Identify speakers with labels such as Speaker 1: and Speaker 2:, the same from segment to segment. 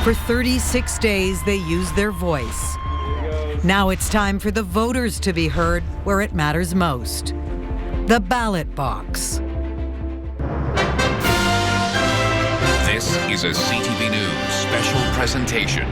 Speaker 1: For 36 days, they used their voice. Now it's time for the voters to be heard where it matters most. The ballot box.
Speaker 2: This is a CTV News special presentation.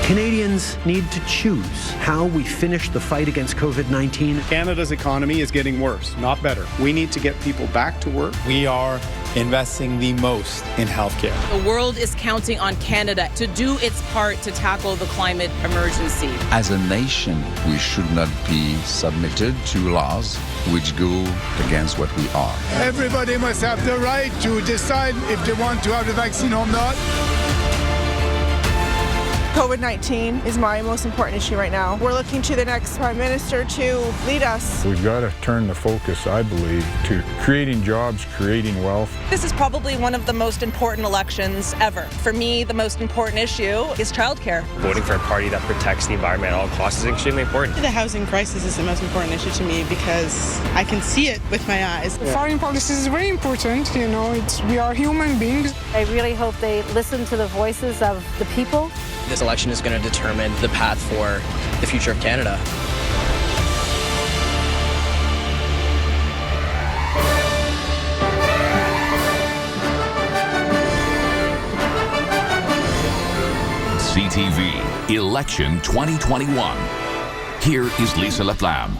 Speaker 3: Canadians need to choose how we finish the fight against COVID-19.
Speaker 4: Canada's economy is getting worse, not better. We need to get people back to work.
Speaker 5: We are investing the most in healthcare.
Speaker 6: The world is counting on Canada to do its part to tackle the climate emergency.
Speaker 7: As a nation, we should not be submitted to laws which go against what we are.
Speaker 8: Everybody must have the right to decide if they want to have the vaccine or not.
Speaker 9: COVID-19 is my most important issue right now. We're looking to the next Prime Minister to lead us.
Speaker 10: We've got to turn the focus, I believe, to creating jobs, creating wealth.
Speaker 11: This is probably one of the most important elections ever. For me, the most important issue is childcare.
Speaker 12: Voting for a party that protects the environment at all costs is extremely important.
Speaker 13: The housing crisis is the most important issue to me because I can see it with my eyes.
Speaker 14: Foreign policy is very important, you know, we are human beings.
Speaker 15: I really hope they listen to the voices of the people.
Speaker 16: This election is going to determine the path for the future of Canada.
Speaker 2: CTV Election 2021. Here is Lisa Laflamme.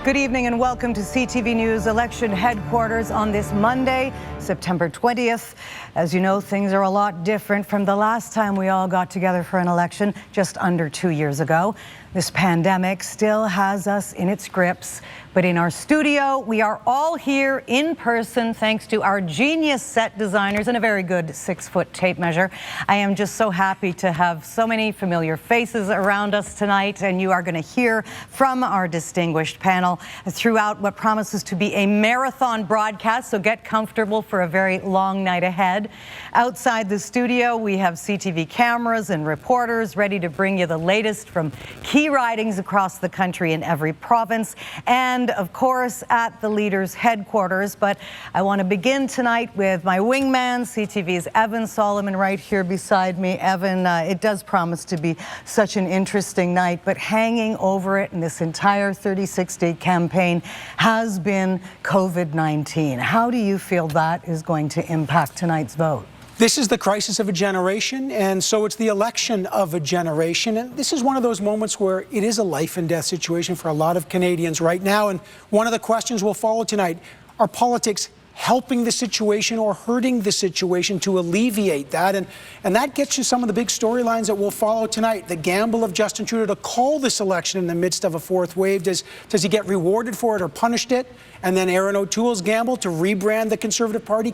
Speaker 1: Good evening and welcome to CTV News Election Headquarters on this Monday, September 20th. As you know, things are a lot different from the last time we all got together for an election just under 2 years ago. This pandemic still has us in its grips, but in our studio, we are all here in person thanks to our genius set designers and a very good 6-foot tape measure. I am just so happy to have so many familiar faces around us tonight, and you are going to hear from our distinguished panel throughout what promises to be a marathon broadcast, so get comfortable for a very long night ahead. Outside the studio, we have CTV cameras and reporters ready to bring you the latest from key ridings across the country in every province, and of course at the leaders' headquarters. But I want to begin tonight with my wingman, CTV's Evan Solomon, right here beside me. Evan, it does promise to be such an interesting night, but hanging over it in this entire 36-day campaign has been COVID-19. How do you feel that is going to impact tonight's vote?
Speaker 17: This is the crisis of a generation, and so it's the election of a generation. And this is one of those moments where it is a life and death situation for a lot of Canadians right now. And one of the questions we'll follow tonight, are politics helping the situation or hurting the situation to alleviate that? And that gets you some of the big storylines that we'll follow tonight. The gamble of Justin Trudeau to call this election in the midst of a fourth wave. Does he get rewarded for it or punished it? And then Aaron O'Toole's gamble to rebrand the Conservative Party.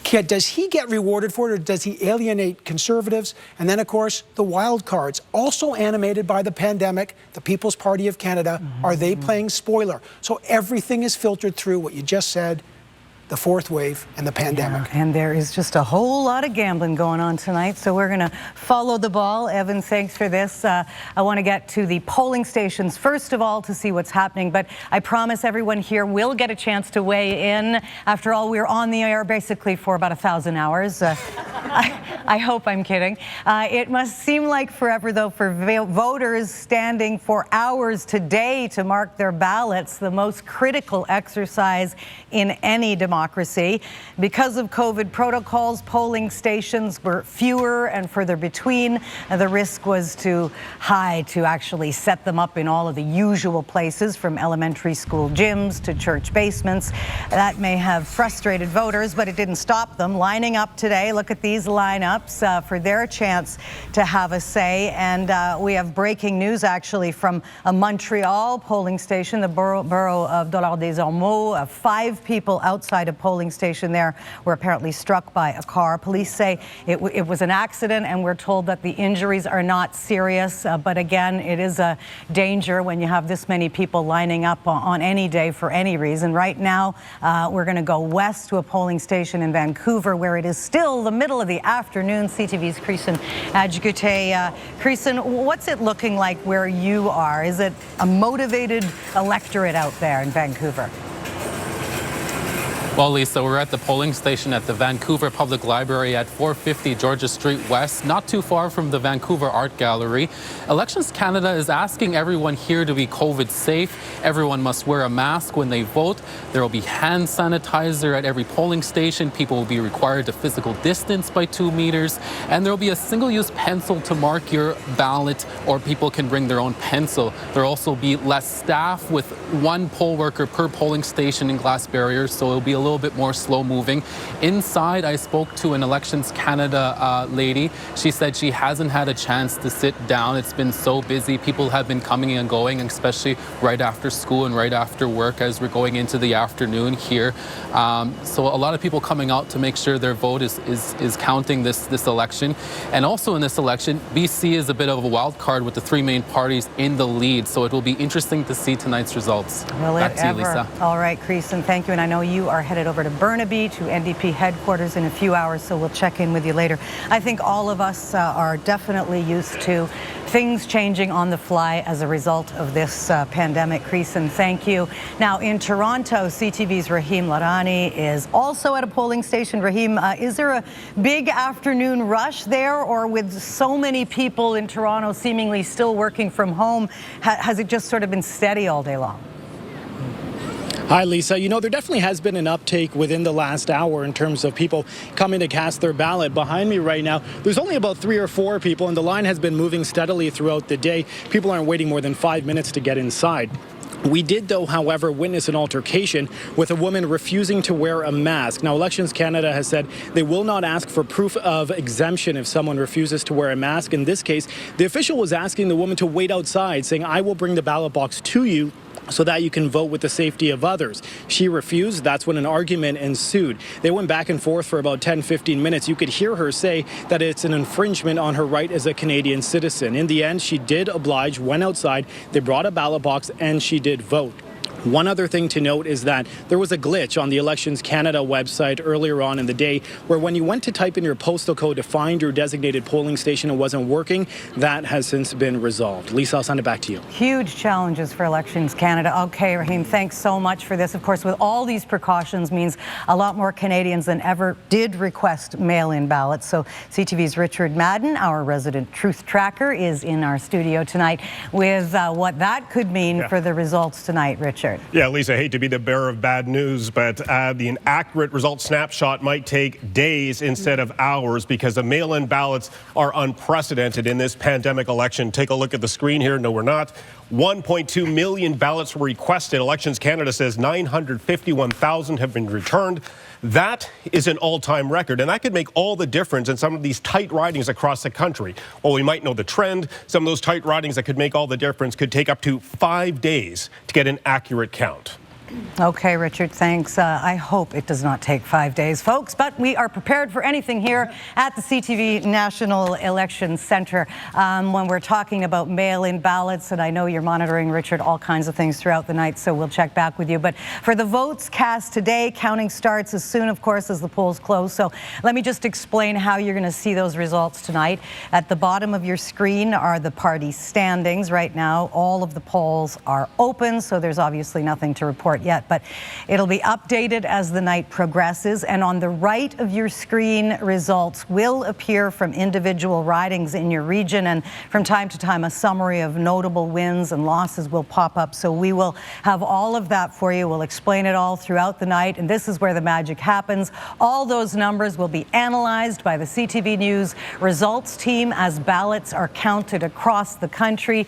Speaker 17: Does he get rewarded for it, or does he alienate Conservatives? And then, of course, the wild cards, also animated by the pandemic, the People's Party of Canada. Are they playing spoiler? So everything is filtered through what you just said, the fourth wave and the pandemic.
Speaker 1: Yeah, and there is just a whole lot of gambling going on tonight, so we're going to follow the ball. Evan, thanks for this. I want to get to the polling stations first of all to see what's happening, but I promise everyone here will get a chance to weigh in. After all, we're on the air basically for about 1,000 hours. I hope I'm kidding. It must seem like forever, though, for voters standing for hours today to mark their ballots, the most critical exercise in any democracy. Because of COVID protocols, polling stations were fewer and further between. The risk was too high to actually set them up in all of the usual places, from elementary school gyms to church basements. That may have frustrated voters, but it didn't stop them lining up today. Look at these lineups for their chance to have a say. And we have breaking news actually from a Montreal polling station, the borough of Dollard-des-Ormeaux. 5 people outside a polling station there were apparently struck by a car. Police say it was an accident, and we're told that the injuries are not serious. But again, it is a danger when you have this many people lining up on any day for any reason. Right now, we're going to go west to a polling station in Vancouver, where it is still the middle of the afternoon. CTV's Creason Adjugute. Creason, what's it looking like where you are? Is it a motivated electorate out there in Vancouver?
Speaker 18: Well, Lisa, we're at the polling station at the Vancouver Public Library at 450 Georgia Street West, not too far from the Vancouver Art Gallery. Elections Canada is asking everyone here to be COVID safe. Everyone must wear a mask when they vote. There will be hand sanitizer at every polling station. People will be required to physical distance by 2 meters. And there will be a single-use pencil to mark your ballot, or people can bring their own pencil. There will also be less staff with 1 poll worker per polling station in glass barriers, so it will be a little bit more slow moving. Inside, I spoke to an Elections Canada lady. She said she hasn't had a chance to sit down. It's been so busy. People have been coming and going, especially right after school and right after work as we're going into the afternoon here. So a lot of people coming out to make sure their vote is counting this election. And also in this election, BC is a bit of a wild card with the 3 main parties in the lead. So it will be interesting to see tonight's results.
Speaker 1: Will
Speaker 18: Back
Speaker 1: it
Speaker 18: to you,
Speaker 1: ever?
Speaker 18: Lisa.
Speaker 1: All right, Creason, thank you. And I know you are headed over to Burnaby to NDP headquarters in a few hours, so we'll check in with you later. I think all of us are definitely used to things changing on the fly as a result of this pandemic. Creason, thank you. Now in Toronto, CTV's Rahim Larani is also at a polling station. Rahim, is there a big afternoon rush there, or with so many people in Toronto seemingly still working from home, has it just sort of been steady all day long?
Speaker 19: Hi, Lisa. You know, there definitely has been an uptake within the last hour in terms of people coming to cast their ballot. Behind me right now, there's only about 3 or 4 people, and the line has been moving steadily throughout the day. People aren't waiting more than 5 minutes to get inside. We did, though, however, witness an altercation with a woman refusing to wear a mask. Now, Elections Canada has said they will not ask for proof of exemption if someone refuses to wear a mask. In this case, the official was asking the woman to wait outside, saying, "I will bring the ballot box to you so that you can vote with the safety of others." She refused. That's when an argument ensued. They went back and forth for about 10-15 minutes. You could hear her say that it's an infringement on her right as a Canadian citizen. In the end, she did oblige, went outside, they brought a ballot box, and she did vote. One other thing to note is that there was a glitch on the Elections Canada website earlier on in the day where when you went to type in your postal code to find your designated polling station, it wasn't working. That has since been resolved. Lisa, I'll send it back to you.
Speaker 1: Huge challenges for Elections Canada. Okay, Rahim, thanks so much for this. Of course, with all these precautions means a lot more Canadians than ever did request mail-in ballots. So CTV's Richard Madden, our resident truth tracker, is in our studio tonight with what that could mean for the results tonight. Richard.
Speaker 20: Yeah, Lisa, I hate to be the bearer of bad news, but the inaccurate result snapshot might take days instead of hours because the mail-in ballots are unprecedented in this pandemic election. Take a look at the screen here. No, we're not. 1.2 million ballots were requested. Elections Canada says 951,000 have been returned. That is an all-time record, and that could make all the difference in some of these tight ridings across the country. Well, we might know the trend. Some of those tight ridings that could make all the difference could take up to 5 days to get an accurate count.
Speaker 1: Okay, Richard, thanks. I hope it does not take 5 days, folks, but we are prepared for anything here at the CTV National Election Centre when we're talking about mail-in ballots, and I know you're monitoring, Richard, all kinds of things throughout the night, so we'll check back with you. But for the votes cast today, counting starts as soon, of course, as the polls close. So let me just explain how you're going to see those results tonight. At the bottom of your screen are the party standings. Right now, all of the polls are open, so there's obviously nothing to report yet, but it'll be updated as the night progresses. And on the right of your screen, results will appear from individual ridings in your region, and from time to time a summary of notable wins and losses will pop up. So we will have all of that for you. We'll explain it all throughout the night, and this is where the magic happens. All those numbers will be analyzed by the CTV News results team as ballots are counted across the country.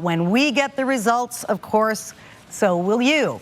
Speaker 1: When we get the results, of course, so will you.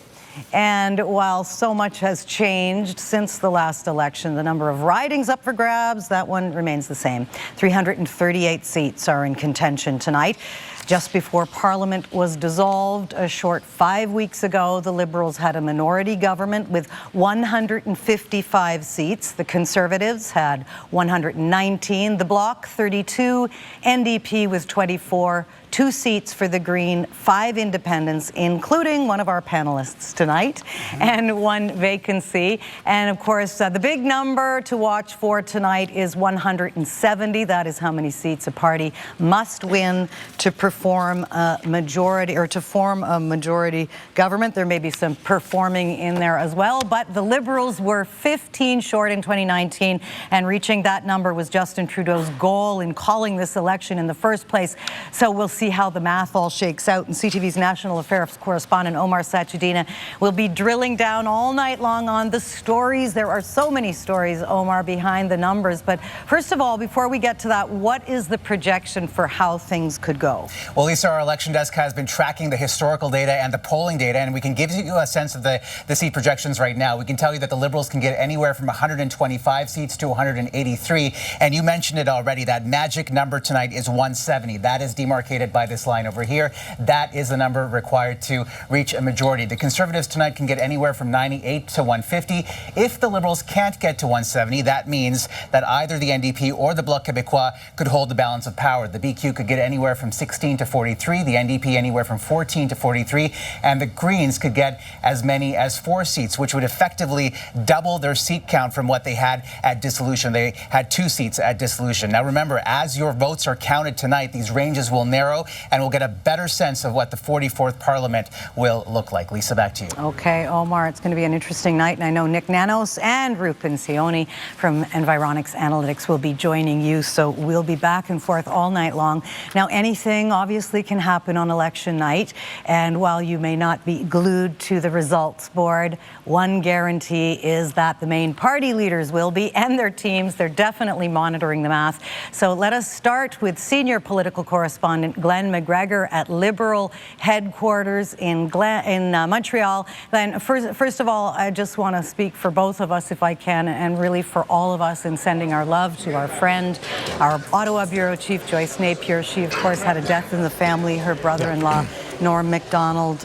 Speaker 1: And while so much has changed since the last election, the number of ridings up for grabs, that one remains the same. 338 seats are in contention tonight. Just before Parliament was dissolved a short 5 weeks ago, the Liberals had a minority government with 155 seats. The Conservatives had 119, the Bloc 32, NDP with 24, 2 seats for the Green, 5 independents, including one of our panelists tonight, and 1 vacancy. And of course, the big number to watch for tonight is 170. That is how many seats a party must win to perform perform a majority or to form a majority government. There may be some performing in there as well, but the Liberals were 15 short in 2019, and reaching that number was Justin Trudeau's goal in calling this election in the first place. So we'll see how the math all shakes out. And CTV's national affairs correspondent Omar Sachedina will be drilling down all night long on the stories. There are so many stories, Omar, behind the numbers. But first of all, before we get to that, what is the projection for how things could go?
Speaker 21: Well, Lisa, our election desk has been tracking the historical data and the polling data, and we can give you a sense of the seat projections right now. We can tell you that the Liberals can get anywhere from 125 seats to 183. And you mentioned it already, that magic number tonight is 170. That is demarcated by this line over here. That is the number required to reach a majority. The Conservatives tonight can get anywhere from 98 to 150. If the Liberals can't get to 170, that means that either the NDP or the Bloc Québécois could hold the balance of power. The BQ could get anywhere from 16 to 43, the NDP anywhere from 14 to 43, and the Greens could get as many as 4 seats, which would effectively double their seat count from what they had at dissolution. They had 2 seats at dissolution. Now remember, as your votes are counted tonight, these ranges will narrow, and we'll get a better sense of what the 44th Parliament will look like. Lisa, back to you.
Speaker 1: Okay, Omar, it's going to be an interesting night, and I know Nick Nanos and Rupin Sioni from Environics Analytics will be joining you, so we'll be back and forth all night long. Now, anything obviously can happen on election night, and while you may not be glued to the results board, one guarantee is that the main party leaders will be, and their teams. They're definitely monitoring the math. So let us start with senior political correspondent Glenn McGregor at Liberal headquarters in Montreal. Glenn, first of all, I just want to speak for both of us, if I can, and really for all of us in sending our love to our friend, our Ottawa Bureau Chief, Joyce Napier. She, of course, had a death in the family. Her brother-in-law, Norm MacDonald,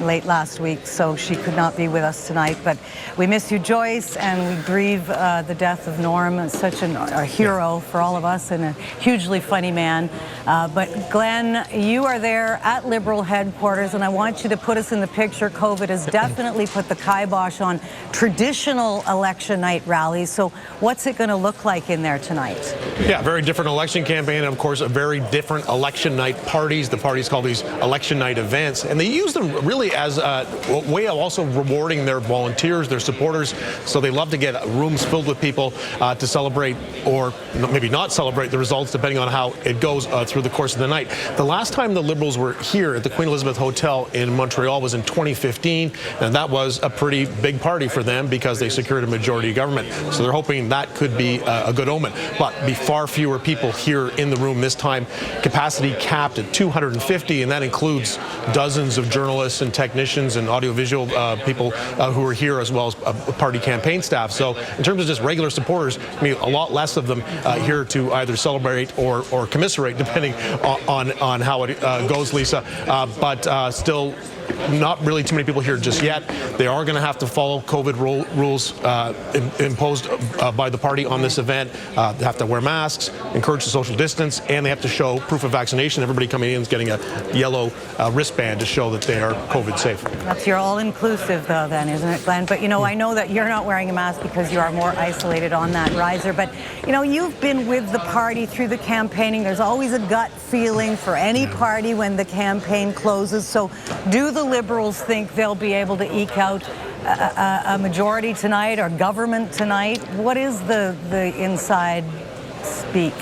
Speaker 1: late last week, so she could not be with us tonight. But we miss you, Joyce, and we grieve the death of Norm. Such a hero for all of us and a hugely funny man. But Glenn, you are there at Liberal headquarters, and I want you to put us in the picture. COVID has definitely put the kibosh on traditional election night rallies. So what's it going to look like in there tonight?
Speaker 22: Yeah, very different election campaign, and of course, a very different election night parties. The parties call these election night events, and they use them really as a way of also rewarding their volunteers, their supporters. So they love to get rooms filled with people to celebrate, or maybe not celebrate, the results, depending on how it goes through the course of the night. The last time the Liberals were here at the Queen Elizabeth Hotel in Montreal was in 2015, and that was a pretty big party for them because they secured a majority government. So they're hoping that could be a good omen. But be far fewer people here in the room this time. Capacity capped at 250, and that includes dozens of journalists and technicians and audiovisual people who are here, as well as party campaign staff. So in terms of just regular supporters, I mean, a lot less of them here to either celebrate or commiserate, depending on how it goes, Lisa. But still, not really too many people here just yet. They are going to have to follow COVID rules imposed by the party on this event. They have to wear masks, encourage the social distance, and they have to show proof of vaccination. Everybody coming in is getting a yellow wristband to show that they are COVID safe.
Speaker 1: That's your all-inclusive, though, then, isn't it, Glenn? But, you know, I know that you're not wearing a mask because you are more isolated on that riser. But, you know, you've been with the party through the campaigning. There's always a gut feeling for any party when the campaign closes. So do the Liberals think they'll be able to eke out a majority tonight or government tonight? What is the inside speak?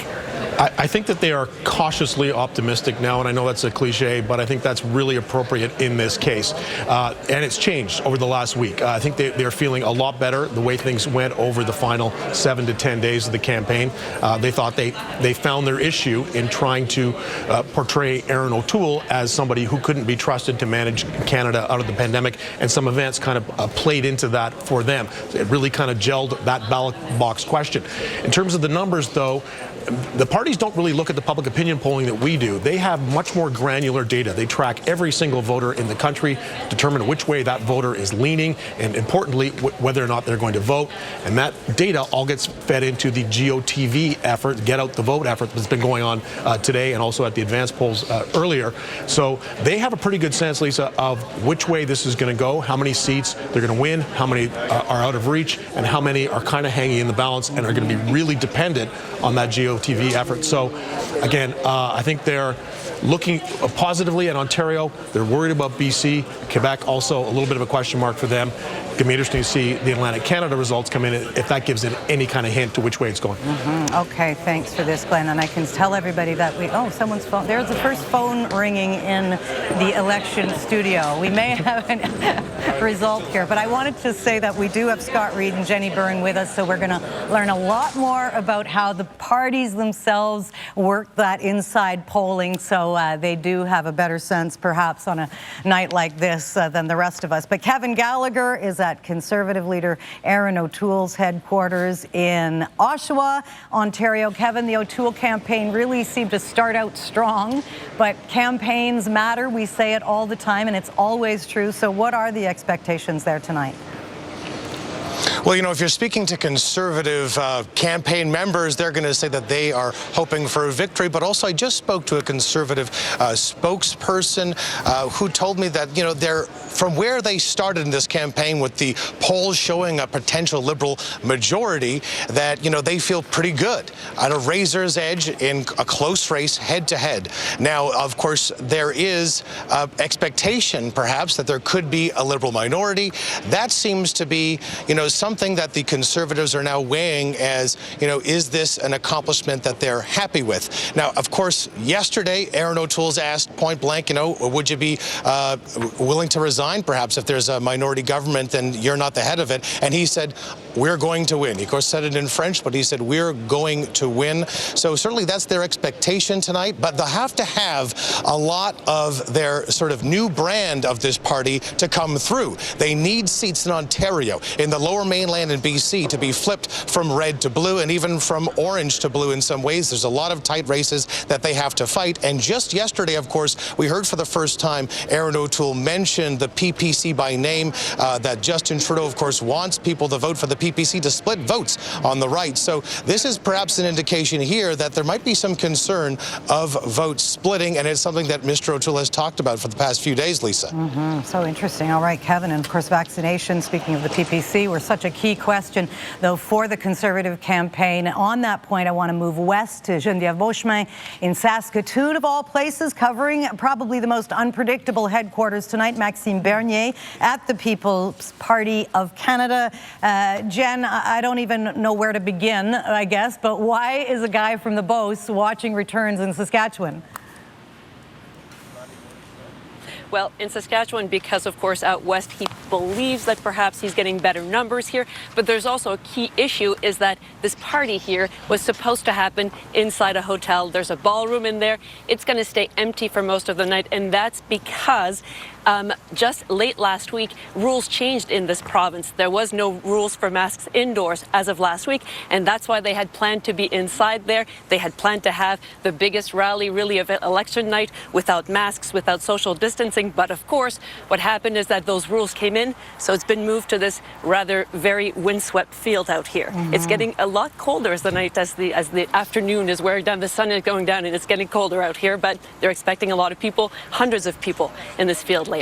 Speaker 22: I think that they are cautiously optimistic now, and I know that's a cliche, but I think that's really appropriate in this case. And it's changed over the last week. I think they're feeling a lot better the way things went over the final 7 to 10 days of the campaign. They thought they found their issue in trying to portray Erin O'Toole as somebody who couldn't be trusted to manage Canada out of the pandemic, and some events kind of played into that for them. It really kind of gelled that ballot box question. In terms of the numbers, though, the parties don't really look at the public opinion polling that we do. They have much more granular data. They track every single voter in the country, determine which way that voter is leaning, and importantly, whether or not they're going to vote. And that data all gets fed into the GOTV effort, Get Out the Vote effort, that's been going on today and also at the advance polls earlier. So they have a pretty good sense, Lisa, of which way this is going to go, how many seats they're going to win, how many are out of reach, and how many are kind of hanging in the balance and are going to be really dependent on that GOTV national TV effort. So, again, I think they're looking positively at Ontario. They're worried about BC. Quebec also a little bit of a question mark for them. It's going to be interesting to see the Atlantic Canada results come in, if that gives it any kind of hint to which way it's going.
Speaker 1: Okay, thanks for this, Glenn. And I can tell everybody that someone's phone. There's the first phone ringing in the election studio. We may have a result here, but I wanted to say that we do have Scott Reed and Jenny Byrne with us, so we're going to learn a lot more about how the parties themselves work that inside polling, so they do have a better sense, perhaps, on a night like this than the rest of us. But Kevin Gallagher is at Conservative leader Erin O'Toole's headquarters in Oshawa, Ontario. Kevin, the O'Toole campaign really seemed to start out strong, but campaigns matter. We say it all the time, and it's always true. So what are the expectations there tonight?
Speaker 3: Well, you know, if you're speaking to Conservative campaign members, they're going to say that they are hoping for a victory. But also, I just spoke to a Conservative spokesperson who told me that, you know, from where they started in this campaign with the polls showing a potential Liberal majority, that, you know, they feel pretty good at a razor's edge in a close race head-to-head. Now, of course, there is expectation, perhaps, that there could be a Liberal minority. That seems to be, you know, something that the Conservatives are now weighing as, you know, is this an accomplishment that they're happy with? Now, of course, yesterday, Erin O'Toole's asked point blank, you know, would you be willing to resign, perhaps, if there's a minority government and you're not the head of it? And he said, we're going to win. He, of course, said it in French, but he said, we're going to win. So certainly that's their expectation tonight, but they'll have to have a lot of their sort of new brand of this party to come through. They need seats in Ontario, in the Lower Mainland and BC, to be flipped from red to blue and even from orange to blue in some ways. There's a lot of tight races that they have to fight. And just yesterday, of course, we heard for the first time Erin O'Toole mentioned the PPC by name, that Justin Trudeau, of course, wants people to vote for the PPC to split votes on the right. So this is perhaps an indication here that there might be some concern of vote splitting, and it's something that Mr. O'Toole has talked about for the past few days, Lisa.
Speaker 1: So interesting. All right, Kevin. And of course, vaccination, speaking of the PPC, were such a key question, though, for the Conservative campaign. On that point, I want to move west to Geneviève Beauchemin in Saskatoon, of all places, covering probably the most unpredictable headquarters tonight. Maxime Bernier at the People's Party of Canada. Jen, I don't even know where to begin, I guess, but why is a guy from the Beauce watching returns in Saskatchewan?
Speaker 4: Well, in Saskatchewan, because, of course, out west, he believes that perhaps he's getting better numbers here. But there's also a key issue, is that this party here was supposed to happen inside a hotel. There's a ballroom in there. It's going to stay empty for most of the night, and that's because just late last week, rules changed in this province. There was no rules for masks indoors as of last week, and that's why they had planned to be inside there. They had planned to have the biggest rally, really, of election night without masks, without social distancing. But of course, what happened is that those rules came in, so it's been moved to this rather very windswept field out here. It's getting a lot colder as the night, as the afternoon is wearing down. The sun is going down, and it's getting colder out here. But they're expecting a lot of people, hundreds of people, in this field later.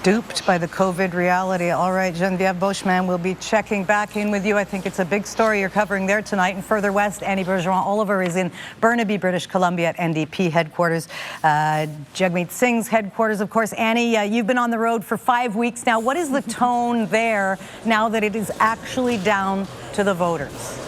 Speaker 1: Duped by the COVID reality. All right, Geneviève Beauchemin, we'll be checking back in with you. I think it's a big story you're covering there tonight. And further west, Annie Bergeron-Oliver is in Burnaby, British Columbia at NDP headquarters. Jagmeet Singh's headquarters, of course. Annie, you've been on the road for 5 weeks now. What is the tone there now that it is actually down to the voters?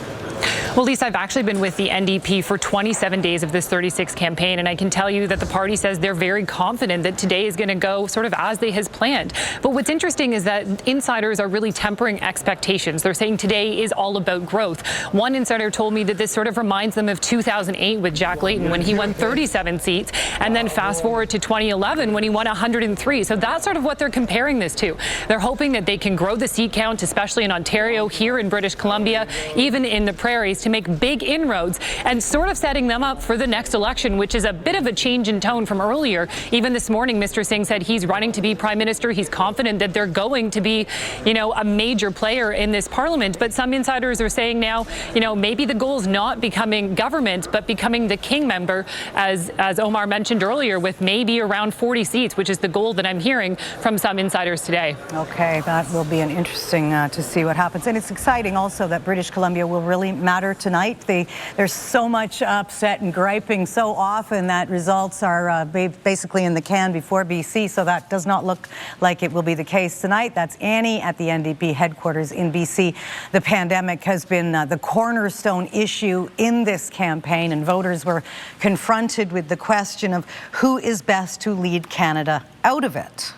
Speaker 23: Well, Lisa, I've actually been with the NDP for 27 days of this 36 campaign, and I can tell you that the party says they're very confident that today is going to go sort of as they has planned. But what's interesting is that insiders are really tempering expectations. They're saying today is all about growth. One insider told me that this sort of reminds them of 2008 with Jack Layton when he won 37 seats, and then fast forward to 2011 when he won 103. So that's sort of what they're comparing this to. They're hoping that they can grow the seat count, especially in Ontario, here in British Columbia, even in the prairies, to make big inroads and sort of setting them up for the next election, which is a bit of a change in tone from earlier. Even this morning, Mr. Singh said he's running to be prime minister. He's confident that they're going to be, you know, a major player in this parliament. But some insiders are saying now, you know, maybe the goal is not becoming government, but becoming the king member, as Omar mentioned earlier, with maybe around 40 seats, which is the goal that I'm hearing from some insiders today.
Speaker 1: Okay, that will be an interesting to see what happens. And it's exciting also that British Columbia will really matter here tonight. There's so much upset and griping so often that results are basically in the can before BC, so that does not look like it will be the case tonight. That's Annie at the NDP headquarters in BC. The pandemic has been the cornerstone issue in this campaign, and voters were confronted with the question of who is best to lead Canada out of it.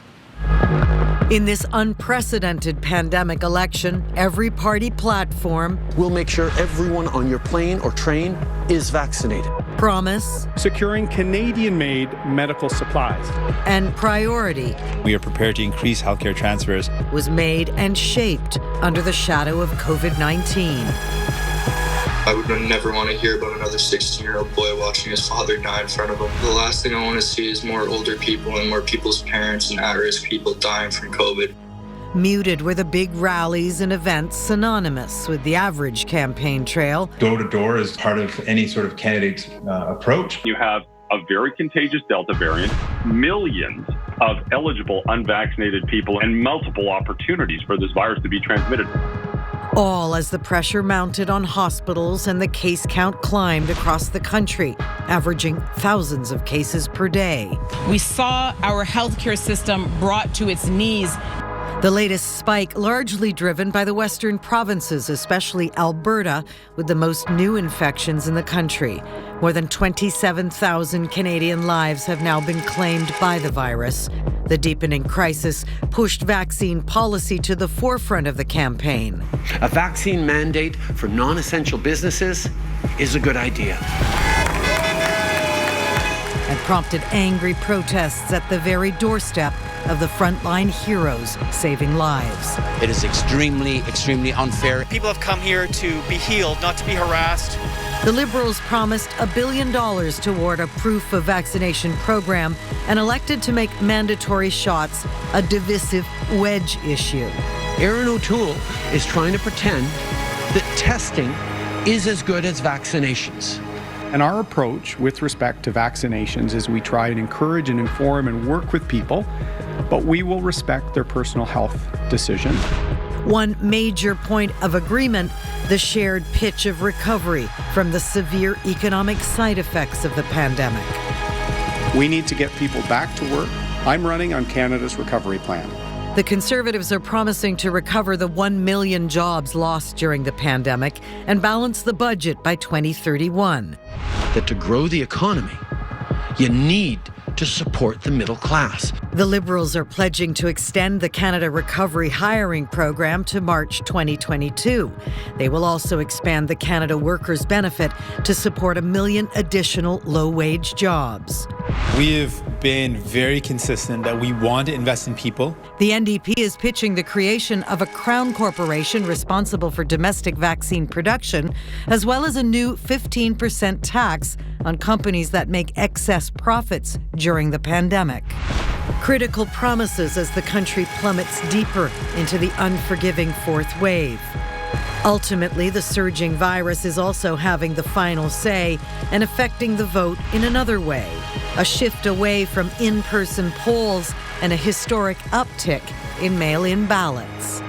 Speaker 5: In this unprecedented pandemic election, every party platform
Speaker 6: will make sure everyone on your plane or train is vaccinated.
Speaker 5: Promise.
Speaker 7: Securing Canadian-made medical supplies.
Speaker 5: And priority.
Speaker 24: We are prepared to increase healthcare transfers.
Speaker 5: Was made and shaped under the shadow of COVID-19.
Speaker 25: I would never want to hear about another 16-year-old boy watching his father die in front of him. The last thing I want to see is more older people and more people's parents and at-risk people dying from COVID.
Speaker 5: Muted were the big rallies and events synonymous with the average campaign trail.
Speaker 26: Door-to-door is part of any sort of candidate's approach.
Speaker 27: You have a very contagious Delta variant, millions of eligible unvaccinated people, and multiple opportunities for this virus to be transmitted.
Speaker 5: All as the pressure mounted on hospitals and the case count climbed across the country, averaging thousands of cases per day.
Speaker 28: We saw our healthcare system brought to its knees.
Speaker 5: The latest spike largely driven by the western provinces, especially Alberta, with the most new infections in the country. More than 27,000 Canadian lives have now been claimed by the virus. The deepening crisis pushed vaccine policy to the forefront of the campaign.
Speaker 6: A vaccine mandate for non-essential businesses is a good idea.
Speaker 5: And prompted angry protests at the very doorstep of the frontline heroes saving lives.
Speaker 29: It is extremely unfair.
Speaker 30: People have come here to be healed, not to be harassed.
Speaker 5: The Liberals promised $1 billion toward a proof of vaccination program and elected to make mandatory shots a divisive wedge issue.
Speaker 6: Erin O'Toole is trying to pretend that testing is as good as vaccinations.
Speaker 7: And our approach with respect to vaccinations is we try and encourage and inform and work with people, but we will respect their personal health decision.
Speaker 5: One major point of agreement, the shared pitch of recovery from the severe economic side effects of the pandemic.
Speaker 7: We need to get people back to work. I'm running on Canada's recovery plan.
Speaker 5: The Conservatives are promising to recover the 1 million jobs lost during the pandemic and balance the budget by 2031.
Speaker 6: That to grow the economy, you need to support the middle class.
Speaker 5: The Liberals are pledging to extend the Canada Recovery Hiring Program to March 2022. They will also expand the Canada Workers Benefit to support 1 million additional low-wage jobs.
Speaker 24: We have been very consistent that we want to invest in people.
Speaker 5: The NDP is pitching the creation of a Crown Corporation responsible for domestic vaccine production, as well as a new 15% tax on companies that make excess profits during the pandemic. Critical promises as the country plummets deeper into the unforgiving fourth wave. Ultimately, the surging virus is also having the final say and affecting the vote in another way. A shift away from in-person polls and a historic uptick in mail-in ballots.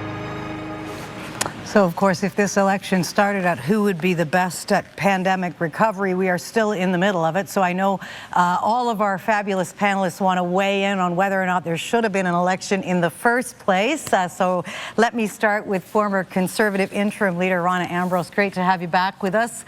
Speaker 1: So, of course, if this election started at who would be the best at pandemic recovery, we are still in the middle of it. So I know all of our fabulous panelists want to weigh in on whether or not there should have been an election in the first place. So let me start with former Conservative interim leader Rona Ambrose. Great to have you back with us.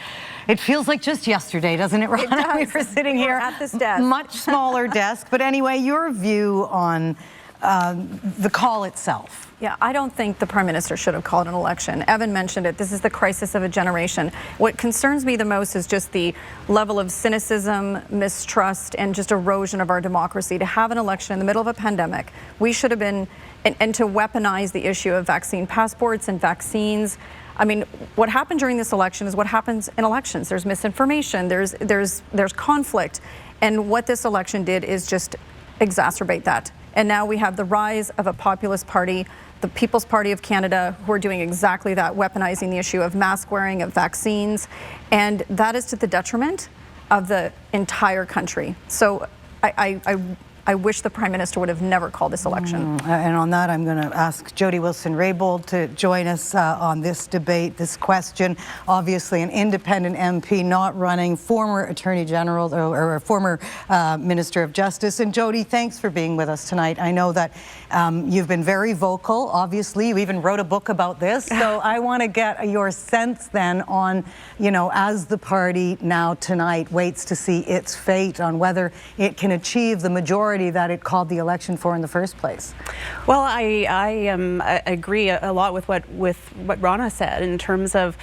Speaker 1: It feels like just yesterday, doesn't it, Rona?
Speaker 31: It does.
Speaker 1: We were sitting here
Speaker 31: at this desk.
Speaker 1: Much smaller desk. But anyway, your view on the call itself.
Speaker 31: Yeah, I don't think the Prime Minister should have called an election. Evan mentioned it. This is the crisis of a generation. What concerns me the most is just the level of cynicism, mistrust, and just erosion of our democracy. To have an election in the middle of a pandemic, we should have been, and to weaponize the issue of vaccine passports and vaccines. I mean, what happened during this election is what happens in elections. There's misinformation, there's conflict. And what this election did is just exacerbate that. And now we have the rise of a populist party, the People's Party of Canada, who are doing exactly that, weaponizing the issue of mask wearing, of vaccines, and that is to the detriment of the entire country. So I I wish the Prime Minister would have never called this election.
Speaker 1: And on that, I'm going to ask Jody Wilson-Raybould to join us on this debate, this question. Obviously, an independent MP not running, former Attorney General or former Minister of Justice. And Jody, thanks for being with us tonight. I know that you've been very vocal. Obviously, you even wrote a book about this. So I want to get your sense then on, you know, as the party now tonight waits to see its fate on whether it can achieve the majority that it called the election for in the first place.
Speaker 2: Well, I agree a lot with what Rana said in terms of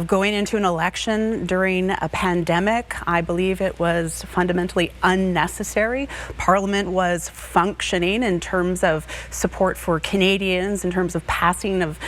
Speaker 2: going into an election during a pandemic. I believe it was fundamentally unnecessary. Parliament was functioning in terms of support for Canadians, in terms of passing of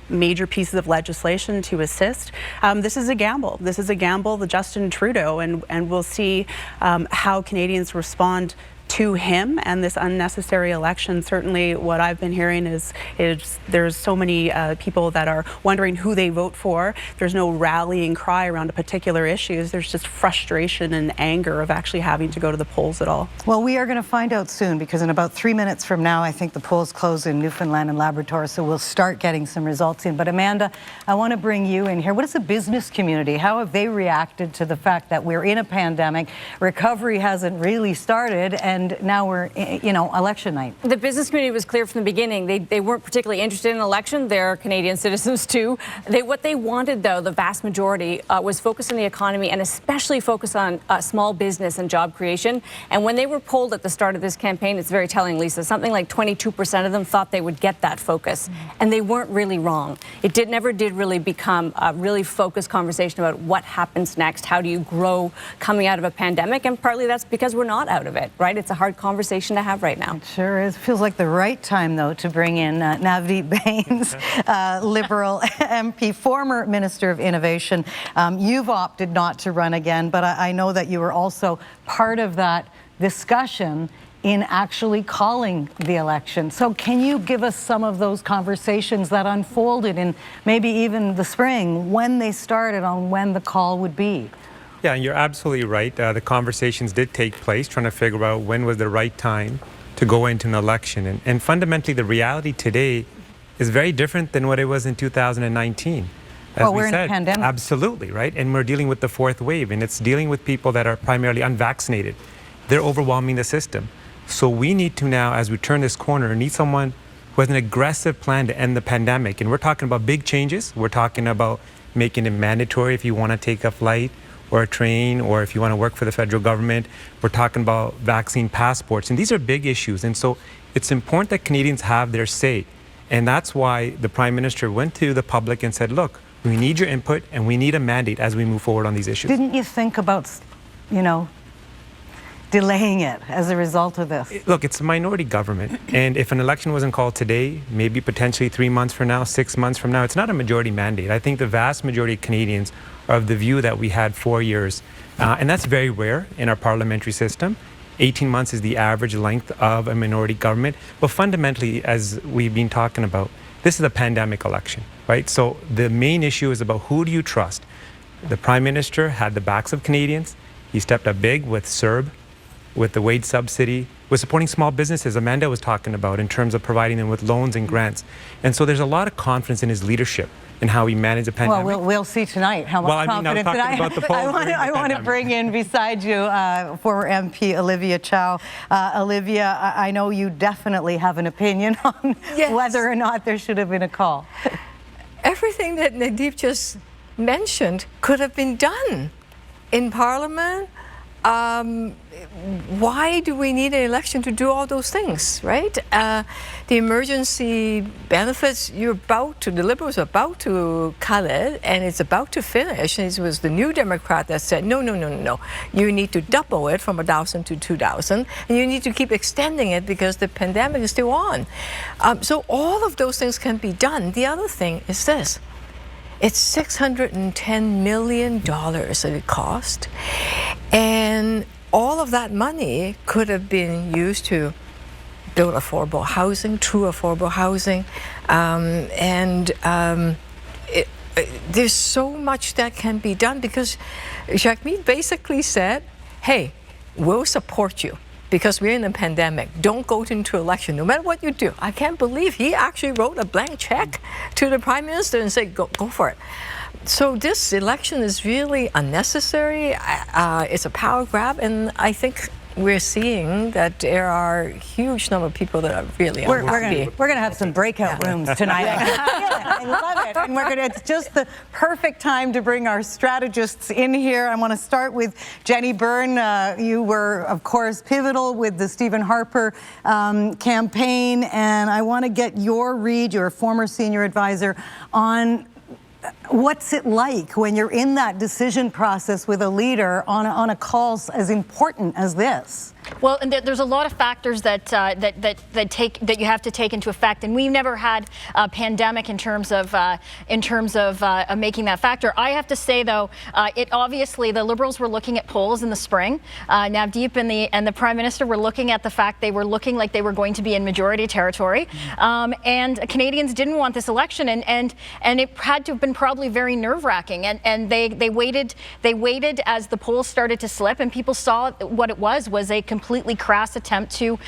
Speaker 2: major pieces of legislation to assist. This is a gamble. This is a gamble with Justin Trudeau, and we'll see how Canadians respond to him and this unnecessary election. Certainly what I've been hearing is there's so many people that are wondering who they vote for. There's no rallying cry around a particular issue. There's just frustration and anger of actually having to go to the polls at all.
Speaker 1: Well, we are going to find out soon, because in about 3 minutes from now, I think the polls close in Newfoundland and Labrador, so we'll start getting some results in. But Amanda, I want to bring you in here. What is the business community? How have they reacted to the fact that we're in a pandemic, recovery hasn't really started, and now we're, you know, election night?
Speaker 8: The business community was clear from the beginning. They weren't particularly interested in an election. They're Canadian citizens too. What they wanted, though, the vast majority, was focus on the economy, and especially focus on small business and job creation. And when they were polled at the start of this campaign, it's very telling, Lisa, something like 22% of them thought they would get that focus. And they weren't really wrong. It never did really become a really focused conversation about what happens next. How do you grow coming out of a pandemic? And partly that's because we're not out of it, right? It's a hard conversation to have right now.
Speaker 1: It sure is. Feels like the right time, though, to bring in Navdeep Bains, Liberal MP, former Minister of Innovation. You've opted not to run again, but I know that you were also part of that discussion in actually calling the election. So can you give us some of those conversations that unfolded in maybe even the spring, when they started on when the call would be?
Speaker 9: Yeah, and you're absolutely right. The conversations did take place, trying to figure out when was the right time to go into an election. And fundamentally, the reality today is very different than what it was in 2019.
Speaker 1: Well, we're in a pandemic.
Speaker 9: Absolutely, right? And we're dealing with the fourth wave, and it's dealing with people that are primarily unvaccinated. They're overwhelming the system. So we need to now, as we turn this corner, need someone who has an aggressive plan to end the pandemic. And we're talking about big changes. We're talking about making it mandatory if you want to take a flight or a train, or if you want to work for the federal government. We're talking about vaccine passports, and these are big issues. And so it's important that Canadians have their say. And that's why the Prime Minister went to the public and said, look, we need your input and we need a mandate as we move forward on these issues.
Speaker 1: Didn't you think about, you know, delaying it as a result of this?
Speaker 9: Look, it's a minority government. And if an election wasn't called today, maybe potentially 3 months from now, 6 months from now, it's not a majority mandate. I think the vast majority of Canadians are of the view that we had 4 years. And that's very rare in our parliamentary system. 18 months is the average length of a minority government. But fundamentally, as we've been talking about, this is a pandemic election, right? So the main issue is about who do you trust? The Prime Minister had the backs of Canadians. He stepped up big with CERB, with the wage subsidy, with supporting small businesses Amanda was talking about in terms of providing them with loans and grants. And so there's a lot of confidence in his leadership and how he managed the pandemic.
Speaker 1: Well, we'll see tonight how much confidence. I want to bring in beside you former MP Olivia Chow. Olivia, I know you definitely have an opinion on whether or not there should have been a call.
Speaker 10: Everything that Nadeep just mentioned could have been done in Parliament. Why do we need an election to do all those things, right? The emergency benefits, the Liberals are about to cut it, and it's about to finish. And it was the New Democrat that said, no. You need to double it from 1,000 to 2,000, and you need to keep extending it because the pandemic is still on. So all of those things can be done. The other thing is this. It's $610 million that it cost. And all of that money could have been used to build affordable housing, true affordable housing. There's so much that can be done because Jagmeet basically said, hey, we'll support you because we're in a pandemic. Don't go into election, no matter what you do. I can't believe he actually wrote a blank check to the Prime Minister and said, go for it. So this election is really unnecessary. It's a power grab, and I think we're seeing that there are a huge number of people that are really unhappy.
Speaker 1: We're gonna have some breakout rooms tonight. I love it. And it's just the perfect time to bring our strategists in here. I want to start with Jenny Byrne. You were, of course, pivotal with the Stephen Harper campaign, and I want to get your read, you're a former senior advisor, on what's it like when you're in that decision process with a leader on a call as important as this?
Speaker 11: Well, and there's a lot of factors that you have to take into effect, and we've never had a pandemic in terms of making that factor. I have to say, though, it obviously the Liberals were looking at polls in the spring. Navdeep and the Prime Minister were looking at the fact they were looking like they were going to be in majority territory, and Canadians didn't want this election, and it had to have been probably very nerve-wracking, and they waited as the polls started to slip, and people saw what it was a completely crass attempt to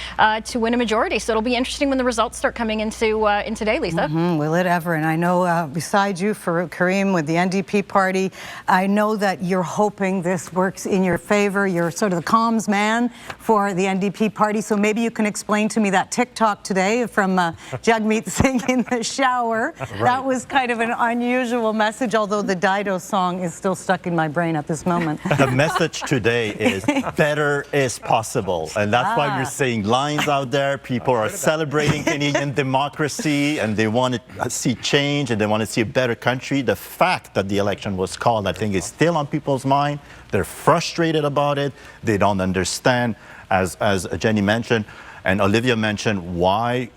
Speaker 11: win a majority. So it'll be interesting when the results start coming in today, Lisa.
Speaker 1: Will it ever? And I know beside you, Farouk Karim with the NDP party, I know that you're hoping this works in your favor. You're sort of the comms man for the NDP party. So maybe you can explain to me that TikTok today from Jagmeet Singh in the shower. Right. That was kind of an unusual message, although the Dido song is still stuck in my brain at this moment.
Speaker 12: The message today is better is possible. And that's why we're seeing lines out there. People are celebrating Canadian democracy, and they want to see change, and they want to see a better country. The fact that the election was called, I think, is still on people's mind. They're frustrated about it. They don't understand, as Jenny mentioned, and Olivia mentioned, why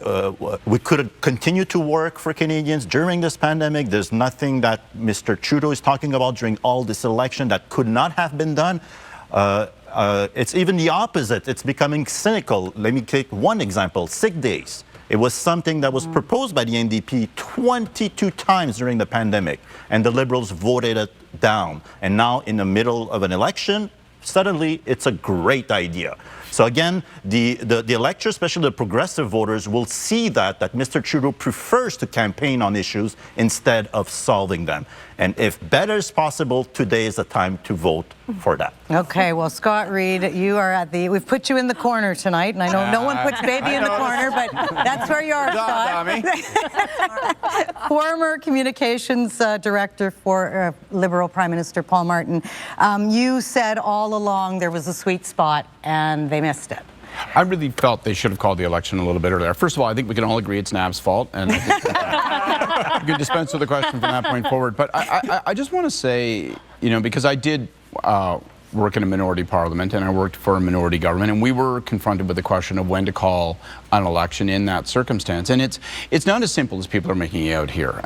Speaker 12: we could continue to work for Canadians during this pandemic. There's nothing that Mr. Trudeau is talking about during all this election that could not have been done. It's even the opposite. It's becoming cynical. Let me take one example, sick days. It was something that was proposed by the NDP 22 times during the pandemic, and the Liberals voted it down. And now in the middle of an election, suddenly it's a great idea. So again, the electors, especially the progressive voters, will see that Mr. Trudeau prefers to campaign on issues instead of solving them. And if better is possible, today is the time to vote for that. Okay, well, Scott Reid, you are we've put you in the corner tonight, and I know no one puts baby in the corner, but that's where you are, Scott. Former communications director for Liberal Prime Minister Paul Martin. You said all along there was a sweet spot, and they missed it.
Speaker 13: I really felt they should have called the election a little bit earlier. First of all, I think we can all agree it's Nav's fault, and I think we can dispense with the question from that point forward. But I just want to say, because I did work in a minority parliament, and I worked for a minority government, and we were confronted with the question of when to call an election in that circumstance. And it's not as simple as people are making it out here.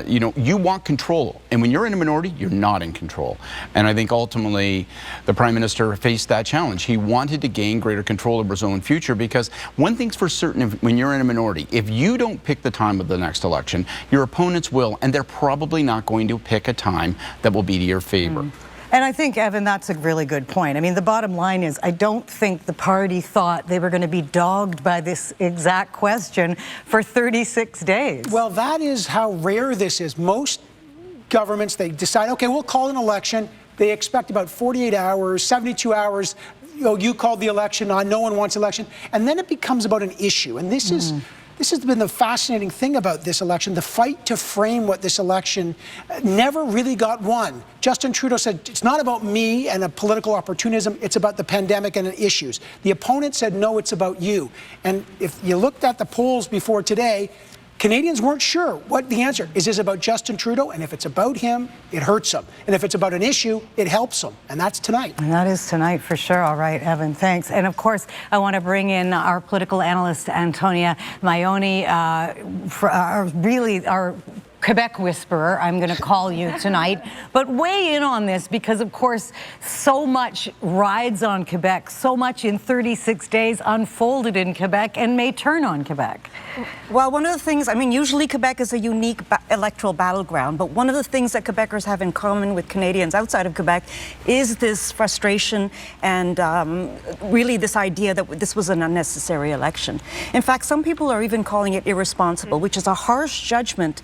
Speaker 13: You want control, and when you're in a minority, you're not in control. And I think ultimately the Prime Minister faced that challenge. He wanted to gain greater control over his own future, because one thing's for certain, when you're in a minority, if you don't pick the time of the next election, your opponents will, and they're probably not going to pick a time that will be to your favor.
Speaker 1: And I think, Evan, that's a really good point. I mean, the bottom line is I don't think the party thought they were going to be dogged by this exact question for 36 days.
Speaker 14: Well, that is how rare this is. Most governments, they decide, okay, we'll call an election. They expect about 48 hours, 72 hours. You called the election on, no one wants election. And then it becomes about an issue. And this is... This has been the fascinating thing about this election. The fight to frame what this election never really got won. Justin Trudeau said, it's not about me and a political opportunism, it's about the pandemic and the issues. The opponent said, no, it's about you. And if you looked at the polls before today, Canadians weren't sure what the answer is. Is it about Justin Trudeau? And if it's about him, it hurts him. And if it's about an issue, it helps him. And that's tonight.
Speaker 1: And that is tonight for sure. All right, Evan, thanks. And of course, I want to bring in our political analyst, Antonia Maioni, our Quebec whisperer, I'm going to call you tonight. But weigh in on this because, of course, so much rides on Quebec, so much in 36 days unfolded in Quebec and may turn on Quebec.
Speaker 3: Well, one of the things, I mean, usually Quebec is a unique electoral battleground, but one of the things that Quebecers have in common with Canadians outside of Quebec is this frustration and really this idea that this was an unnecessary election. In fact, some people are even calling it irresponsible, which is a harsh judgment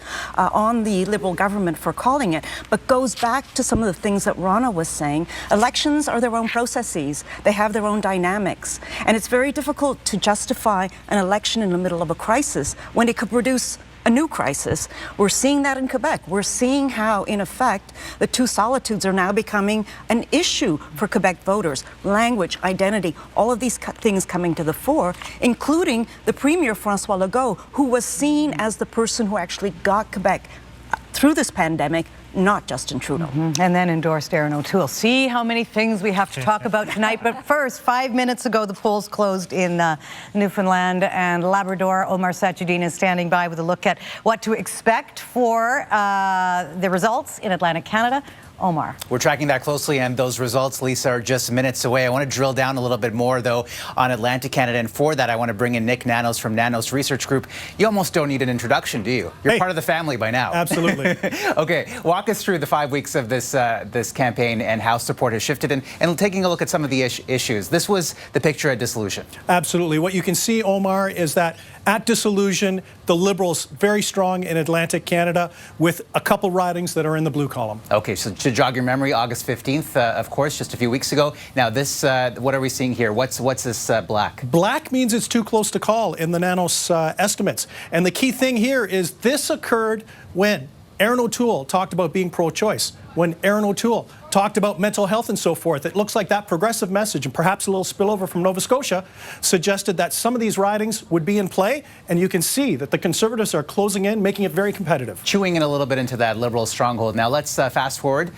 Speaker 3: on the Liberal government for calling it, but goes back to some of the things that Rana was saying. Elections are their own processes. They have their own dynamics. And it's very difficult to justify an election in the middle of a crisis when it could produce a new crisis. We're seeing that in Quebec. We're seeing how, in effect, the two solitudes are now becoming an issue for Quebec voters. Language, identity, all of these things coming to the fore, including the Premier, François Legault, who was seen as the person who actually got Quebec through this pandemic, not Justin Trudeau.
Speaker 1: And then endorsed Aaron O'Toole. See how many things we have to talk about tonight. But first, 5 minutes ago, the polls closed in Newfoundland and Labrador. Omar Sajidine is standing by with a look at what to expect for the results in Atlantic Canada. Omar.
Speaker 4: We're tracking that closely, and those results, Lisa, are just minutes away. I want to drill down a little bit more, though, on Atlantic Canada, and for that, I want to bring in Nick Nanos from Nanos Research Group. You almost don't need an introduction, do you? You're part of the family by now.
Speaker 15: Absolutely.
Speaker 4: Okay, walk us through the 5 weeks of this this campaign and how support has shifted, and taking a look at some of the issues. This was the picture at dissolution.
Speaker 15: Absolutely. What you can see, Omar, is that at dissolution, the Liberals very strong in Atlantic Canada with a couple ridings that are in the blue column.
Speaker 4: Okay, so to jog your memory, August 15th, of course, just a few weeks ago. Now this, what are we seeing here? What's this black?
Speaker 15: Black means it's too close to call in the Nanos estimates. And the key thing here is this occurred when Aaron O'Toole talked about being pro-choice. When Aaron O'Toole talked about mental health and so forth, it looks like that progressive message and perhaps a little spillover from Nova Scotia suggested that some of these ridings would be in play, and you can see that the Conservatives are closing in, making it very competitive.
Speaker 4: Chewing in a little bit into that Liberal stronghold. Now let's fast forward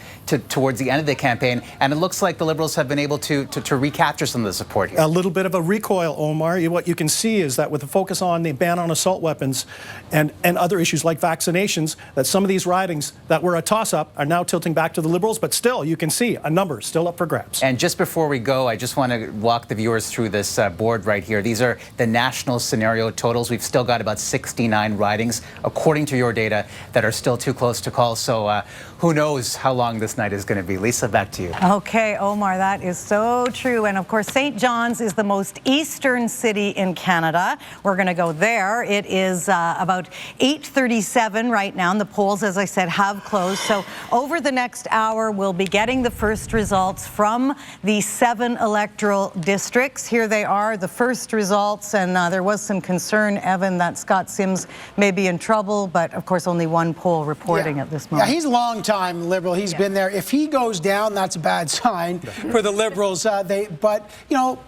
Speaker 4: towards the end of the campaign, and it looks like the Liberals have been able to recapture some of the support here.
Speaker 15: A little bit of a recoil, Omar. What you can see is that with the focus on the ban on assault weapons and other issues like vaccinations, that some of these ridings that were a toss-up are now tilting back to the Liberals, but still, you can see a number still up for grabs.
Speaker 4: And just before we go, I just want to walk the viewers through this board right here. These are the national scenario totals. We've still got about 69 ridings, according to your data, that are still too close to call. So who knows how long this night is going to be. Lisa, back to you.
Speaker 1: Okay, Omar, that is so true. And of course, St. John's is the most eastern city in Canada. We're going to go there. It is about 8:37 right now, and the polls, as I said, have closed. So over the next hour, we'll be getting the first results from the 7 electoral districts. Here they are, the first results, and there was some concern, Evan, that Scott Sims may be in trouble, but of course only one poll reporting at this moment.
Speaker 14: Yeah, he's a long-time Liberal. He's been there. If he goes down, that's a bad sign for the Liberals. But, you know,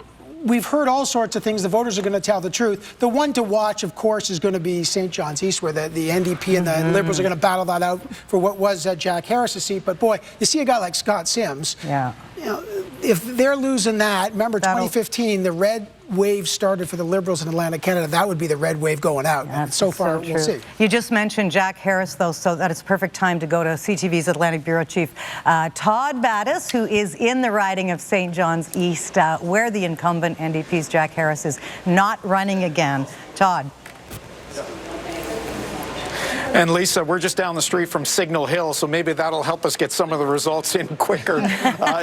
Speaker 14: we've heard all sorts of things. The voters are going to tell the truth. The one to watch, of course, is going to be St. John's East, where the NDP and the Liberals are going to battle that out for what was Jack Harris's seat. But boy, you see a guy like Scott Sims.
Speaker 1: Yeah.
Speaker 14: You know, if they're losing that, remember 2015, the red wave started for the Liberals in Atlantic Canada. That would be the red wave going out.
Speaker 1: That's
Speaker 14: so far, we'll see.
Speaker 1: You just mentioned Jack Harris, though, so that it's perfect time to go to CTV's Atlantic Bureau Chief Todd Battis, who is in the riding of St. John's East, where the incumbent NDP's Jack Harris is not running again. Todd.
Speaker 16: And Lisa, we're just down the street from Signal Hill, so maybe that'll help us get some of the results in quicker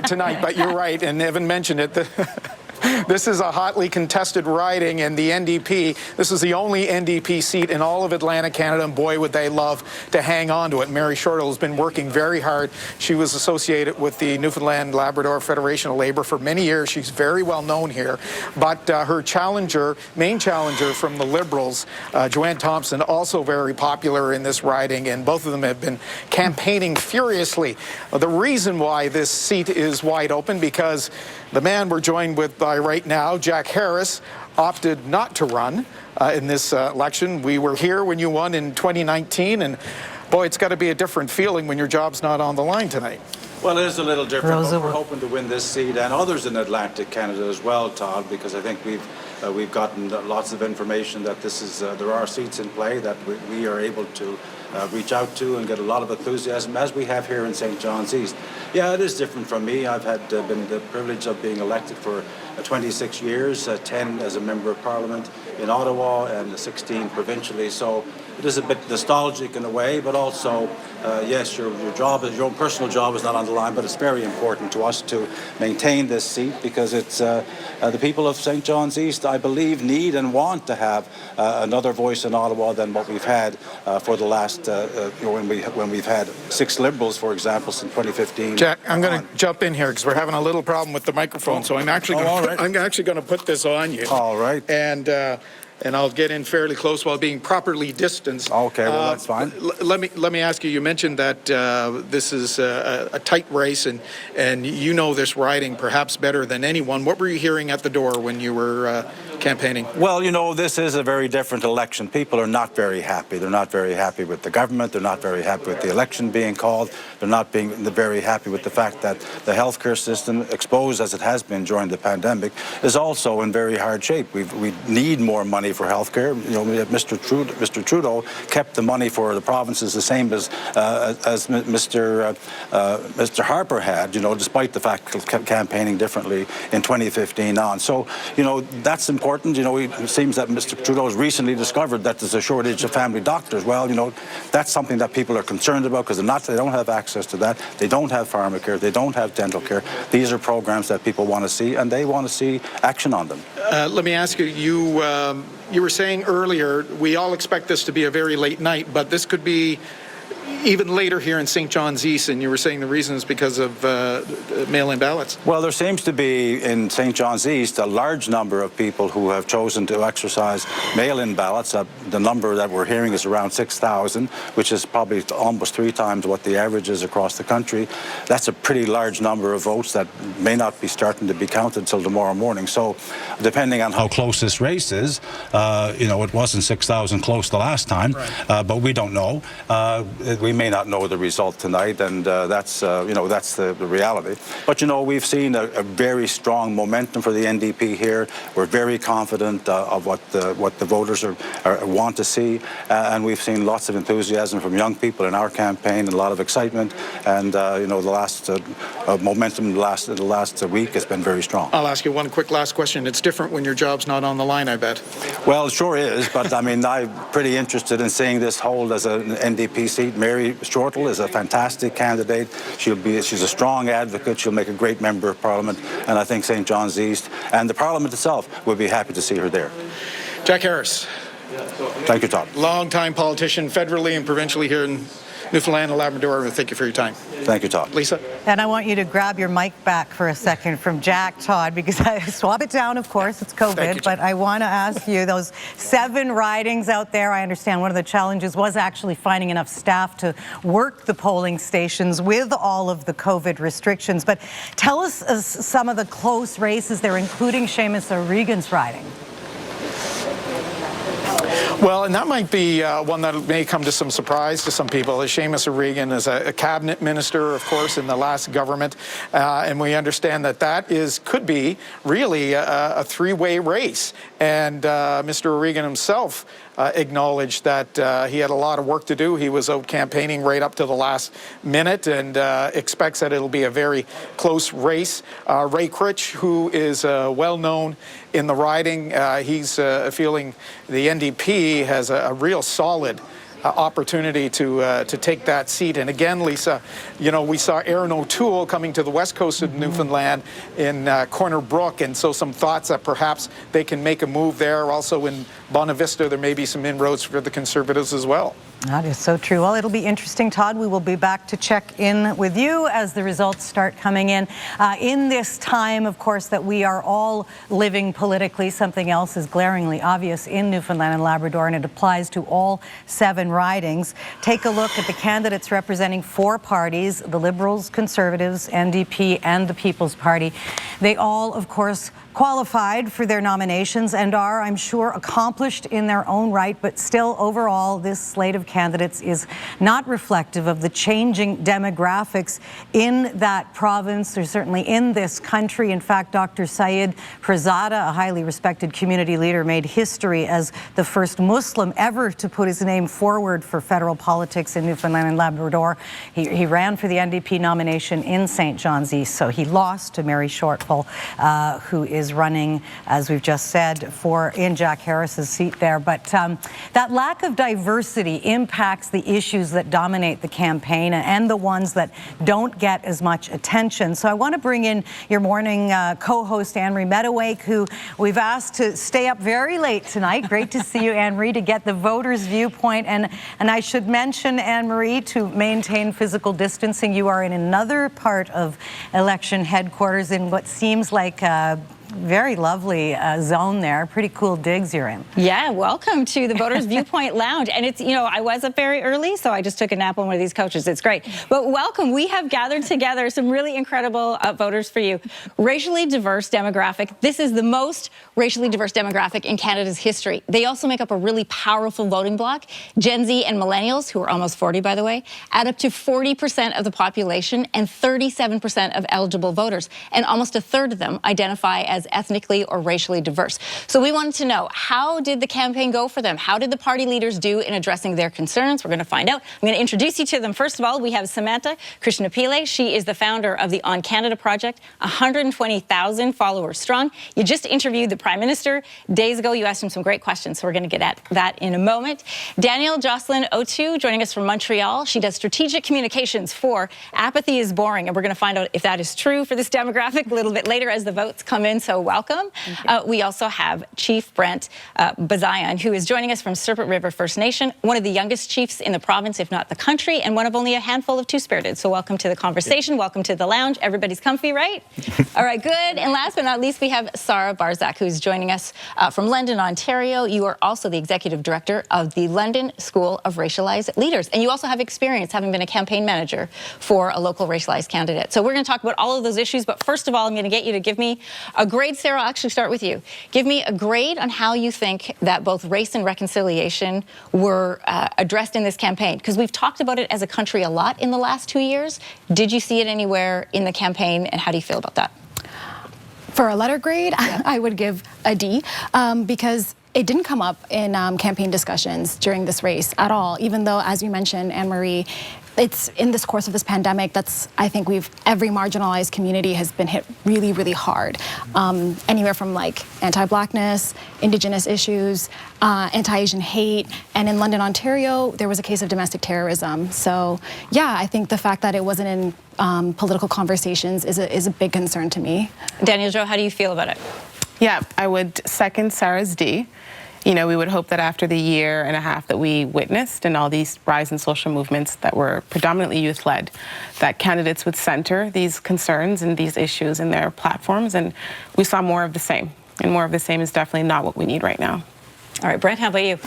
Speaker 16: tonight. But you're right, and Evan mentioned it. This is a hotly contested riding, and the NDP, this is the only NDP seat in all of Atlantic Canada, and boy, would they love to hang on to it. Mary Shortall has been working very hard. She was associated with the Newfoundland Labrador Federation of Labour for many years. She's very well known here, but her challenger, main challenger from the Liberals, Joanne Thompson, also very popular in this riding, and both of them have been campaigning furiously. The reason why this seat is wide open, because the man we're joined with by right now, Jack Harris, opted not to run in this election. We were here when you won in 2019, and boy, it's got to be a different feeling when your job's not on the line tonight.
Speaker 17: Well, it is a little different, but we're hoping to win this seat and others in Atlantic Canada as well, Todd, because I think we've We've gotten lots of information that there are seats in play that we are able to reach out to and get a lot of enthusiasm, as we have here in St. John's East. Yeah, it is different from me. I've been the privilege of being elected for 26 years, 10 as a member of Parliament in Ottawa and 16 provincially. So it is a bit nostalgic in a way, but also, yes, your own personal job is not on the line, but it's very important to us to maintain this seat because it's the people of St. John's East, I believe, need and want to have another voice in Ottawa than what we've had for the last, when we've had 6 Liberals, for example, since 2015.
Speaker 16: Jack, I'm going to jump in here because we're having a little problem with the microphone, so I'm actually going to put this on you.
Speaker 17: All right.
Speaker 16: And I'll get in fairly close while being properly distanced.
Speaker 17: Okay, well, that's fine.
Speaker 16: Let me ask you, you mentioned that this is a tight race and you know this riding perhaps better than anyone. What were you hearing at the door when you were campaigning?
Speaker 17: Well, you know, this is a very different election. People are not very happy. They're not very happy with the government. They're not very happy with the election being called. They're not being very happy with the fact that the healthcare system, exposed as it has been during the pandemic, is also in very hard shape. We need more money for healthcare. You know, Mr. Trudeau kept the money for the provinces the same as Mr. Harper had, you know, despite the fact he kept campaigning differently in 2015 on. So, you know, that's important. You know, it seems that Mr. Trudeau has recently discovered that there's a shortage of family doctors. Well, you know, that's something that people are concerned about because they don't have access to that. They don't have pharmacare. They don't have dental care. These are programs that people want to see, and they want to see action on them.
Speaker 16: Let me ask you, you were saying earlier, we all expect this to be a very late night, but this could be even later here in St. John's East, and you were saying the reason is because of mail-in ballots.
Speaker 17: Well, there seems to be in St. John's East a large number of people who have chosen to exercise mail-in ballots. The number that we're hearing is around 6,000, which is probably almost 3 times what the average is across the country. That's a pretty large number of votes that may not be starting to be counted until tomorrow morning. So depending on how close this race is, you know, it wasn't 6,000 close the last time, right. But we don't know. We may not know the result tonight, and that's you know, that's the reality. But you know, we've seen a very strong momentum for the NDP here. We're very confident of what the voters want to see, and we've seen lots of enthusiasm from young people in our campaign, and a lot of excitement. And you know, the last momentum in the last week has been very strong.
Speaker 16: I'll ask you one quick last question. It's different when your job's not on the line, I bet.
Speaker 17: Well, it sure is, but I mean, I'm pretty interested in seeing this hold as an NDP seat. Mary Shortall is a fantastic candidate. She's a strong advocate. She'll make a great member of Parliament, and I think St. John's East and the Parliament itself would be happy to see her there.
Speaker 16: Jack Harris.
Speaker 17: Thank you, Todd.
Speaker 16: Long-time politician, federally and provincially here in Newfoundland and Labrador. Thank you for your time.
Speaker 17: Thank you, Todd.
Speaker 16: Lisa?
Speaker 1: And I want you to grab your mic back for a second from Jack, Todd, because I swab it down, of course, it's COVID, but I want to ask you, those 7 ridings out there, I understand one of the challenges was actually finding enough staff to work the polling stations with all of the COVID restrictions. But tell us some of the close races there, including Seamus O'Regan's riding.
Speaker 16: Well, and that might be one that may come to some surprise to some people. Seamus O'Regan is a cabinet minister, of course, in the last government, and we understand that could be really a 3-way race. And Mr. O'Regan himself acknowledged that he had a lot of work to do. He was out campaigning right up to the last minute and expects that it'll be a very close race. Ray Critch, who is well known in the riding, he's feeling the NDP has a real solid opportunity to take that seat. And again, Lisa, you know, we saw Aaron O'Toole coming to the west coast of Newfoundland in Corner Brook, and so some thoughts that perhaps they can make a move there. Also in Bonavista, there may be some inroads for the Conservatives as well.
Speaker 1: That is so true. Well, it'll be interesting, Todd. We will be back to check in with you as the results start coming in. In this time, of course, that we are all living politically, something else is glaringly obvious in Newfoundland and Labrador, and it applies to all 7 ridings. Take a look at the candidates representing 4 parties, the Liberals, Conservatives, NDP, and the People's Party. They all, of course, qualified for their nominations and are, I'm sure, accomplished in their own right, but still overall this slate of candidates is not reflective of the changing demographics in that province, or certainly in this country. In fact, Dr. Syed Pirzada, a highly respected community leader, made history as the first Muslim ever to put his name forward for federal politics in Newfoundland and Labrador. He ran for the NDP nomination in St. John's East, so he lost to Mary Shortful, who is running, as we've just said, in Jack Harris's seat there. But that lack of diversity impacts the issues that dominate the campaign and the ones that don't get as much attention. So I want to bring in your morning co-host, Anne-Marie Meadowake, who we've asked to stay up very late tonight. Great to see you, Anne-Marie, to get the voters' viewpoint. And I should mention, Anne-Marie, to maintain physical distancing, you are in another part of election headquarters in what seems like very lovely zone there. Pretty cool digs you're in.
Speaker 18: Yeah, welcome to the Voters Viewpoint Lounge. And it's, you know, I was up very early, so I just took a nap on one of these couches. It's great. But welcome. We have gathered together some really incredible voters for you. Racially diverse demographic. This is the most racially diverse demographic in Canada's history. They also make up a really powerful voting bloc. Gen Z and millennials, who are almost 40, by the way, add up to 40% of the population and 37% of eligible voters. And almost a third of them identify as ethnically or racially diverse. So we wanted to know, how did the campaign go for them? How did the party leaders do in addressing their concerns? We're going to find out. I'm going to introduce you to them. First of all, we have Samantha Krishnapillai. She is the founder of the On Canada Project, 120,000 followers strong. You just interviewed the Prime Minister days ago. You asked him some great questions, so we're going to get at that in a moment. Danielle Jocelyn O'Toole joining us from Montreal. She does strategic communications for Apathy is Boring, and we're going to find out if that is true for this demographic a little bit later as the votes come in. So welcome. We also have Chief Brent Bazayan, who is joining us from Serpent River First Nation, one of the youngest chiefs in the province, if not the country, and one of only a handful of two-spirited. So welcome to the conversation. Welcome to the lounge. Everybody's comfy, right? All right, good. And last but not least, we have Sarah Barzak, who's joining us from London, Ontario. You are also the executive director of the London School of Racialized Leaders. And you also have experience having been a campaign manager for a local racialized candidate. So we're going to talk about all of those issues. But first of all, I'm going to get you to give me a grade. Sarah, I'll actually start with you. Give me a grade on how you think that both race and reconciliation were addressed in this campaign. Because we've talked about it as a country a lot in the last 2 years. Did you see it anywhere in the campaign, and how do you feel about that?
Speaker 19: For a letter grade, I would give a D, because it didn't come up in campaign discussions during this race at all, even though, as you mentioned, Anne-Marie, it's in this course of this pandemic, I think every marginalized community has been hit really, really hard. Anywhere from like anti-Blackness, Indigenous issues, anti-Asian hate, and in London, Ontario, there was a case of domestic terrorism. So yeah, I think the fact that it wasn't in political conversations is a big concern to me.
Speaker 18: Daniel Jo, how do you feel about it?
Speaker 20: Yeah, I would second Sarah's D. You know, we would hope that after the year and a half that we witnessed and all these rise in social movements that were predominantly youth-led, that candidates would center these concerns and these issues in their platforms, and we saw more of the same. And more of the same is definitely not what we need right now.
Speaker 18: All right, Brent, how about you?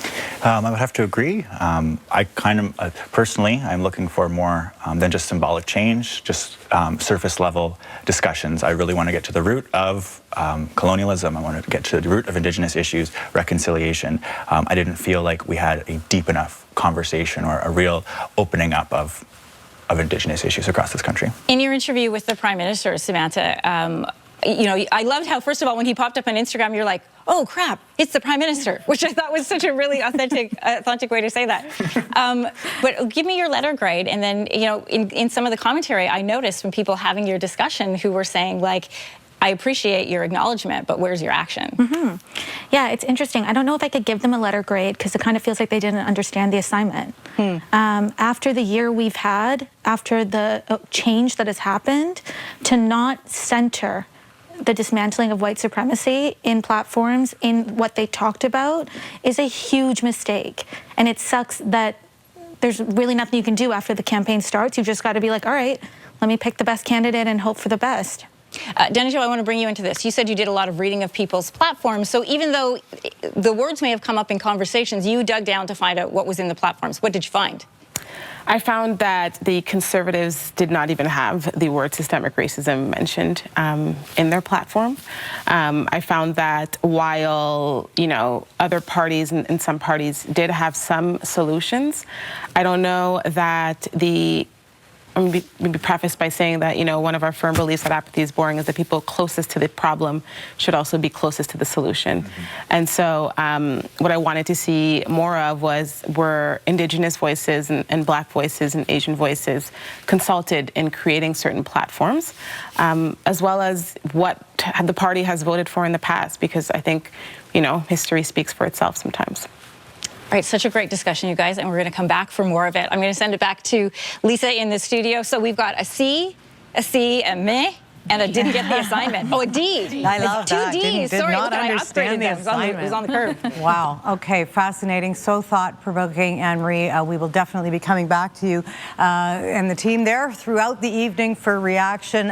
Speaker 21: I would have to agree. I kind of, personally, I'm looking for more than just symbolic change, just surface level discussions. I really want to get to the root of colonialism. I want to get to the root of Indigenous issues, reconciliation. I didn't feel like we had a deep enough conversation or a real opening up of Indigenous issues across this country.
Speaker 18: In your interview with the Prime Minister, Samantha, you know, I loved how, first of all, when he popped up on Instagram, you're like, oh crap, it's the Prime Minister, which I thought was such a really authentic way to say that. But give me your letter grade, and then, you know, in some of the commentary, I noticed from people having your discussion who were saying, like, I appreciate your acknowledgement, but where's your action?
Speaker 22: Mm-hmm. Yeah, it's interesting. I don't know if I could give them a letter grade, because it kind of feels like they didn't understand the assignment. After the year we've had, after the change that has happened, to not center the dismantling of white supremacy in platforms, in what they talked about, is a huge mistake. And it sucks that there's really nothing you can do after the campaign starts. You've just got to be like, all right, let me pick the best candidate and hope for the best.
Speaker 18: Dennis, I want to bring you into this. You said you did a lot of reading of people's platforms. So even though the words may have come up in conversations, you dug down to find out what was in the platforms. What did you find?
Speaker 20: I found that the Conservatives did not even have the word systemic racism mentioned in their platform. I found that while, other parties and some parties did have some solutions, I don't know that maybe preface by saying that, one of our firm beliefs that apathy is boring is that people closest to the problem should also be closest to the solution. Mm-hmm. And so what I wanted to see more of were Indigenous voices and Black voices and Asian voices consulted in creating certain platforms, as well as what the party has voted for in the past, because I think, history speaks for itself sometimes.
Speaker 18: All right, such a great discussion, you guys, and we're going to come back for more of it. I'm going to send it back to Lisa in the studio. So we've got a C, a meh, and a didn't get the assignment. Oh, a D.
Speaker 1: I love that.
Speaker 18: Two Ds.
Speaker 1: Did
Speaker 18: Sorry,
Speaker 1: not
Speaker 18: look,
Speaker 1: understand the assignment.
Speaker 18: It was on the curve.
Speaker 1: Wow. Okay. Fascinating. So thought-provoking, Anne-Marie. We will definitely be coming back to you and the team there throughout the evening for reaction.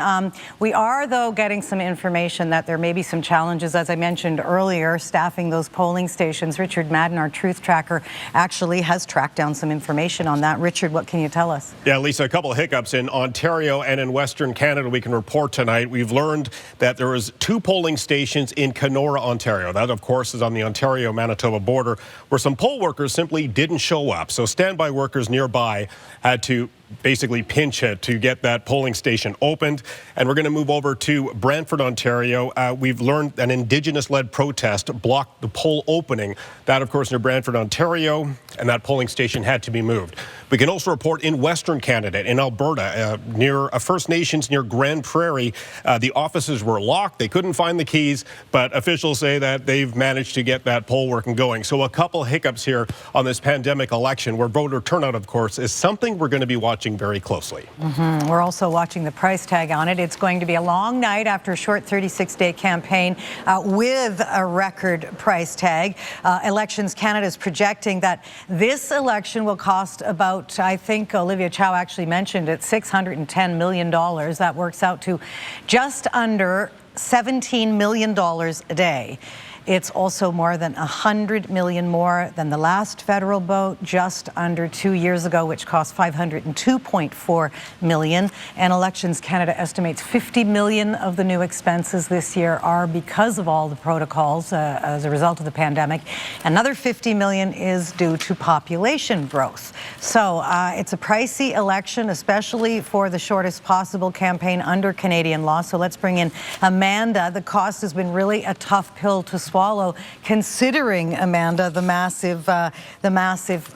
Speaker 1: We are, though, getting some information that there may be some challenges, as I mentioned earlier, staffing those polling stations. Richard Madden, our truth tracker, actually has tracked down some information on that. Richard, what can you tell us?
Speaker 5: Yeah, Lisa, a couple of hiccups in Ontario and in Western Canada we can report tonight. We've learned that there was 2 polling stations in Kenora, Ontario. That, of course, is on the Ontario-Manitoba border, where some poll workers simply didn't show up. So standby workers nearby had to basically pinch it to get that polling station opened. And we're going to move over to Brantford, Ontario. We've learned an Indigenous-led protest blocked the poll opening. That, of course, near Brantford, Ontario, and that polling station had to be moved. We can also report in Western Canada, in Alberta, near First Nations near Grand Prairie, the offices were locked. They couldn't find the keys, but officials say that they've managed to get that poll working going. So a couple hiccups here on this pandemic election, where voter turnout, of course, is something we're going to be watching very closely. Mm-hmm.
Speaker 1: We're also watching the price tag on it. It's going to be a long night after a short 36-day campaign with a record price tag. Elections Canada is projecting that this election will cost about, I think Olivia Chow actually mentioned it, $610 million. That works out to just under $17 million a day. It's also more than $100 million more than the last federal vote just under 2 years ago, which cost $502.4 million. And Elections Canada estimates $50 million of the new expenses this year are because of all the protocols as a result of the pandemic. Another $50 million is due to population growth. So it's a pricey election, especially for the shortest possible campaign under Canadian law. So let's bring in Amanda. The cost has been really a tough pill to swallow, considering, Amanda, the massive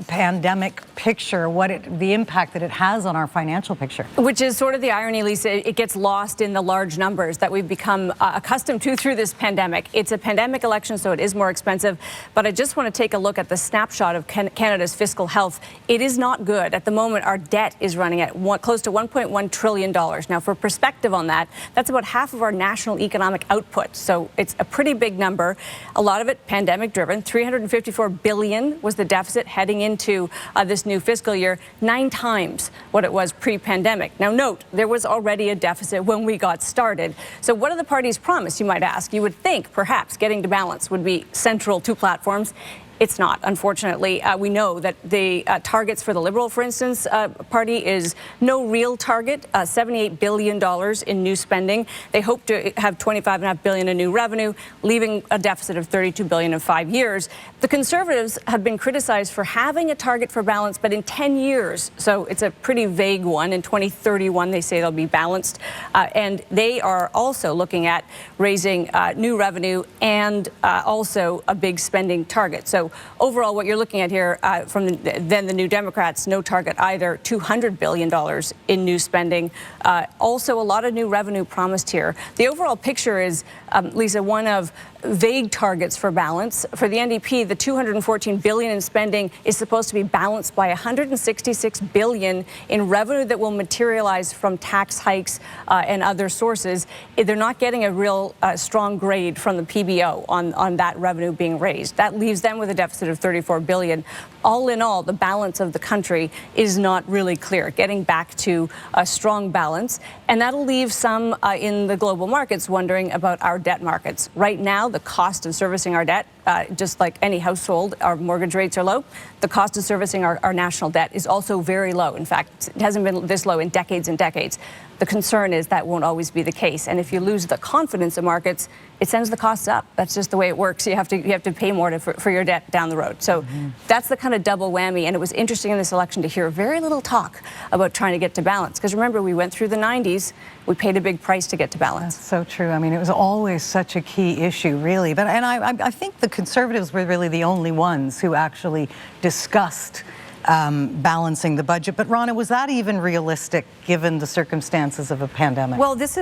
Speaker 1: pandemic picture, the impact that it has on our financial picture.
Speaker 8: Which is sort of the irony, Lisa. It gets lost in the large numbers that we've become accustomed to through this pandemic. It's a pandemic election, so it is more expensive. But I just want to take a look at the snapshot of Canada's fiscal health. It is not good. At the moment, our debt is running at close to $1.1 trillion. Now, for perspective on that, that's about half of our national economic output. So it's a pretty big number. A lot of it pandemic driven. $354 billion was the deficit heading into this new fiscal year, 9 times what it was pre-pandemic. Now note, there was already a deficit when we got started. So what do the parties promise, you might ask? You would think perhaps getting to balance would be central to platforms. It's not, unfortunately. We know that the targets for the Liberal, for instance, party is no real target, $78 billion in new spending. They hope to have $25.5 billion in new revenue, leaving a deficit of $32 billion in 5 years. The Conservatives have been criticized for having a target for balance, but in 10 years. So it's a pretty vague one. In 2031, they say they'll be balanced. And they are also looking at raising new revenue and also a big spending target. So overall, what you're looking at here from the New Democrats, no target either, $200 billion in new spending. Also, a lot of new revenue promised here. The overall picture is, Lisa, one of vague targets for balance. For the NDP, the $214 billion in spending is supposed to be balanced by $166 billion in revenue that will materialize from tax hikes and other sources. They're not getting a real strong grade from the PBO on that revenue being raised. That leaves them with a deficit of $34 billion. All in all, the balance of the country is not really clear, getting back to a strong balance. And that'll leave some in the global markets wondering about our debt markets. Right now, the cost of servicing our debt, just like any household, our mortgage rates are low. The cost of servicing our national debt is also very low. In fact, it hasn't been this low in decades and decades. The concern is that won't always be the case. And if you lose the confidence of markets, it sends the costs up. That's just the way it works. You have to pay more for your debt down the road. So that's the kind of double whammy. And it was interesting in this election to hear very little talk about trying to get to balance. Because remember, we went through the 90s. We paid a big price to get to balance.
Speaker 1: That's so true. I mean, it was always such a key issue, really. But I think the Conservatives were really the only ones who actually discussed balancing the budget. But Rana, was that even realistic given the circumstances of a pandemic?
Speaker 6: Well, this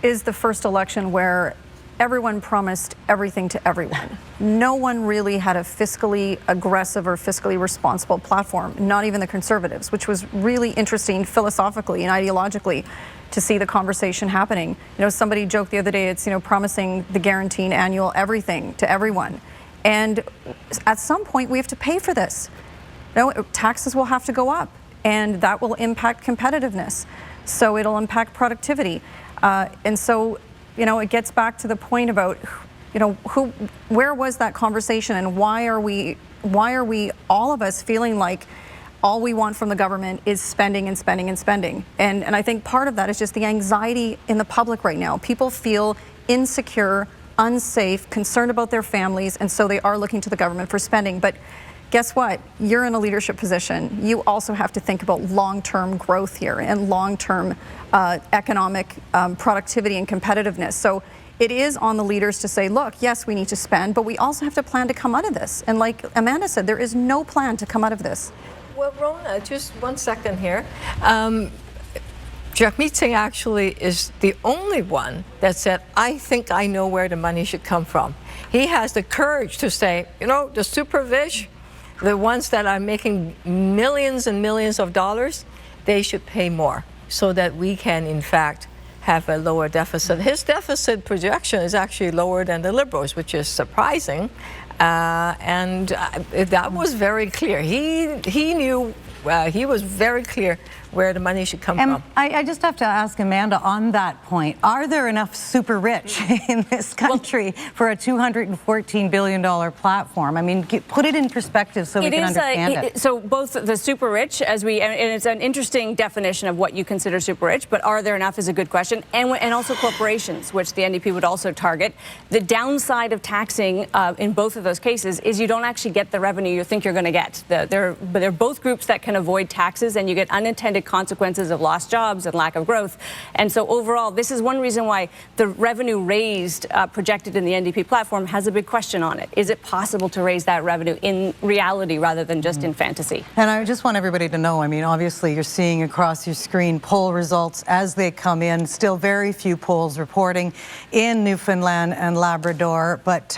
Speaker 6: is the first election where everyone promised everything to everyone. No one really had a fiscally aggressive or fiscally responsible platform, not even the Conservatives, which was really interesting philosophically and ideologically to see the conversation happening. You know, somebody joked the other day, it's, promising the guaranteed annual everything to everyone. And at some point we have to pay for this. Taxes will have to go up, and that will impact competitiveness. So it'll impact productivity. And so, it gets back to the point about, where was that conversation, and why are we all of us feeling like all we want from the government is spending and spending and spending? And I think part of that is just the anxiety in the public right now. People feel insecure, unsafe, concerned about their families, and so they are looking to the government for spending. But guess what? You're in a leadership position. You also have to think about long-term growth here and long-term economic productivity and competitiveness. So it is on the leaders to say, look, yes, we need to spend, but we also have to plan to come out of this. And like Amanda said, there is no plan to come out of this.
Speaker 10: Well, Rona, just 1 second here. Jagmeet Singh actually is the only one that said, I think I know where the money should come from. He has the courage to say, the super rich, the ones that are making millions and millions of dollars, they should pay more so that we can, in fact, have a lower deficit. His deficit projection is actually lower than the Liberals, which is surprising. And that was very clear. He knew, he was very clear where the money should come from.
Speaker 1: I just have to ask Amanda on that point. Are there enough super rich in this country for a $214 billion platform? I mean, put it in perspective so we can understand it.
Speaker 8: So both the super rich, and it's an interesting definition of what you consider super rich, but are there enough is a good question. And also corporations, which the NDP would also target. The downside of taxing in both of those cases is you don't actually get the revenue you think you're going to get. They're both groups that can avoid taxes, and you get unintended consequences of lost jobs and lack of growth. And so overall, this is one reason why the revenue raised projected in the NDP platform has a big question on it. Is it possible to raise that revenue in reality rather than just in fantasy?
Speaker 1: And I just want everybody to know, I mean, obviously you're seeing across your screen poll results as they come in. Still very few polls reporting in Newfoundland and Labrador, but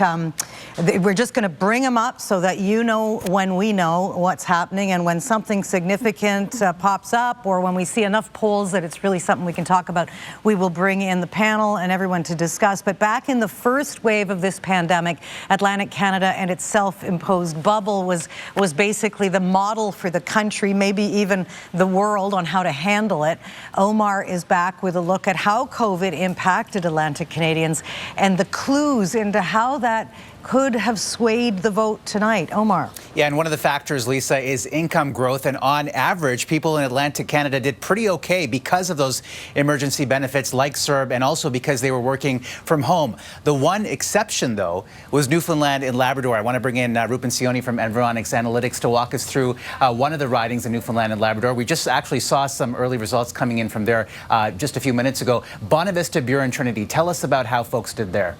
Speaker 1: we're just going to bring them up so that you know when we know what's happening, and when something significant pops up, or when we see enough polls that it's really something we can talk about, we will bring in the panel and everyone to discuss. But back in the first wave of this pandemic, Atlantic Canada and its self-imposed bubble was basically the model for the country, maybe even the world, on how to handle it. Omar is back with a look at how COVID impacted Atlantic Canadians and the clues into how that could have swayed the vote tonight. Omar.
Speaker 4: Yeah, and one of the factors, Lisa, is income growth. And on average, people in Atlantic Canada did pretty okay because of those emergency benefits like CERB, and also because they were working from home. The one exception, though, was Newfoundland and Labrador. I want to bring in Rupen Sioni from Environics Analytics to walk us through one of the ridings in Newfoundland and Labrador. We just actually saw some early results coming in from there just a few minutes ago. Bonavista, Burin, Trinity. Tell us about how folks did there.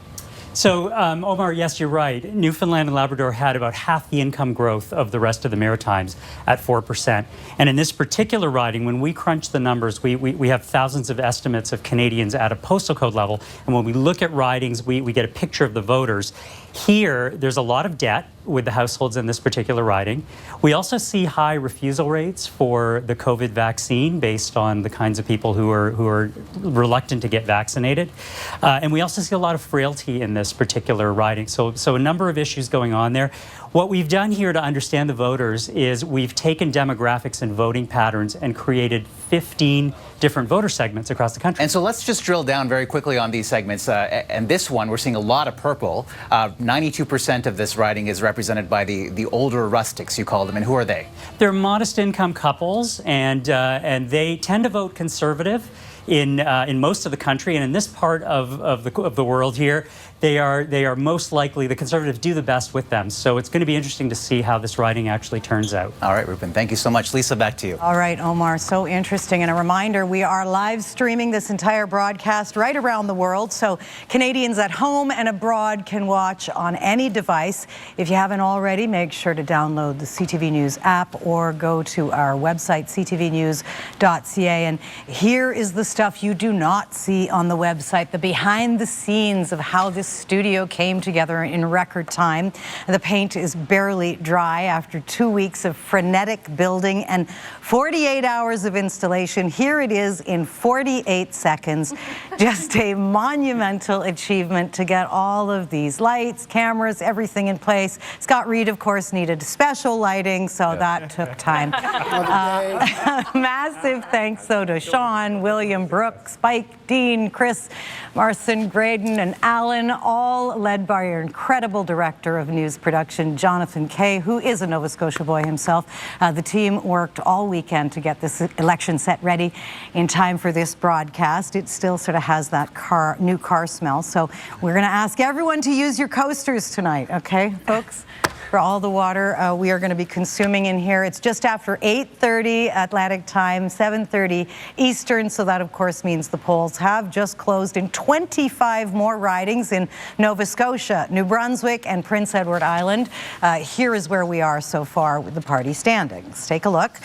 Speaker 7: So, Omar, yes, you're right. Newfoundland and Labrador had about half the income growth of the rest of the Maritimes at 4%. And in this particular riding, when we crunch the numbers, we have thousands of estimates of Canadians at a postal code level. And when we look at ridings, we get a picture of the voters. Here, there's a lot of debt. with the households in this particular riding. We also see high refusal rates for the COVID vaccine based on the kinds of people who are reluctant to get vaccinated. And we also see a lot of frailty in this particular riding. So a number of issues going on there. What we've done here to understand the voters is we've taken demographics and voting patterns and created 15 different voter segments across the country.
Speaker 4: And so let's just drill down very quickly on these segments. And this one, we're seeing a lot of purple. 92% of this riding is represented by the older rustics, you call them. And who are they?
Speaker 7: They're modest income couples, and they tend to vote conservative in most of the country. And in this part of the world here, they are most likely, the Conservatives do the best with them. So it's going to be interesting to see how this riding actually turns out.
Speaker 4: All right, Ruben, thank you so much. Lisa, back to you.
Speaker 1: All right, Omar, so interesting. And a reminder, we are live streaming this entire broadcast right around the world. So Canadians at home and abroad can watch on any device. If you haven't already, make sure to download the CTV News app or go to our website, ctvnews.ca. And here is the stuff you do not see on the website, the behind the scenes of how this studio came together in record time. The paint is barely dry after 2 weeks of frenetic building and 48 hours of installation. Here it is in 48 seconds. Just a monumental achievement to get all of these lights, cameras, everything in place. Scott Reed, of course, needed special lighting, so that took time. Massive thanks, though, to Sean, William, Brooke, Spike, Dean, Chris, Marcin, Graydon, and Alan, all led by our incredible director of news production, Jonathan Kay, who is a Nova Scotia boy himself. The team worked all weekend to get this election set ready in time for this broadcast. It still sort of has that new car smell. So we're going to ask everyone to use your coasters tonight, okay, folks? For all the water we are going to be consuming in here. It's just after 8:30 Atlantic time, 7:30 Eastern, so that of course means the polls have just closed in 25 more ridings in Nova Scotia, New Brunswick, and Prince Edward Island. Here is where we are so far with the party standings. Take a look.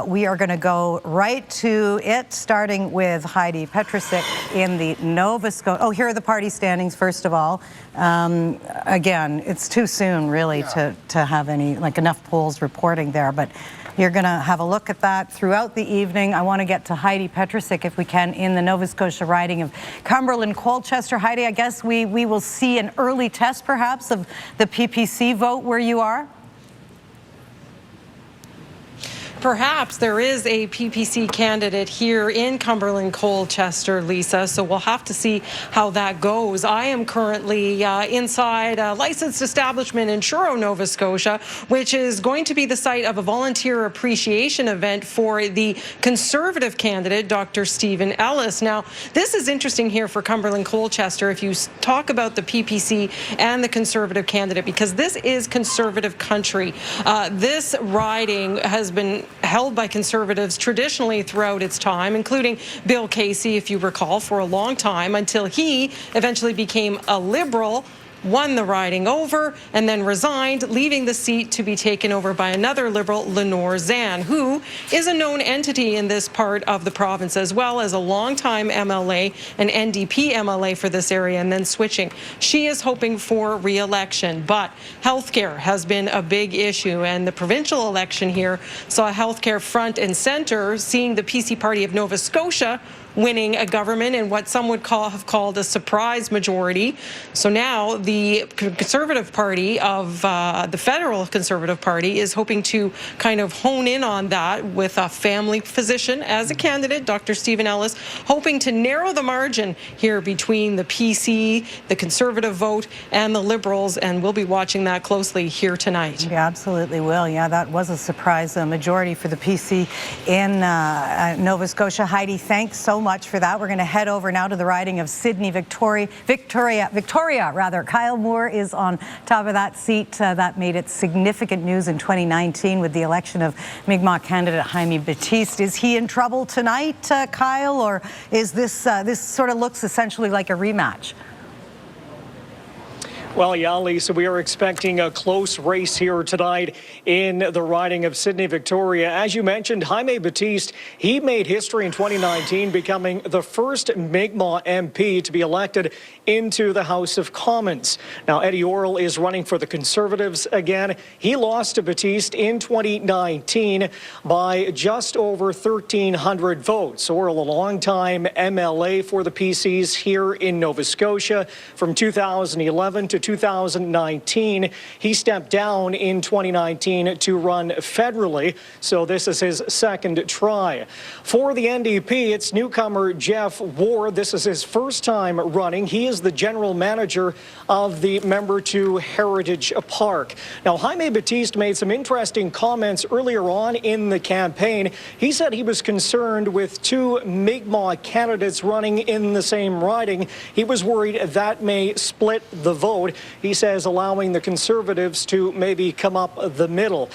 Speaker 1: We are going to go right to it, starting with Heidi Petrusik in the Nova Scotia. Oh, here are the party standings, first of all. Again, it's too soon, really, to have any, like, enough polls reporting there, but you're going to have a look at that throughout the evening. I want to get to Heidi Petrusik, if we can, in the Nova Scotia riding of Cumberland-Colchester. Heidi, I guess we will see an early test, perhaps, of the PPC vote where you are?
Speaker 2: Perhaps there is a PPC candidate here in Cumberland-Colchester, Lisa, so we'll have to see how that goes. I am currently inside a licensed establishment in Truro, Nova Scotia, which is going to be the site of a volunteer appreciation event for the Conservative candidate, Dr. Stephen Ellis. Now, this is interesting here for Cumberland-Colchester if you talk about the PPC and the Conservative candidate, because this is Conservative country. This riding has been held by Conservatives traditionally throughout its time, including Bill Casey, if you recall, for a long time, until he eventually became a Liberal, won the riding over, and then resigned, leaving the seat to be taken over by another Liberal, Lenore Zan, who is a known entity in this part of the province, as well as a longtime MLA, an NDP MLA for this area, and then switching. She is hoping for re-election, but healthcare has been a big issue, and the provincial election here saw healthcare front and center, seeing the PC Party of Nova Scotia winning a government in what some would have called a surprise majority. So now the Conservative Party of the Federal Conservative Party is hoping to kind of hone in on that with a family physician as a candidate, Dr. Stephen Ellis, hoping to narrow the margin here between the PC, the Conservative vote, and the Liberals, and we'll be watching that closely here tonight.
Speaker 1: Yeah, absolutely will. Yeah, that was a surprise majority for the PC in Nova Scotia. Heidi, thanks so much for that. We're going to head over now to the riding of Sydney Victoria. Kyle Moore is on top of that seat. That made it significant news in 2019 with the election of Mi'kmaq candidate Jaime Batiste. Is he in trouble tonight, Kyle, or is this sort of looks essentially like a rematch?
Speaker 9: Well, yeah, Lisa, we are expecting a close race here tonight in the riding of Sydney Victoria. As you mentioned, Jaime Batiste, he made history in 2019, becoming the first Mi'kmaq MP to be elected into the House of Commons. Now, Eddie Orrell is running for the Conservatives again. He lost to Batiste in 2019 by just over 1,300 votes. Orrell, a longtime MLA for the PCs here in Nova Scotia from 2011 to 2019. He stepped down in 2019 to run federally, so this is his second try. For the NDP, it's newcomer Jeff Ward. This is his first time running. He is the general manager of the Member to Heritage Park. Now, Jaime Batiste made some interesting comments earlier on in the campaign. He said he was concerned with two Mi'kmaq candidates running in the same riding. He was worried that may split the vote. He says allowing the Conservatives to maybe come up the middle.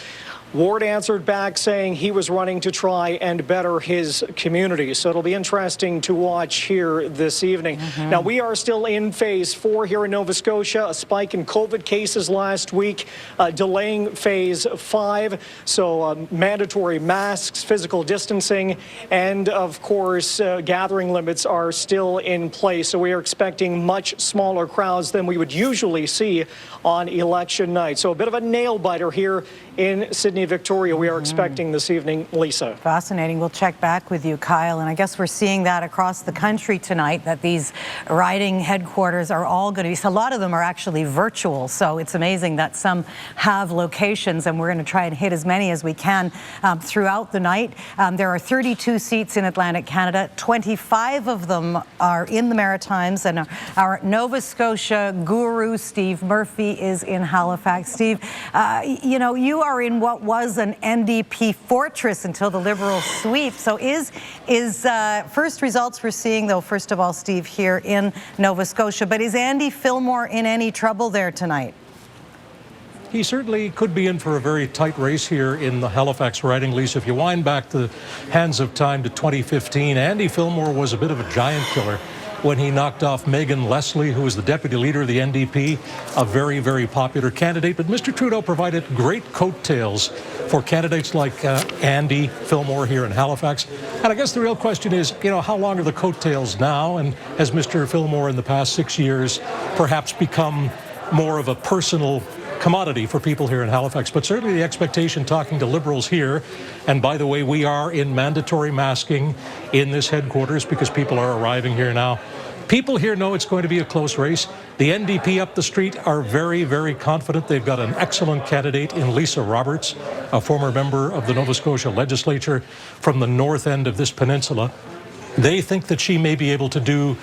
Speaker 9: Ward answered back saying he was running to try and better his community. So it'll be interesting to watch here this evening. Now, we are still in phase 4 here in Nova Scotia. A spike in COVID cases last week, delaying phase 5. So mandatory masks, physical distancing, and of course, gathering limits are still in place. So we are expecting much smaller crowds than we would usually see on election night. So a bit of a nail biter here in Sydney, Victoria, we are expecting this evening. Lisa.
Speaker 1: Fascinating. We'll check back with you, Kyle. And I guess we're seeing that across the country tonight, that these riding headquarters are all going to be, a lot of them are actually virtual. So it's amazing that some have locations, and we're going to try and hit as many as we can throughout the night. There are 32 seats in Atlantic Canada. 25 of them are in the Maritimes, and our Nova Scotia guru, Steve Murphy, is in Halifax. Steve, you know, you are in what was an NDP fortress until the Liberals sweep. So is first results we're seeing, though, first of all, Steve, here in Nova Scotia, but is Andy Fillmore in any trouble there tonight?
Speaker 11: He certainly could be in for a very tight race here in the Halifax riding, Lisa. If you wind back the hands of time to 2015, Andy Fillmore was a bit of a giant killer when he knocked off Megan Leslie, who was the deputy leader of the NDP, a very, very popular candidate. But Mr. Trudeau provided great coattails for candidates like Andy Fillmore here in Halifax. And I guess the real question is, you know, how long are the coattails now? And has Mr. Fillmore in the past 6 years perhaps become more of a personal commodity for people here in Halifax? But certainly the expectation, talking to Liberals here, and by the way, we are in mandatory masking in this headquarters because people are arriving here now. People here know it's going to be a close race. The NDP up the street are very, very confident. They've got an excellent candidate in Lisa Roberts, a former member of the Nova Scotia legislature from the north end of this peninsula. They think that she may be able to do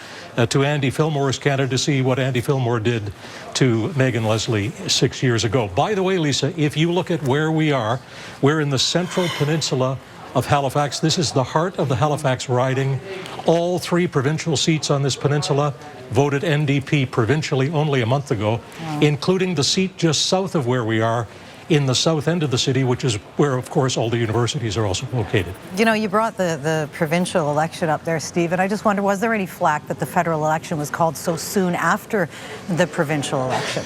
Speaker 11: to Andy Fillmore's candidacy what Andy Fillmore did to Megan Leslie 6 years ago. By the way, Lisa, if you look at where we are, we're in the central peninsula of Halifax. This is the heart of the Halifax riding. All 3 provincial seats on this peninsula voted NDP provincially only a month ago, including the seat just south of where we are, in the south end of the city, which is where, of course, all the universities are also located.
Speaker 1: You know, you brought the provincial election up there, Steve, and I just wonder, was there any flack that the federal election was called so soon after the provincial election?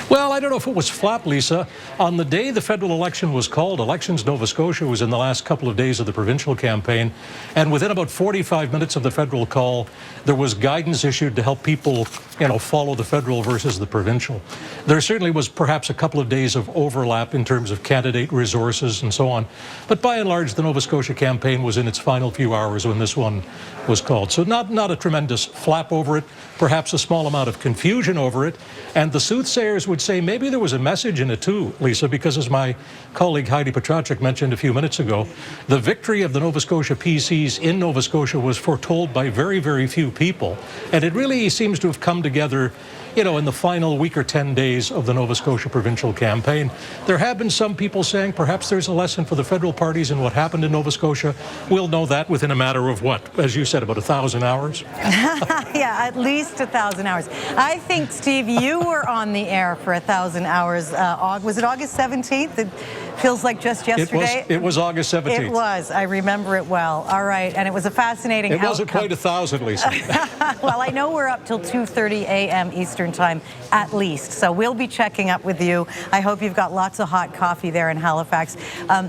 Speaker 11: Well, I don't know if it was flap, Lisa. On the day the federal election was called, Elections Nova Scotia was in the last couple of days of the provincial campaign, and within about 45 minutes of the federal call, there was guidance issued to help people, you know, follow the federal versus the provincial. There certainly was perhaps a couple of days of overlap in terms of candidate resources and so on, but by and large, the Nova Scotia campaign was in its final few hours when this one was called. So not a tremendous flap over it, perhaps a small amount of confusion over it, and the soothsayers would say maybe there was a message in it too, Lisa, because as my colleague Heidi Petracek mentioned a few minutes ago, the victory of the Nova Scotia PCs in Nova Scotia was foretold by very, very few people, and it really seems to have come together, you know, in the final week or 10 days of the Nova Scotia provincial campaign. There have been some people saying perhaps there's a lesson for the federal parties in what happened in Nova Scotia. We'll know that within a matter of what, as you said, about 1,000 hours?
Speaker 1: Yeah, at least 1,000 hours. I think, Steve, you were on the air for 1,000 hours. Was it August 17th? Feels like just yesterday.
Speaker 11: It was August 17th.
Speaker 1: It was. I remember it well. All right. And it was a fascinating
Speaker 11: It wasn't quite 1,000, Lisa.
Speaker 1: Well, I know we're up till 2:30 a.m. Eastern time at least. So we'll be checking up with you. I hope you've got lots of hot coffee there in Halifax.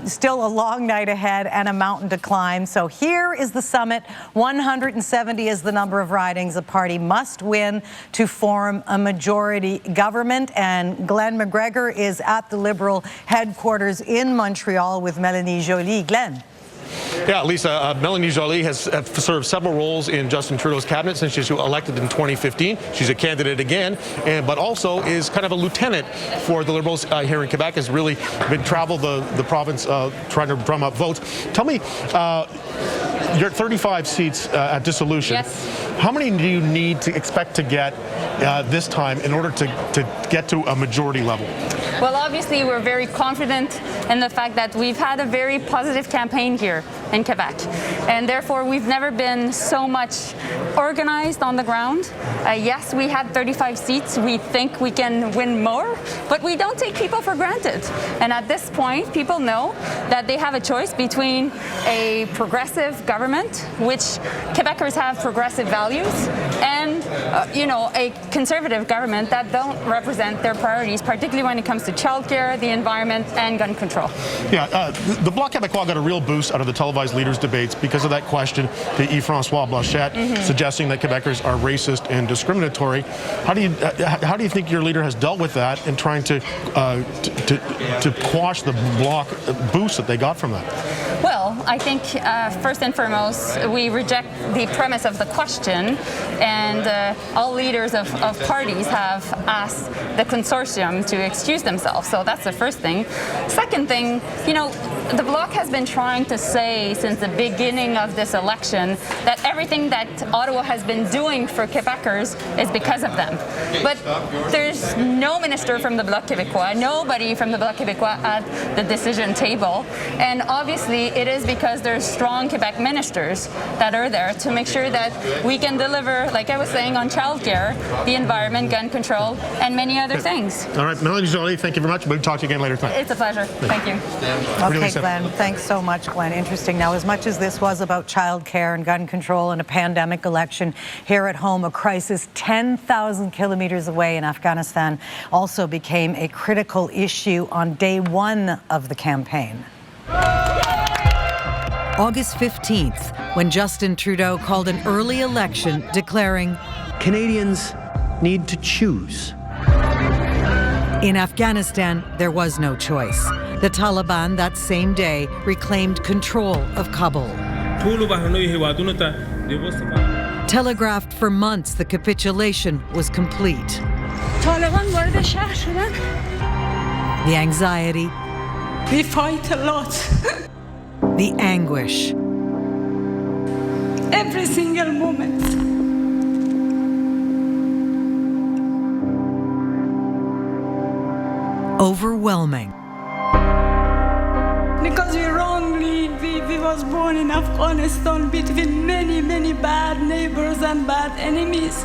Speaker 1: Still a long night ahead and a mountain to climb. So here is the summit. 170 is the number of ridings a party must win to form a majority government. And Glenn McGregor is at the Liberal headquarters in Montreal with Mélanie Joly. Glenn.
Speaker 12: Yeah, Lisa, Mélanie Joly has served several roles in Justin Trudeau's cabinet since she was elected in 2015. She's a candidate again, but also is kind of a lieutenant for the Liberals here in Quebec, has really been traveled the province trying to drum up votes. Tell me, you're at 35 seats at dissolution.
Speaker 13: Yes.
Speaker 12: How many do you need to expect to get this time in order to get to a majority level?
Speaker 13: Well, obviously, we're very confident in the fact that we've had a very positive campaign here in Quebec. And therefore, we've never been so much organized on the ground. Yes, we had 35 seats. We think we can win more, but we don't take people for granted. And at this point, people know that they have a choice between a progressive government, which Quebecers have progressive values, and a conservative government that don't represent their priorities, particularly when it comes to childcare, the environment, and gun control.
Speaker 12: Yeah, the Bloc Québécois got a real boost out of the televised leaders' debates because of that question to Yves-François Blanchet, suggesting that Quebecers are racist and discriminatory. How do you think your leader has dealt with that in trying to quash the Bloc boost that they got from that?
Speaker 13: Well, I think first and foremost, we reject the premise of the question, and all leaders of parties have asked the consortium to excuse themselves. So that's the first thing. Second thing, the Bloc has been trying to say since the beginning of this election that everything that Ottawa has been doing for Quebecers is because of them. But there's no minister from the Bloc Québécois, nobody from the Bloc Québécois at the decision table. And obviously, it is because there's strong Quebec ministers that are there to make sure that we can deliver, like I was saying, on childcare, the environment, gun control, and many other things.
Speaker 12: All right, Mélanie Joly, thank you very much. We'll talk to you again later tonight.
Speaker 13: It's a pleasure. Thank you.
Speaker 1: Okay, Glenn. Thanks so much, Glenn. Interesting. Now, as much as this was about childcare and gun control and a pandemic election, here at home, a crisis 10,000 kilometers away in Afghanistan also became a critical issue on day one of the campaign. August 15th, when Justin Trudeau called an early election declaring,
Speaker 23: Canadians need to choose.
Speaker 1: In Afghanistan, there was no choice. The Taliban that same day reclaimed control of Kabul. Telegraphed for months, the capitulation was complete. The anxiety.
Speaker 24: We fight a lot.
Speaker 1: The anguish.
Speaker 24: Every single moment.
Speaker 1: Overwhelming.
Speaker 24: Because we was born in Afghanistan between many bad neighbors and bad enemies.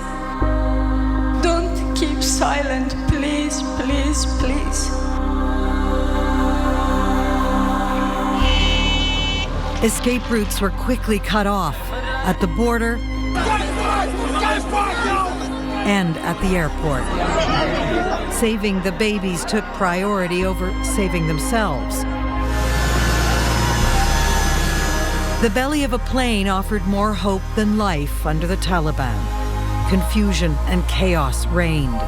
Speaker 24: Don't keep silent, please, please, please.
Speaker 1: Escape routes were quickly cut off at the border and at the airport. Saving the babies took priority over saving themselves. The belly of a plane offered more hope than life under the Taliban. Confusion and chaos reigned.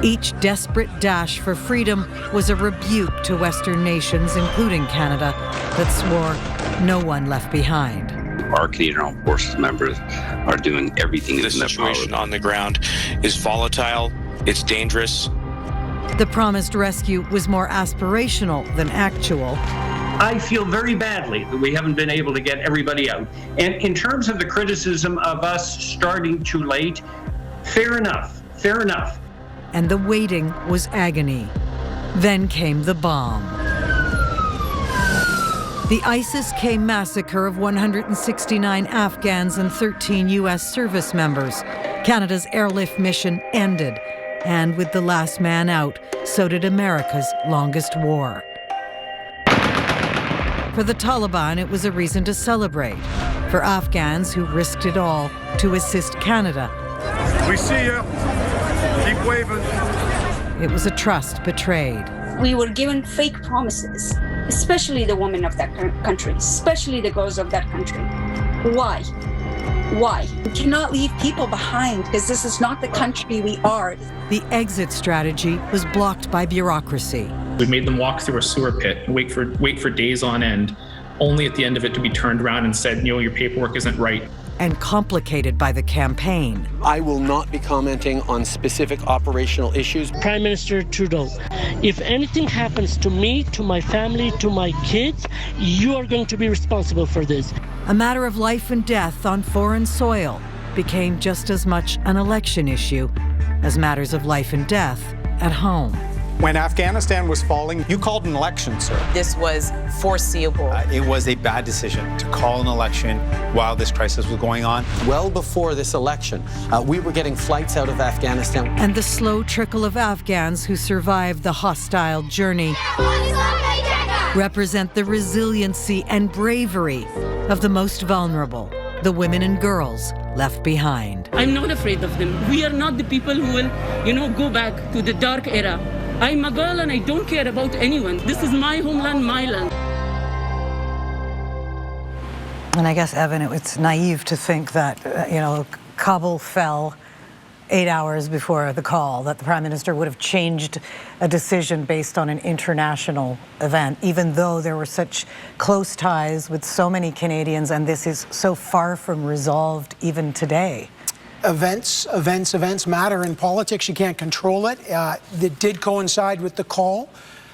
Speaker 1: Each desperate dash for freedom was a rebuke to Western nations, including Canada, that swore no one left behind.
Speaker 25: Our Canadian Armed Forces members are doing everything in their power. The situation on the ground is volatile, it's dangerous.
Speaker 1: The promised rescue was more aspirational than actual.
Speaker 26: I feel very badly that we haven't been able to get everybody out. And in terms of the criticism of us starting too late, fair enough, fair enough.
Speaker 1: And the waiting was agony. Then came the bomb. The ISIS-K massacre of 169 Afghans and 13 U.S. service members. Canada's airlift mission ended.
Speaker 3: And with the last man out, so did America's longest war. For the Taliban, it was a reason to celebrate. For Afghans who risked it all to assist Canada,
Speaker 14: we see you. Keep waving.
Speaker 3: It was a trust betrayed.
Speaker 15: We were given fake promises, especially the women of that country, especially the girls of that country. Why? Why? We cannot leave people behind because this is not the country we are.
Speaker 3: The exit strategy was blocked by bureaucracy.
Speaker 16: We made them walk through a sewer pit and wait for days on end, only at the end of it to be turned around and said, your paperwork isn't right.
Speaker 3: And complicated by the campaign.
Speaker 23: I will not be commenting on specific operational issues.
Speaker 17: Prime Minister Trudeau, if anything happens to me, to my family, to my kids, you are going to be responsible for this.
Speaker 3: A matter of life and death on foreign soil became just as much an election issue as matters of life and death at home.
Speaker 19: When Afghanistan was falling, you called an election, sir.
Speaker 27: This was foreseeable.
Speaker 19: It was a bad decision to call an election while this crisis was going on.
Speaker 23: Well before this election, we were getting flights out of Afghanistan.
Speaker 3: And the slow trickle of Afghans who survived the hostile journey represent the resiliency and bravery of the most vulnerable, the women and girls left behind.
Speaker 24: I'm not afraid of them. We are not the people who will, go back to the dark era. I'm a girl and I don't care about anyone. This is my homeland, my land.
Speaker 1: And I guess, Evan, it's naive to think that, Kabul fell 8 hours before the call, that the Prime Minister would have changed a decision based on an international event, even though there were such close ties with so many Canadians, and this is so far from resolved even today.
Speaker 28: Events matter in politics. You can't control it. It did coincide with the call.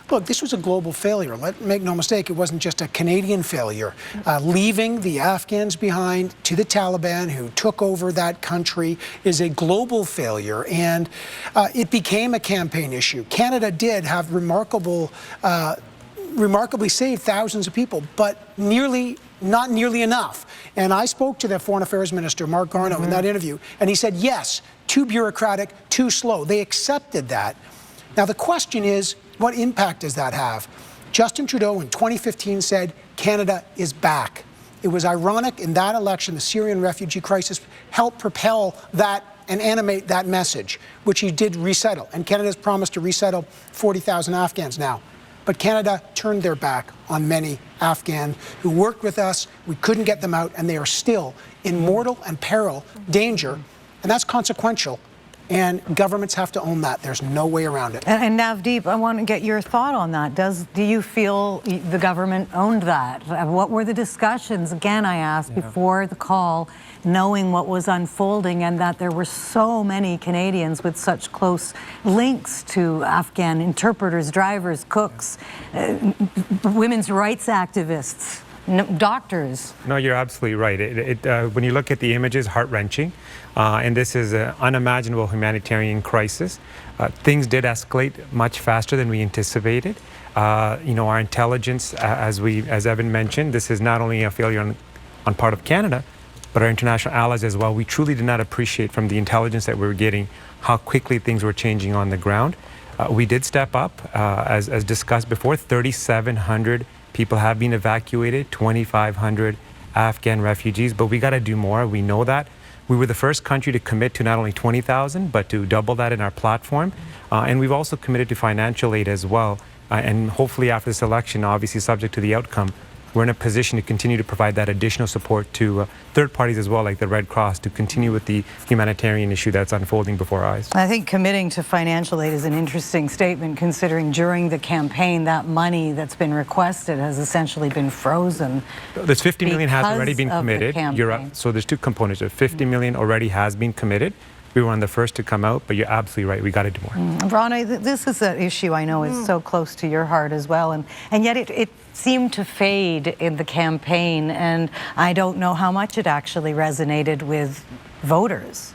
Speaker 28: Look, this was a global failure. Make no mistake, it wasn't just a Canadian failure. Leaving the Afghans behind to the Taliban, who took over that country, is a global failure, and it became a campaign issue. Canada did have remarkably saved thousands of people, but not nearly enough. And I spoke to the Foreign Affairs Minister, Mark Garneau, in that interview, and he said, yes, too bureaucratic, too slow. They accepted that. Now, the question is, what impact does that have? Justin Trudeau in 2015 said, Canada is back. It was ironic in that election, the Syrian refugee crisis helped propel that and animate that message, which he did resettle. And Canada's promised to resettle 40,000 Afghans now. But Canada turned their back on many Afghans who worked with us. We couldn't get them out, and they are still in mortal and peril danger, and that's consequential. And governments have to own that. There's no way around it.
Speaker 1: And Navdeep, I want to get your thought on that. Do you feel the government owned that? What were the discussions, again, I asked, before the call, knowing what was unfolding and that there were so many Canadians with such close links to Afghan interpreters, drivers, cooks, women's rights activists, doctors?
Speaker 29: No, you're absolutely right. When you look at the images, heart-wrenching. And this is an unimaginable humanitarian crisis. Things did escalate much faster than we anticipated. Our intelligence, as Evan mentioned, this is not only a failure on part of Canada, but our international allies as well. We truly did not appreciate from the intelligence that we were getting how quickly things were changing on the ground. We did step up, as discussed before. 3,700 people have been evacuated, 2,500 Afghan refugees, but we got to do more. We know that. We were the first country to commit to not only 20,000, but to double that in our platform. And we've also committed to financial aid as well. And hopefully after this election, obviously subject to the outcome, we're in a position to continue to provide that additional support to third parties as well, like the Red Cross, to continue with the humanitarian issue that's unfolding before our eyes.
Speaker 1: I think committing to financial aid is an interesting statement, considering during the campaign that money that's been requested has essentially been frozen.
Speaker 29: There's 50 million has already been committed. So there's two components. 50 million already has been committed. We were one of the first to come out, but you're absolutely right. We got to do more.
Speaker 1: Rana, this is an issue I know is so close to your heart as well, and yet it seemed to fade in the campaign, and I don't know how much it actually resonated with voters.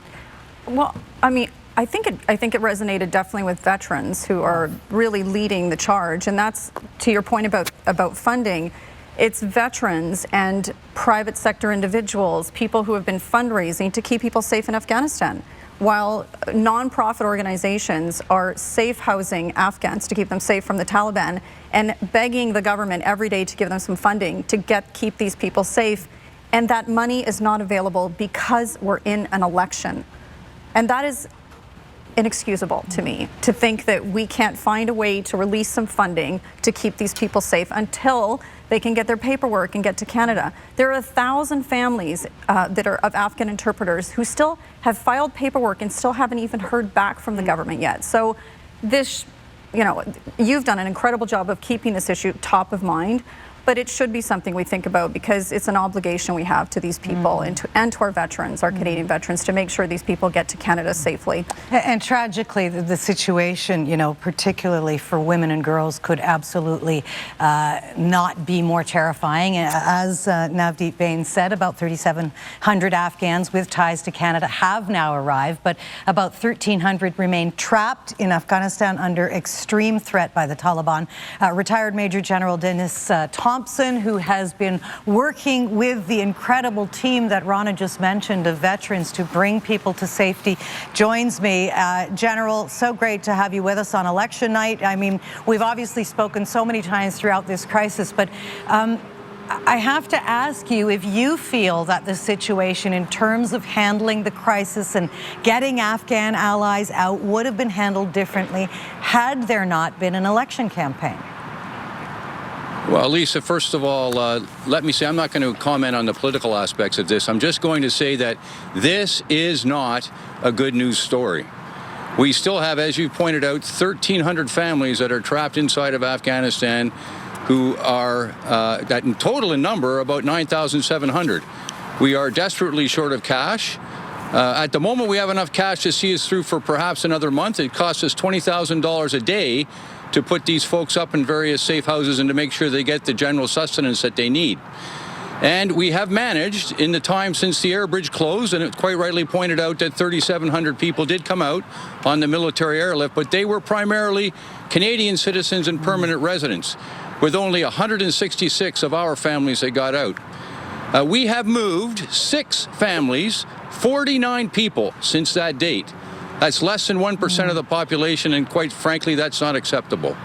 Speaker 6: Well, I mean, I think it resonated definitely with veterans who are really leading the charge, and that's to your point about funding. It's veterans and private sector individuals, people who have been fundraising to keep people safe in Afghanistan. while nonprofit organizations are safe housing Afghans to keep them safe from the Taliban and begging the government every day to give them some funding to keep these people safe, and that money is not available because we're in an election. And that is inexcusable to me, to think that we can't find a way to release some funding to keep these people safe until they can get their paperwork and get to Canada. There are 1,000 families that are of Afghan interpreters who still have filed paperwork and still haven't even heard back from the government yet. So this, you've done an incredible job of keeping this issue top of mind, but it should be something we think about because it's an obligation we have to these people and to our veterans, our Canadian veterans, to make sure these people get to Canada safely.
Speaker 1: And tragically, the situation, particularly for women and girls, could absolutely not be more terrifying. As Navdeep Bains said, about 3,700 Afghans with ties to Canada have now arrived, but about 1,300 remain trapped in Afghanistan under extreme threat by the Taliban. Retired Major General Dennis Thompson, who has been working with the incredible team that Rana just mentioned of veterans to bring people to safety, joins me. General, so great to have you with us on election night. I mean, we've obviously spoken so many times throughout this crisis, but I have to ask you if you feel that the situation in terms of handling the crisis and getting Afghan allies out would have been handled differently had there not been an election campaign.
Speaker 4: Well, Lisa, first of all, let me say I'm not going to comment on the political aspects of this. I'm just going to say that this is not a good news story. We still have, as you pointed out, 1,300 families that are trapped inside of Afghanistan who are, that in total in number, about 9,700. We are desperately short of cash. At the moment, we have enough cash to see us through for perhaps another month. It costs us $20,000 a day to put these folks up in various safe houses and to make sure they get the general sustenance that they need. And we have managed, in the time since the air bridge closed, and it quite rightly pointed out that 3,700 people did come out on the military airlift, but they were primarily Canadian citizens and permanent residents, with only 166 of our families that got out. We have moved 6 families, 49 people since that date. That's less than 1% of the population, and quite frankly, that's not acceptable.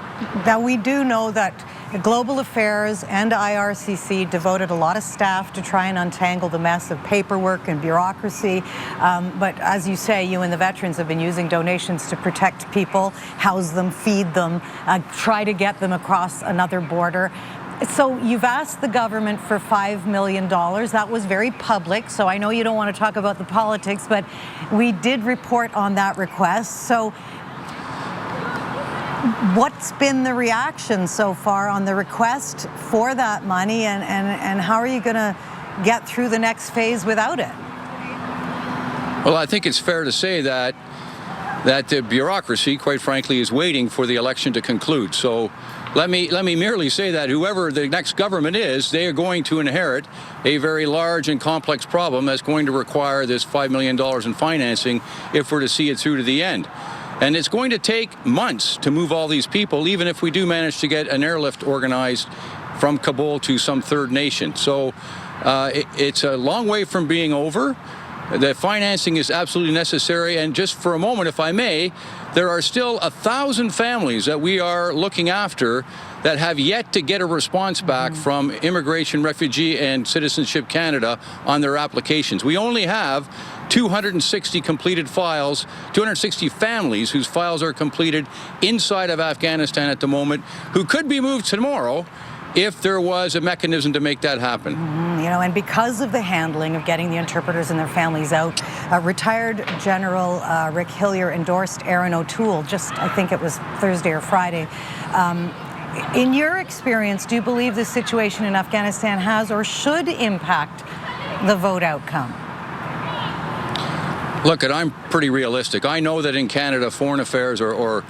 Speaker 1: Now, we do know that Global Affairs and IRCC devoted a lot of staff to try and untangle the mess of paperwork and bureaucracy. But as you say, you and the veterans have been using donations to protect people, house them, feed them, try to get them across another border. So you've asked the government for $5 million. That was very public, so I know you don't want to talk about the politics, but we did report on that request. So what's been the reaction so far on the request for that money, and how are you going to get through the next phase without it?
Speaker 4: Well, I think it's fair to say that the bureaucracy, quite frankly, is waiting for the election to conclude. So let me merely say that whoever the next government is, they are going to inherit a very large and complex problem that's going to require this $5 million in financing if we're to see it through to the end. And it's going to take months to move all these people, even if we do manage to get an airlift organized from Kabul to some third nation. So it's a long way from being over. The financing is absolutely necessary. And just for a moment, if I may, there are still 1,000 families that we are looking after that have yet to get a response back from Immigration, Refugee, and Citizenship Canada on their applications. We only have 260 completed files, 260 families whose files are completed inside of Afghanistan at the moment, who could be moved tomorrow if there was a mechanism to make that happen.
Speaker 1: And because of the handling of getting the interpreters and their families out, retired General Rick Hillier endorsed Aaron O'Toole just, I think it was Thursday or Friday. In your experience, do you believe the situation in Afghanistan has or should impact the vote outcome?
Speaker 4: Look, I'm pretty realistic. I know that in Canada, foreign affairs or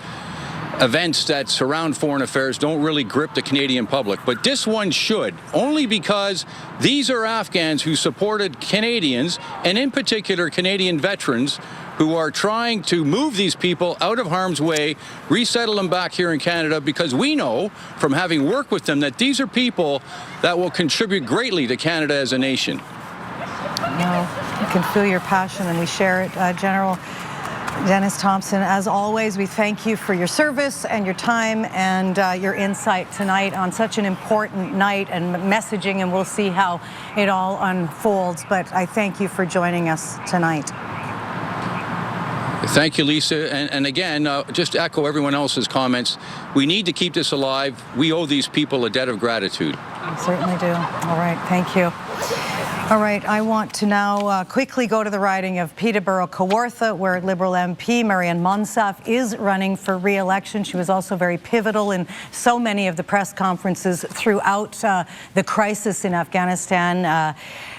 Speaker 4: events that surround foreign affairs don't really grip the Canadian public, but this one should, only because these are Afghans who supported Canadians, and in particular Canadian veterans, who are trying to move these people out of harm's way, resettle them back here in Canada, because we know from having worked with them that these are people that will contribute greatly to Canada as a nation.
Speaker 1: You can feel your passion, and we share it, General. Dennis Thompson, as always, we thank you for your service and your time and your insight tonight on such an important night and messaging, and we'll see how it all unfolds. But I thank you for joining us tonight.
Speaker 4: Thank you, Lisa. And again, just to echo everyone else's comments, we need to keep this alive. We owe these people a debt of gratitude.
Speaker 1: We certainly do. All right. Thank you. All right, I want to now quickly go to the riding of Peterborough-Kawartha, where Liberal MP Marianne Monsef is running for re-election. She was also very pivotal in so many of the press conferences throughout the crisis in Afghanistan.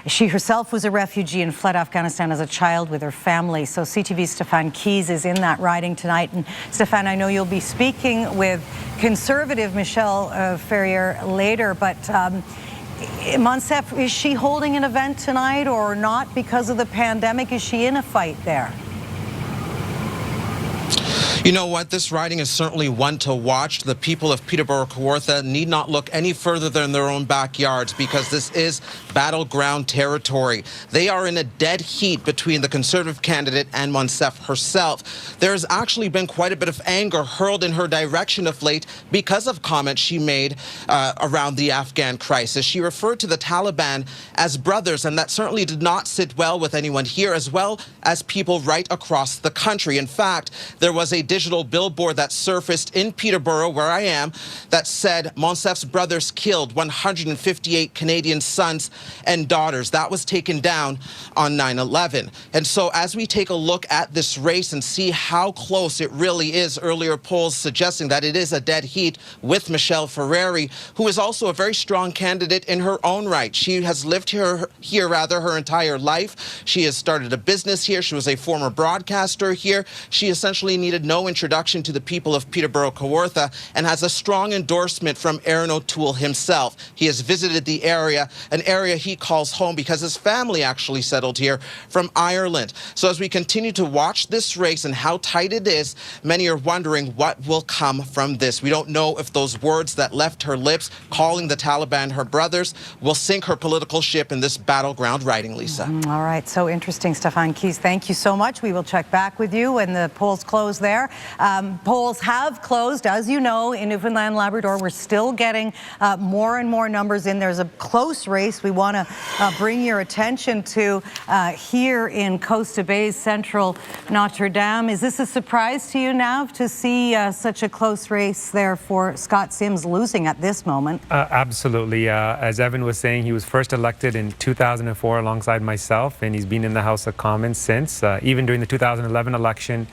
Speaker 1: She herself was a refugee and fled Afghanistan as a child with her family. So CTV's Stefan Keys is in that riding tonight. And Stefan, I know you'll be speaking with Conservative Michelle Ferrier later, but Monsef, is she holding an event tonight or not because of the pandemic? Is she in a fight there?
Speaker 2: You know what? This riding is certainly one to watch. The people of Peterborough-Kawartha need not look any further than their own backyards because this is battleground territory. They are in a dead heat between the Conservative candidate and Monsef herself. There has actually been quite a bit of anger hurled in her direction of late because of comments she made around the Afghan crisis. She referred to the Taliban as brothers, and that certainly did not sit well with anyone here, as well as people right across the country. In fact, there was a digital billboard that surfaced in Peterborough, where I am, that said Monsef's brothers killed 158 Canadian sons and daughters. That was taken down on 9/11. And so as we take a look at this race and see how close it really is, earlier polls suggesting that it is a dead heat with Michelle Ferrier, who is also a very strong candidate in her own right. She has lived here her entire life. She has started a business here. She was a former broadcaster here. She essentially needed no introduction to the people of Peterborough-Kawartha and has a strong endorsement from Aaron O'Toole himself. He has visited the area, an area he calls home because his family actually settled here from Ireland. So as we continue to watch this race and how tight it is, many are wondering what will come from this. We don't know if those words that left her lips, calling the Taliban her brothers, will sink her political ship in this battleground riding, Lisa.
Speaker 1: All right, so interesting, Stefan Keys. Thank you so much. We will check back with you when the polls close there. Polls have closed, as you know, in Newfoundland and Labrador. We're still getting more and more numbers in. There's a close race we want to bring your attention to here in Costa Bay's central Notre Dame. Is this a surprise to you, Nav, to see such a close race there for Scott Sims losing at this moment?
Speaker 29: Absolutely. As Evan was saying, he was first elected in 2004 alongside myself, and he's been in the House of Commons since. Even during the 2011 election,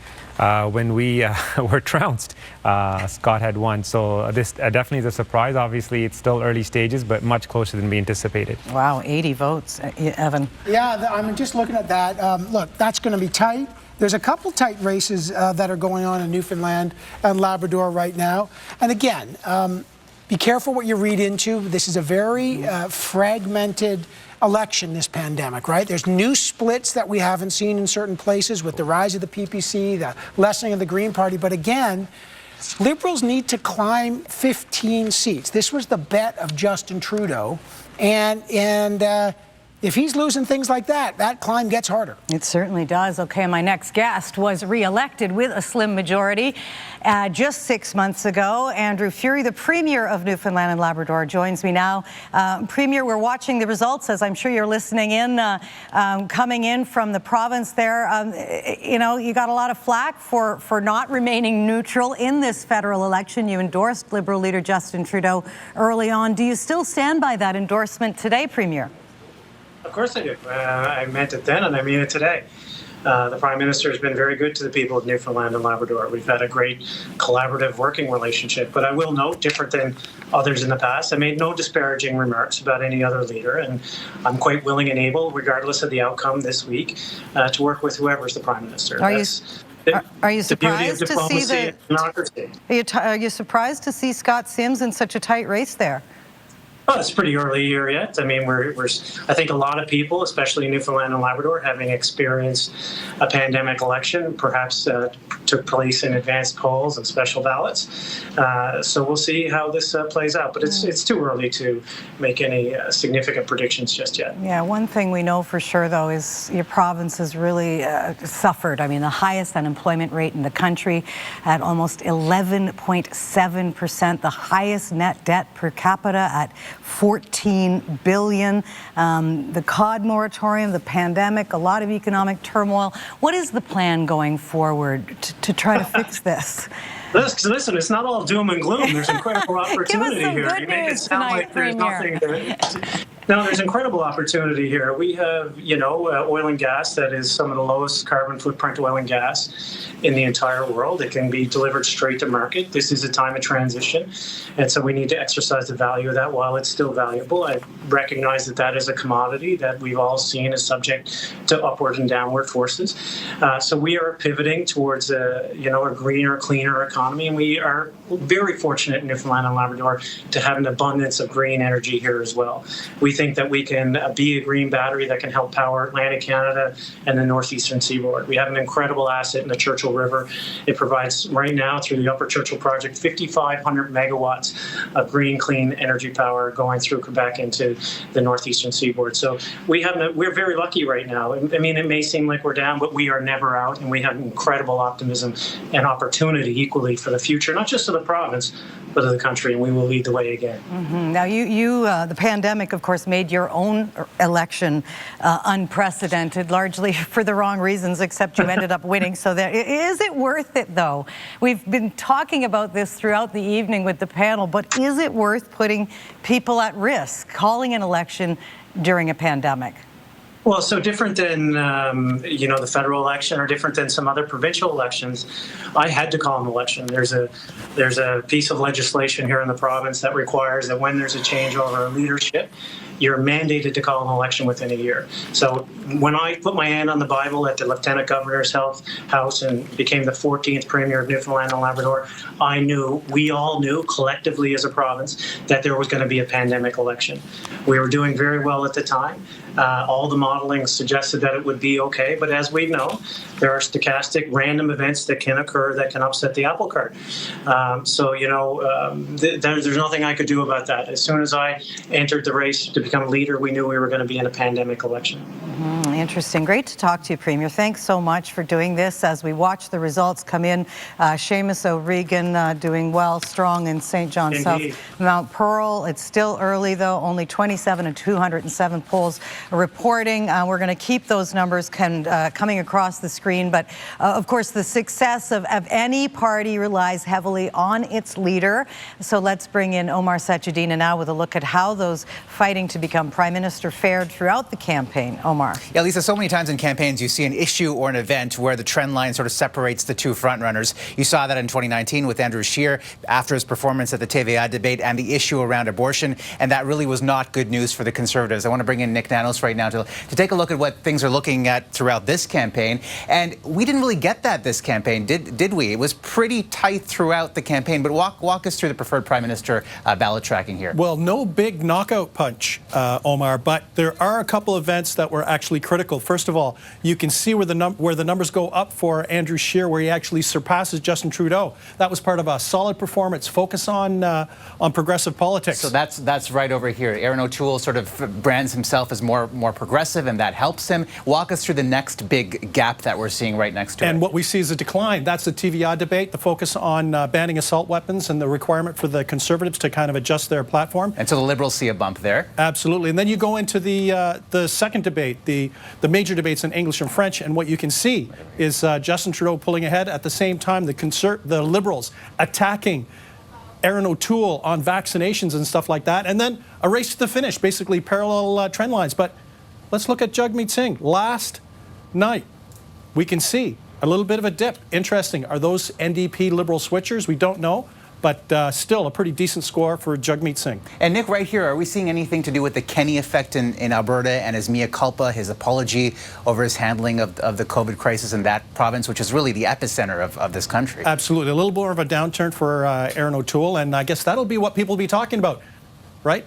Speaker 29: when we were trounced, Scott had won. So this definitely is a surprise. Obviously, it's still early stages, but much closer than we anticipated.
Speaker 1: Wow, 80 votes, Evan.
Speaker 28: Yeah, I'm just looking at that. Look, that's going to be tight. There's a couple tight races that are going on in Newfoundland and Labrador right now. And again, be careful what you read into. This is a very fragmented election, this pandemic, right? There's new splits that we haven't seen in certain places with the rise of the PPC, the lessening of the Green Party. But again, Liberals need to climb 15 seats. This was the bet of Justin Trudeau. And if he's losing things like that, that climb gets harder.
Speaker 1: It certainly does. Okay, my next guest was re-elected with a slim majority just 6 months ago. Andrew Furey, the Premier of Newfoundland and Labrador, joins me now. Premier, we're watching the results, as I'm sure you're listening in, coming in from the province there. You know, you got a lot of flack for not remaining neutral in this federal election. You endorsed Liberal leader Justin Trudeau early on. Do you still stand by that endorsement today, Premier?
Speaker 5: Of course I do. I meant it then and I mean it today. The Prime Minister has been very good to the people of Newfoundland and Labrador. We've had a great collaborative working relationship. But I will note, different than others in the past, I made no disparaging remarks about any other leader. And I'm quite willing and able, regardless of the outcome this week, to work with whoever's the Prime Minister.
Speaker 1: Are you surprised to see Are you surprised to see Scott Sims in such a tight race there?
Speaker 5: Oh, it's pretty early year yet. I mean, I think a lot of people, especially in Newfoundland and Labrador, having experienced a pandemic election, perhaps took place in advanced polls and special ballots. So we'll see how this plays out. But it's too early to make any significant predictions just yet.
Speaker 1: Yeah, one thing we know for sure, though, is your province has really suffered. I mean, the highest unemployment rate in the country at almost 11.7%, the highest net debt per capita at $14 billion. The COD moratorium, the pandemic, a lot of economic turmoil. What is the plan going forward to try to fix this?
Speaker 5: Listen, it's not all doom and gloom. There's incredible opportunity here.
Speaker 1: Good
Speaker 5: you make it
Speaker 1: news
Speaker 5: sound
Speaker 1: tonight,
Speaker 5: like there's
Speaker 1: Premier.
Speaker 5: nothing. No, there's incredible opportunity here. We have, oil and gas that is some of the lowest carbon footprint oil and gas in the entire world. It can be delivered straight to market. This is a time of transition, and so we need to exercise the value of that while it's still valuable. I recognize that that is a commodity that we've all seen is subject to upward and downward forces. So we are pivoting towards a greener, cleaner economy, and we are very fortunate in Newfoundland and Labrador to have an abundance of green energy here as well. We think that we can be a green battery that can help power Atlantic Canada and the northeastern seaboard. We have an incredible asset in the Churchill River. It provides right now through the Upper Churchill project 5,500 megawatts of green, clean energy power going through Quebec into the northeastern seaboard. So we're very lucky right now. I mean, it may seem like we're down, but we are never out, and we have incredible optimism and opportunity equally for the future, not just of the province, but of the country, and we will lead the way again.
Speaker 1: Mm-hmm. Now, the pandemic, of course, made your own election unprecedented, largely for the wrong reasons, except you ended up winning. So is it worth it, though? We've been talking about this throughout the evening with the panel, but is it worth putting people at risk, calling an election during a pandemic?
Speaker 5: Well, so different than, the federal election or different than some other provincial elections, I had to call an election. There's a piece of legislation here in the province that requires that when there's a changeover in leadership, you're mandated to call an election within a year. So when I put my hand on the Bible at the Lieutenant Governor's house and became the 14th Premier of Newfoundland and Labrador, we all knew collectively as a province that there was going to be a pandemic election. We were doing very well at the time. All the modeling suggested that it would be okay, but as we know, there are stochastic random events that can occur that can upset the apple cart. There's nothing I could do about that. As soon as I entered the race to become leader, we knew we were going to be in a pandemic election.
Speaker 1: Mm-hmm. Interesting. Great to talk to you, Premier. Thanks so much for doing this. As we watch the results come in, Seamus O'Regan doing well, strong in St. John South Mount Pearl. It's still early, though. Only 27 and 207 polls reporting. We're going to keep those numbers coming across the screen. But, of course, the success of any party relies heavily on its leader. So let's bring in Omar Sachedina now with a look at how those fighting to become Prime Minister fared throughout the campaign. Omar.
Speaker 7: Yeah, Lisa, so many times in campaigns you see an issue or an event where the trend line sort of separates the two frontrunners. You saw that in 2019 with Andrew Scheer after his performance at the TVA debate and the issue around abortion, and that really was not good news for the Conservatives. I want to bring in Nick Nanos right now to take a look at what things are looking at throughout this campaign. And we didn't really get that this campaign, did we? It was pretty tight throughout the campaign, but walk us through the preferred Prime Minister ballot tracking here.
Speaker 8: Well, no big knockout punch, Omar, but there are a couple events that were actually critical. First of all, you can see where the numbers go up for Andrew Scheer, where he actually surpasses Justin Trudeau. That was part of a solid performance, focus on progressive politics.
Speaker 7: So that's right over here. Aaron O'Toole sort of brands himself as more progressive, and that helps him. Walk us through the next big gap that we're seeing right next to it.
Speaker 8: And what we see is a decline. That's the TVA debate, the focus on banning assault weapons and the requirement for the Conservatives to kind of adjust their platform.
Speaker 7: And so the Liberals see a bump there.
Speaker 8: Absolutely. And then you go into the second debate, the major debates in English and French, and what you can see is Justin Trudeau pulling ahead. At the same time, the Liberals attacking Aaron O'Toole on vaccinations and stuff like that. And then a race to the finish, basically parallel trend lines. But let's look at Jagmeet Singh. Last night, we can see a little bit of a dip. Interesting. Are those NDP Liberal switchers? We don't know. But still a pretty decent score for Jagmeet Singh.
Speaker 7: And Nick, right here, are we seeing anything to do with the Kenny effect in Alberta and his mea culpa, his apology over his handling of the COVID crisis in that province, which is really the epicenter of this country?
Speaker 8: Absolutely. A little more of a downturn for Aaron O'Toole, and I guess that'll be what people will be talking about, right?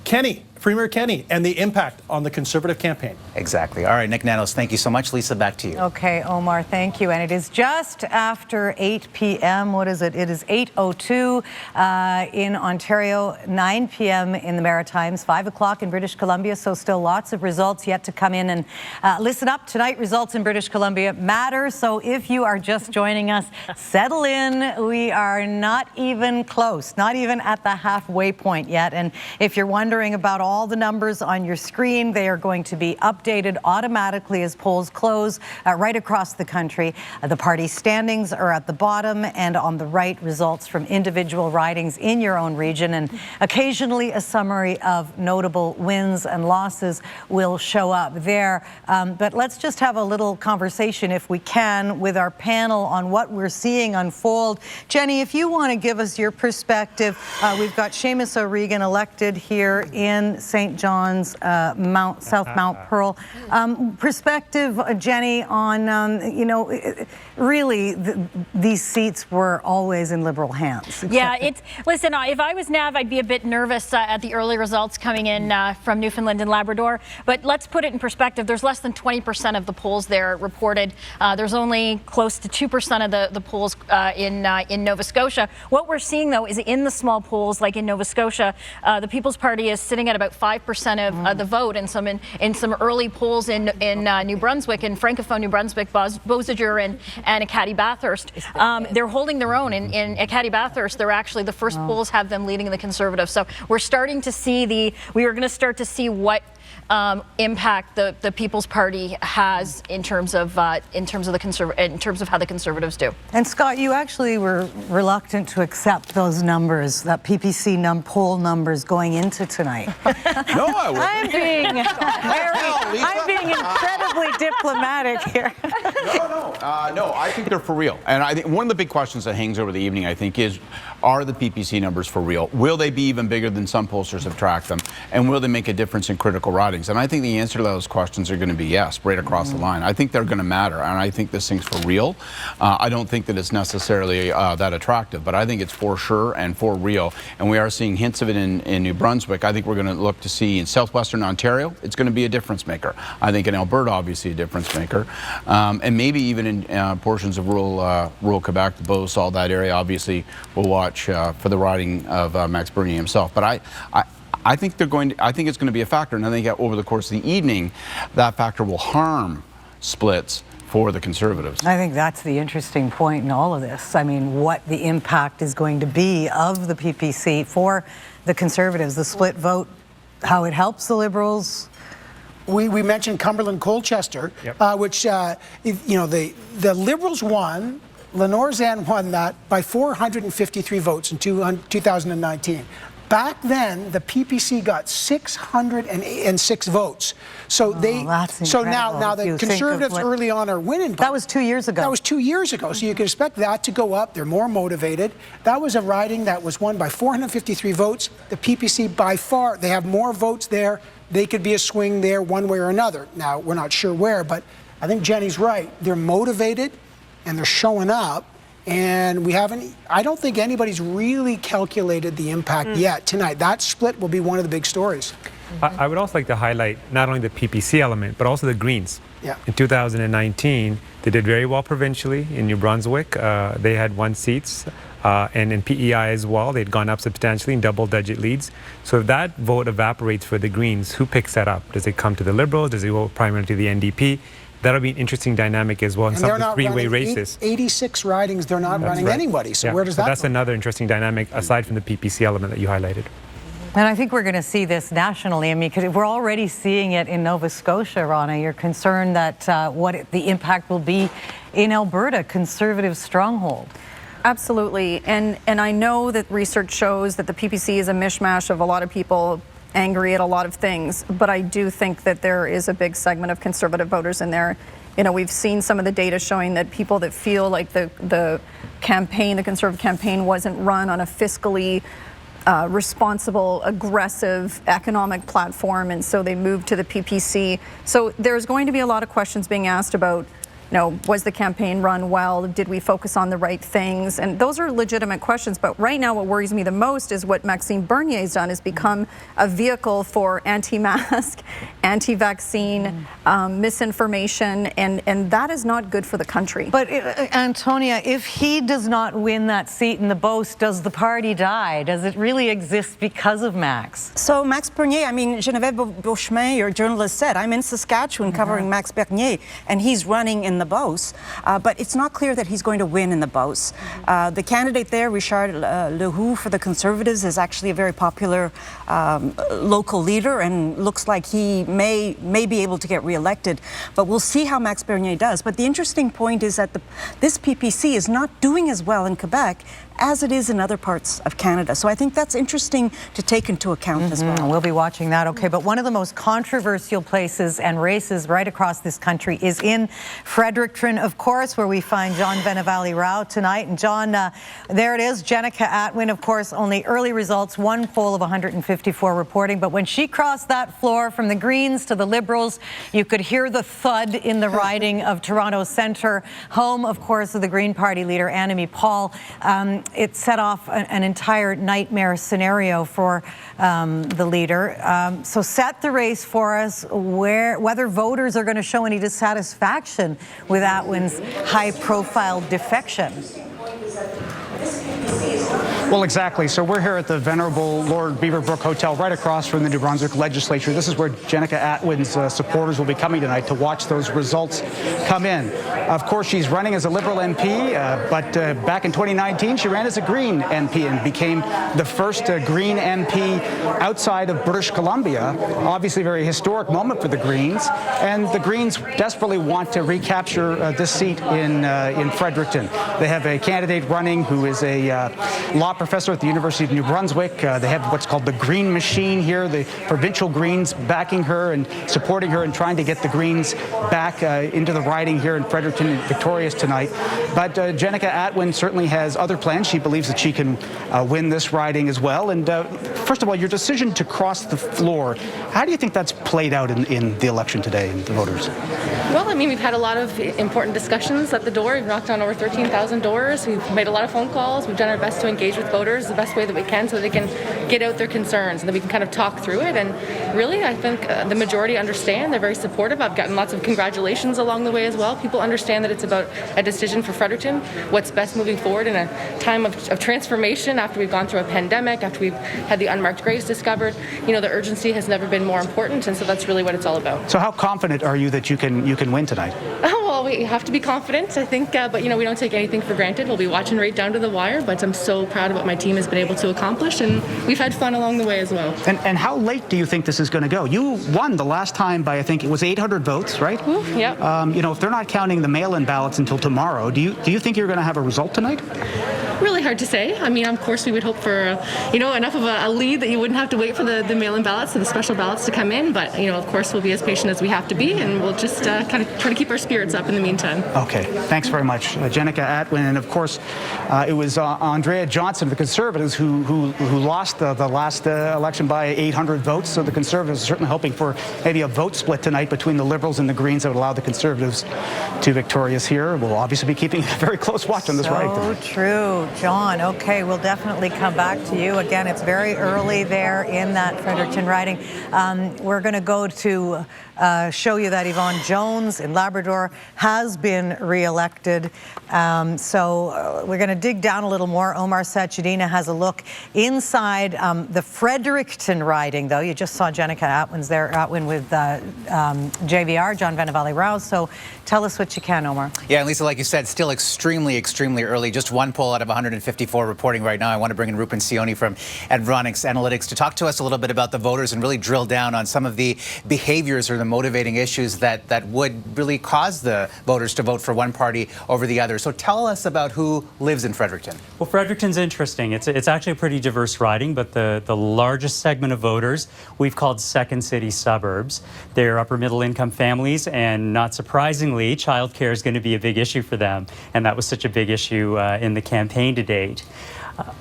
Speaker 8: Premier Kenny, and the impact on the Conservative campaign.
Speaker 7: Exactly. All right, Nick Nanos, thank you so much. Lisa, back to you.
Speaker 1: Okay, Omar, thank you. And it is just after 8 p.m. What is it? It is 8:02 in Ontario, 9 p.m. in the Maritimes, 5 o'clock in British Columbia. So still lots of results yet to come in. And listen up, tonight results in British Columbia matter. So if you are just joining us, settle in. We are not even close, not even at the halfway point yet. And if you're wondering about all the numbers on your screen, they are going to be updated automatically as polls close right across the country. The party standings are at the bottom, and on the right, results from individual ridings in your own region, and occasionally a summary of notable wins and losses will show up there. But let's just have a little conversation, if we can, with our panel on what we're seeing unfold. Jenny, if you want to give us your perspective, we've got Seamus O'Regan elected here in St. John's, South Mount Pearl. Perspective, Jenny, on, you know, really these seats were always in Liberal hands.
Speaker 9: Yeah, listen, if I was Nav, I'd be a bit nervous at the early results coming in from Newfoundland and Labrador. But let's put it in perspective. There's less than 20% of the polls there reported. There's only close to 2% of the polls in Nova Scotia. What we're seeing, though, is in the small polls, like in Nova Scotia, the People's Party is sitting at about 5% of the vote, and in some early polls in New Brunswick, in Francophone New Brunswick, Beausejour and Acadie Bathurst, they're holding their own. In Acadie Bathurst, they're actually, the first polls have them leading the Conservatives. So we're starting to see we are going to start to see what impact the People's Party has in terms of how the Conservatives do.
Speaker 1: And Scott, you actually were reluctant to accept those numbers, that PPC poll numbers going into tonight.
Speaker 10: No, I wasn't.
Speaker 1: I'm being incredibly diplomatic here.
Speaker 10: No, I think they're for real. And I think one of the big questions that hangs over the evening, I think, is, are the PPC numbers for real? Will they be even bigger than some pollsters have tracked them? And will they make a difference in critical ridings? And I think the answer to those questions are going to be yes, right across the line. I think they're going to matter, and I think this thing's for real. I don't think that it's necessarily that attractive, but I think it's for sure and for real. And we are seeing hints of it in New Brunswick. I think we're going to look to see in southwestern Ontario, it's going to be a difference maker. I think in Alberta, obviously a difference maker. And maybe even in portions of rural Quebec, the Beauce, all that area, obviously we'll watch for the riding of Max Bernier himself. But I think I think it's going to be a factor, and I think over the course of the evening, that factor will harm splits for the Conservatives.
Speaker 1: I think that's the interesting point in all of this. I mean, what the impact is going to be of the PPC for the Conservatives, the split vote, how it helps the Liberals.
Speaker 28: We mentioned Cumberland Colchester, which you know, the Liberals won. Lenore Zan won that by 453 votes in 2019. Back then, the PPC got 606 votes. So now the Conservatives early on are winning.
Speaker 1: That was 2 years ago.
Speaker 28: That was 2 years ago. So you can expect that to go up. They're more motivated. That was a riding that was won by 453 votes. The PPC, by far, they have more votes there. They could be a swing there one way or another. Now, we're not sure where, but I think Jenny's right. They're motivated and they're showing up. And I don't think anybody's really calculated the impact yet tonight. That split will be one of the big stories.
Speaker 29: I would also like to highlight not only the PPC element, but also the Greens.
Speaker 28: Yeah.
Speaker 29: In 2019, they did very well provincially in New Brunswick. They had 1 seats. And in PEI as well, they'd gone up substantially in double-digit leads. So if that vote evaporates for the Greens, who picks that up? Does it come to the Liberals? Does it go primarily to the NDP? That'll be an interesting dynamic as well in some of the three-way races.
Speaker 28: 86 ridings, they're not running anybody. So where does that
Speaker 29: That's
Speaker 28: go?
Speaker 29: Another interesting dynamic aside from the PPC element that you highlighted.
Speaker 1: And I think we're going to see this nationally. I mean, because we're already seeing it in Nova Scotia, Rana. You're concerned that the impact will be in Alberta, Conservative stronghold.
Speaker 6: Absolutely. And I know that research shows that the PPC is a mishmash of a lot of people angry at a lot of things, but I do think that there is a big segment of Conservative voters in there. You know, we've seen some of the data showing that people that feel like the campaign, the Conservative campaign, wasn't run on a fiscally responsible, aggressive economic platform, and so they moved to the PPC. So there's going to be a lot of questions being asked about was the campaign run well? Did we focus on the right things? And those are legitimate questions. But right now, what worries me the most is what Maxime Bernier has done is become a vehicle for anti-mask, anti-vaccine, misinformation, and that is not good for the country.
Speaker 1: But Antonia, if he does not win that seat in the Beauce, does the party die? Does it really exist because of Max?
Speaker 11: So Max Bernier, I mean, Geneviève Beauchemin, your journalist, said, I'm in Saskatchewan covering Max Bernier, and he's running in the Beauce. But it's not clear that he's going to win in the Beauce. The candidate there, Richard Leroux for the Conservatives, is actually a very popular local leader and looks like he may be able to get re-elected. But we'll see how Max Bernier does. But the interesting point is that this PPC is not doing as well in Quebec as it is in other parts of Canada. So I think that's interesting to take into account as well.
Speaker 1: We'll be watching that. Okay, but one of the most controversial places and races right across this country is in Fredericton, of course, where we find John Venevali-Rao tonight. And John, there it is, Jenica Atwin, of course, only early results, one poll of 154 reporting. But when she crossed that floor from the Greens to the Liberals, you could hear the thud in the riding of Toronto Centre, home, of course, of the Green Party leader, Annamie Paul. It set off an entire nightmare scenario for the leader. So set the race for us, whether voters are going to show any dissatisfaction with Atwin's high-profile defection.
Speaker 12: Well, exactly. So we're here at the Venerable Lord Beaverbrook Hotel right across from the New Brunswick Legislature. This is where Jenica Atwin's supporters will be coming tonight to watch those results come in. Of course, she's running as a Liberal MP, but back in 2019, she ran as a Green MP and became the first Green MP outside of British Columbia. Obviously, a very historic moment for the Greens. And the Greens desperately want to recapture this seat in Fredericton. They have a candidate running who is a law professor at the University of New Brunswick. They have what's called the Green Machine here, the provincial Greens backing her and supporting her and trying to get the Greens back into the riding here in Fredericton and victorious tonight. But Jenica Atwin certainly has other plans. She believes that she can win this riding as well. And first of all, your decision to cross the floor, how do you think that's played out in the election today and the voters?
Speaker 13: Well, I mean, we've had a lot of important discussions at the door. We've knocked on over 13,000 doors. We've made a lot of phone calls. We've done our best to engage with voters the best way that we can so they can get out their concerns and that we can kind of talk through it. And really, I think the majority understand. They're very supportive. I've gotten lots of congratulations along the way as well. People understand that it's about a decision for Fredericton, what's best moving forward in a time of transformation after we've gone through a pandemic, after we've had the unmarked graves discovered. You know, the urgency has never been more important, and so that's really what it's all about.
Speaker 12: So how confident are you that you can win tonight?
Speaker 13: Well, we have to be confident, I think, but you know, we don't take anything for granted. We'll be watching right down to the wire, but I'm so proud of what my team has been able to accomplish, and we've had fun along the way as well.
Speaker 12: And how late do you think this is going to go? You won the last time by, I think it was 800 votes, right?
Speaker 13: Yeah.
Speaker 12: You know, if they're not counting the mail-in ballots until tomorrow, do you think you're going to have a result tonight?
Speaker 13: Really hard to say. I mean, of course, we would hope for, you know, enough of a lead that you wouldn't have to wait for the mail-in ballots or the special ballots to come in. But, you know, of course, we'll be as patient as we have to be, and we'll just kind of try to keep our spirits up in the meantime.
Speaker 12: Okay. Thanks very much. Jenica Atwin. And, of course, it was Andrea Johnson, the Conservatives, who lost the last election by 800 votes. So the Conservatives are certainly hoping for maybe a vote split tonight between the Liberals and the Greens that would allow the Conservatives to victorious here. We'll obviously be keeping a very close watch on this riding.
Speaker 1: So true. John, okay, we'll definitely come back to you. Again, it's very early there in that Fredericton riding. We're going to go to show you that Yvonne Jones in Labrador has been re-elected. So we're going to dig down a little more. Omar Sachedina has a look inside the Fredericton riding, though. You just saw Jenica Atwin with JVR, John Venevali-Rao. So tell us what you can, Omar.
Speaker 7: Yeah, and Lisa, like you said, still extremely early. Just one poll out of 154 reporting right now. I want to bring in Rupen Sioni from Advronix Analytics to talk to us a little bit about the voters and really drill down on some of the behaviors or the motivating issues that would really cause the voters to vote for one party over the other. So tell us about who lives in Fredericton.
Speaker 18: Well, Fredericton's interesting. It's actually a pretty diverse riding, but the largest segment of voters we've called second city suburbs. They're upper middle income families, and not surprisingly, childcare is going to be a big issue for them. And that was such a big issue in the campaign to date.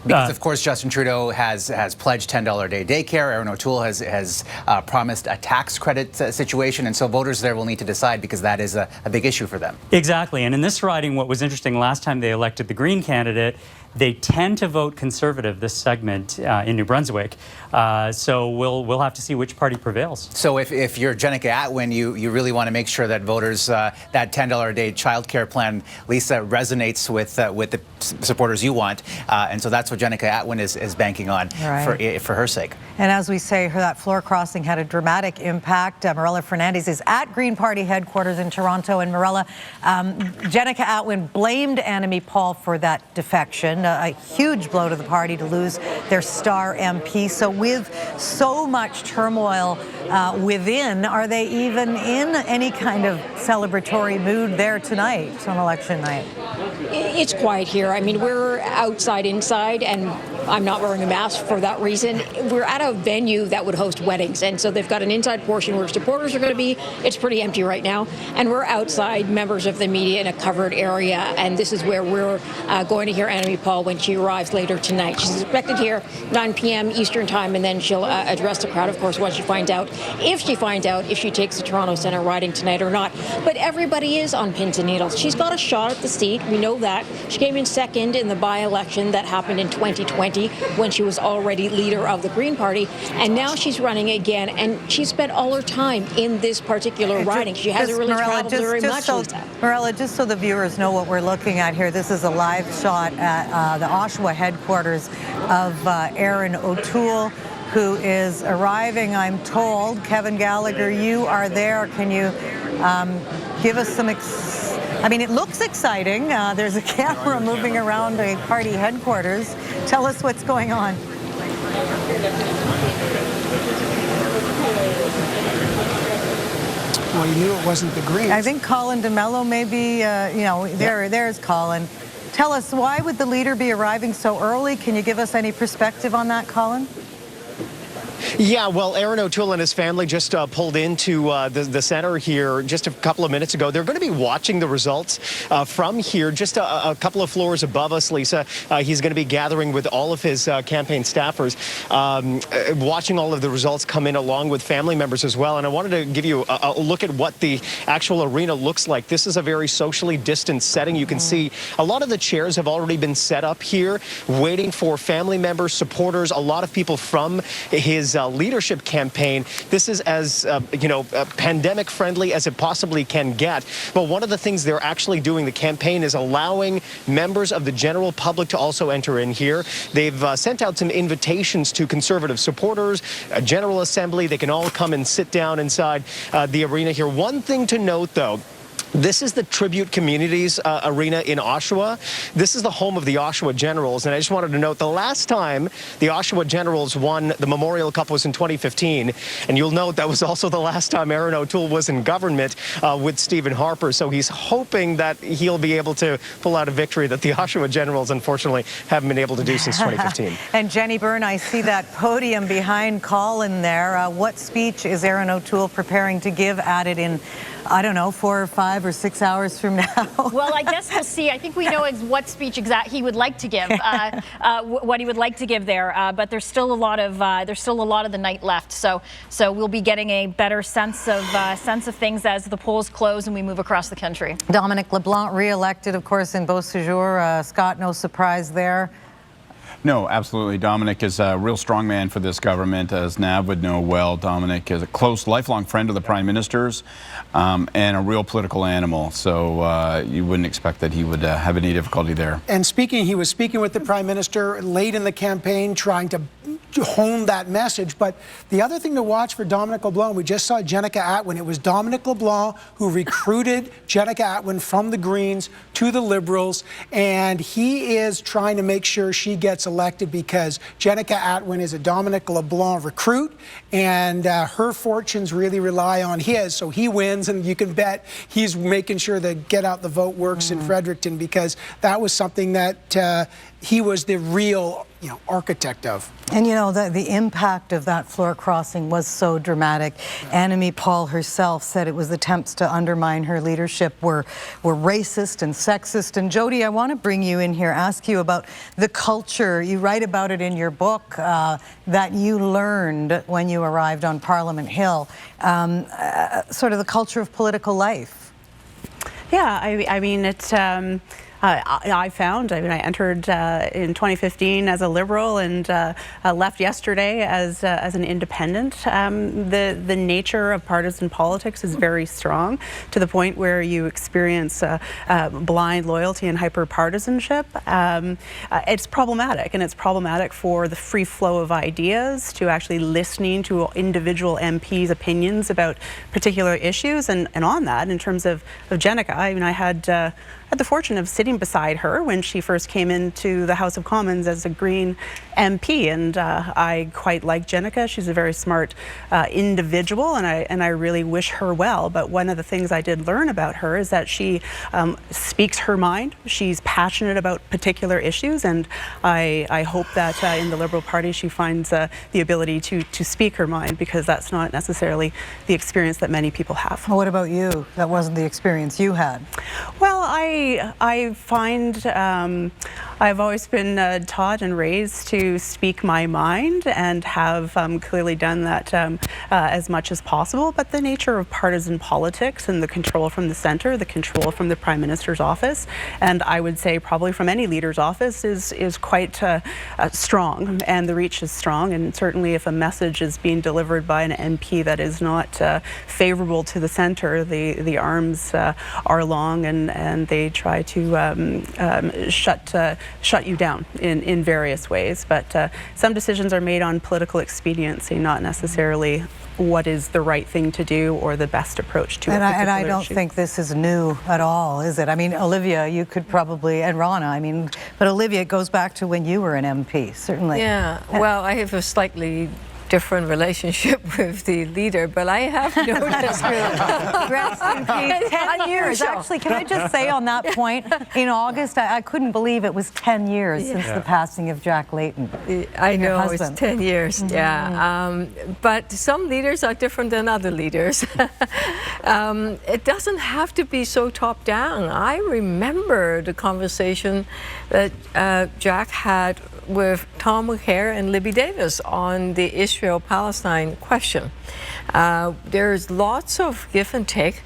Speaker 7: Because, of course, Justin Trudeau has pledged $10 a day daycare. Aaron O'Toole has promised a tax credit situation. And so voters there will need to decide because that is a big issue for them.
Speaker 18: Exactly. And in this riding, what was interesting, last time they elected the Green candidate, they tend to vote Conservative, this segment in New Brunswick. So we'll have to see which party prevails.
Speaker 7: So if you're Jenica Atwin, you really want to make sure that voters, that $10 a day childcare plan, Lisa, resonates with the supporters you want. And so that's what Jenica Atwin is banking on for her sake.
Speaker 1: And as we say, that floor crossing had a dramatic impact. Mirella Fernandez is at Green Party headquarters in Toronto. And Mirella, Jenica Atwin blamed Annamie Paul for that defection. A huge blow to the party to lose their star MP. So with so much turmoil within, are they even in any kind of celebratory mood there tonight on election night?
Speaker 14: It's quiet here. I mean, we're outside, inside, and I'm not wearing a mask for that reason. We're at a venue that would host weddings, and so they've got an inside portion where supporters are going to be. It's pretty empty right now, and we're outside, members of the media, in a covered area, and this is where we're going to hear Annamie Paul when she arrives later tonight. She's expected here 9 p.m. Eastern Time, and then she'll address the crowd, of course, once she finds out if she takes the Toronto Centre riding tonight or not. But everybody is on pins and needles. She's got a shot at the seat. We know that. She came in second in the by-election that happened in 2020 when she was already leader of the Green Party, and now she's running again, and she spent all her time in this particular riding. She hasn't really traveled very much.
Speaker 1: Mirella, just so the viewers know what we're looking at here, this is a live shot at the Oshawa headquarters of Aaron O'Toole, who is arriving, I'm told. Kevin Gallagher, you are there. Can you give us some I mean, it looks exciting. There's a camera moving around a party headquarters. Tell us what's going on.
Speaker 28: Well, you knew it wasn't the Greens.
Speaker 1: I think Colin DeMello may be, there's Colin. Tell us, why would the leader be arriving so early? Can you give us any perspective on that, Colin?
Speaker 15: Yeah, well, Aaron O'Toole and his family just pulled into the center here just a couple of minutes ago. They're going to be watching the results from here, just a couple of floors above us, Lisa. He's going to be gathering with all of his campaign staffers, watching all of the results come in along with family members as well. And I wanted to give you a look at what the actual arena looks like. This is a very socially distanced setting. You can see a lot of the chairs have already been set up here, waiting for family members, supporters, a lot of people from his leadership campaign. This is as pandemic friendly as it possibly can get. But one of the things they're actually doing, the campaign, is allowing members of the general public to also enter in here. They've sent out some invitations to Conservative supporters, a General Assembly. They can all come and sit down inside the arena here. One thing to note, though, this is the Tribute Communities Arena in Oshawa. This is the home of the Oshawa Generals. And I just wanted to note, the last time the Oshawa Generals won the Memorial Cup was in 2015. And you'll note that was also the last time Aaron O'Toole was in government with Stephen Harper. So he's hoping that he'll be able to pull out a victory that the Oshawa Generals, unfortunately, haven't been able to do since 2015.
Speaker 1: And Jenny Byrne, I see that podium behind Colin there. What speech is Aaron O'Toole preparing to give at it in, I don't know, 4 or 5 or 6 hours from now?
Speaker 9: Well, I guess we'll see. I think we know what speech he would like to give, what he would like to give there. But there's still a lot of the night left. So we'll be getting a better sense of things as the polls close and we move across the country.
Speaker 1: Dominic LeBlanc re-elected, of course, in Beausejour. Scott, no surprise there.
Speaker 10: No, absolutely. Dominic is a real strong man for this government. As Nav would know well, Dominic is a close, lifelong friend of the Prime Minister's and a real political animal. So you wouldn't expect that he would have any difficulty there.
Speaker 28: And he was speaking with the Prime Minister late in the campaign, trying to hone that message. But the other thing to watch for Dominic LeBlanc, we just saw Jenica Atwin. It was Dominic LeBlanc who recruited Jenica Atwin from the Greens to the Liberals, and he is trying to make sure she gets elected because Jenica Atwin is a Dominic LeBlanc recruit, and her fortunes really rely on his. So he wins, and you can bet he's making sure the Get Out the Vote works in Fredericton, because that was something that he was the real, architect of.
Speaker 1: And the impact of that floor crossing was so dramatic. Annamie Paul herself said it was attempts to undermine her leadership were racist and sexist. And Jody, I want to bring you in here, ask you about the culture. You write about it in your book that you learned when you arrived on Parliament Hill, sort of the culture of political life.
Speaker 16: Yeah, I mean, it's. I entered in 2015 as a Liberal and left yesterday as an independent. The nature of partisan politics is very strong, to the point where you experience blind loyalty and hyper-partisanship. It's problematic, and it's problematic for the free flow of ideas, to actually listening to individual MPs' opinions about particular issues. And on that, in terms of Jenica, I had the fortune of sitting beside her when she first came into the House of Commons as a Green MP, and I quite like Jenica. She's a very smart individual, and I really wish her well. But one of the things I did learn about her is that she speaks her mind. She's passionate about particular issues, and I hope that in the Liberal Party she finds the ability to speak her mind, because that's not necessarily the experience that many people have.
Speaker 1: Well, what about you? That wasn't the experience you had.
Speaker 16: Well, I find I've always been taught and raised to speak my mind, and have clearly done that as much as possible. But the nature of partisan politics and the control from the centre, the control from the Prime Minister's office, and I would say probably from any leader's office, is quite strong, and the reach is strong. And certainly if a message is being delivered by an MP that is not favourable to the centre, the arms are long, and they try to shut you down in various ways. But some decisions are made on political expediency, not necessarily what is the right thing to do or the best approach to it.
Speaker 1: And I don't think this is new at all, is it? I mean, Olivia, you could probably, and Rana, but Olivia, it goes back to when you were an MP, certainly.
Speaker 17: Yeah, well, I have a slightly different relationship with the leader, but I have noticed.
Speaker 1: Rest in peace. 10 years. Actually, can I just say on that point, in August, I couldn't believe it was 10 years since the passing of Jack Layton.
Speaker 17: I know, it's 10 years, yeah. But some leaders are different than other leaders. It doesn't have to be so top down. I remember the conversation that Jack had with Tom Mulcair and Libby Davis on the Israel-Palestine question. There's lots of give and take.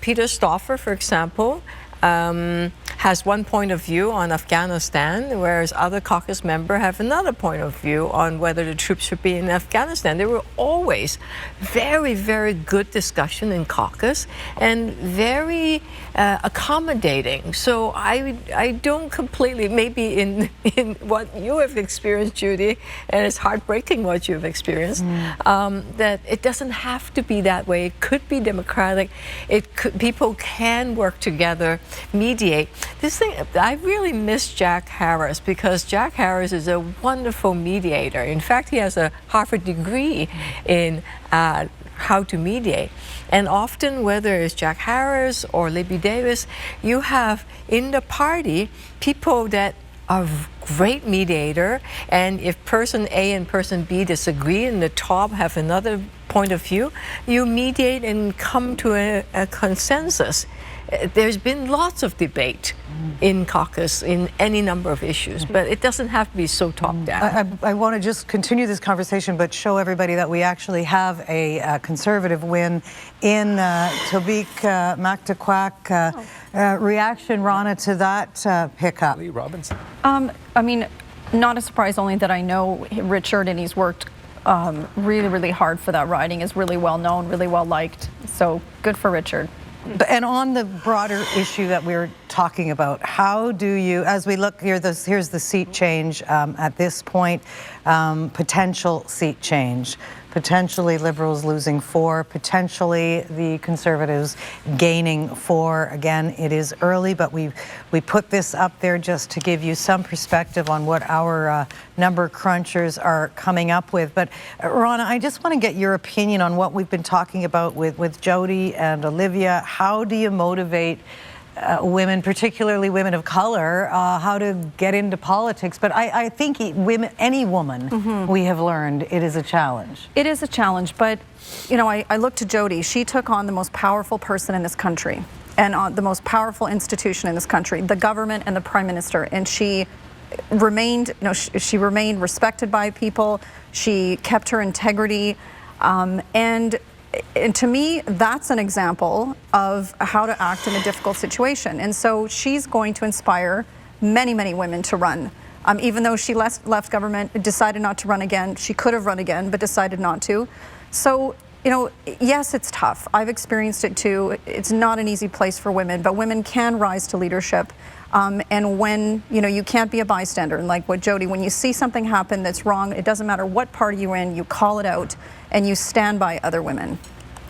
Speaker 17: Peter Stauffer, for example, has one point of view on Afghanistan, whereas other caucus members have another point of view on whether the troops should be in Afghanistan. There were always very, very good discussion in caucus, and very accommodating. So I don't completely, maybe in what you have experienced, Judy, and it's heartbreaking what you've experienced, that it doesn't have to be that way. It could be democratic. People can work together, mediate. This thing, I really miss Jack Harris, because Jack Harris is a wonderful mediator. In fact, he has a Harvard degree in how to mediate. And often, whether it's Jack Harris or Libby Davis, you have in the party people that are great mediator, and if person A and person B disagree and the top have another point of view, you mediate and come to a consensus. There's been lots of debate in caucus in any number of issues, but it doesn't have to be so top down.
Speaker 1: I want to just continue this conversation, but show everybody that we actually have a Conservative win in Tobique Mactaquac. Reaction, Rana, to that pickup?
Speaker 6: Lee Robinson. Not a surprise, only that I know Richard, and he's worked really, really hard for that riding, is really well known, really well liked. So good for Richard.
Speaker 1: And on the broader issue that we're talking about, how do you, as we look here, here's the seat change at this point, potential seat change. Potentially Liberals losing 4, potentially the Conservatives gaining 4. Again, it is early, but we put this up there just to give you some perspective on what our number crunchers are coming up with. But Rana, I just want to get your opinion on what we've been talking about with Jody and Olivia. How do you motivate women, particularly women of color, how to get into politics. But I think women, any woman, we have learned it is a challenge.
Speaker 6: It is a challenge, but you know, I look to Jody. She took on the most powerful person in this country and on the most powerful institution in this country, the government and the Prime Minister, and she remained, you know, she remained respected by people. She kept her integrity, and to me, that's an example of how to act in a difficult situation. And so she's going to inspire many, many women to run. Even though she left government, decided not to run again. She could have run again, but decided not to. So, you know, yes, it's tough. I've experienced it too. It's not an easy place for women, but women can rise to leadership. And when, you know, you can't be a bystander. And like what Jody, when you see something happen that's wrong, it doesn't matter what party you're in, you call it out and you stand by other women.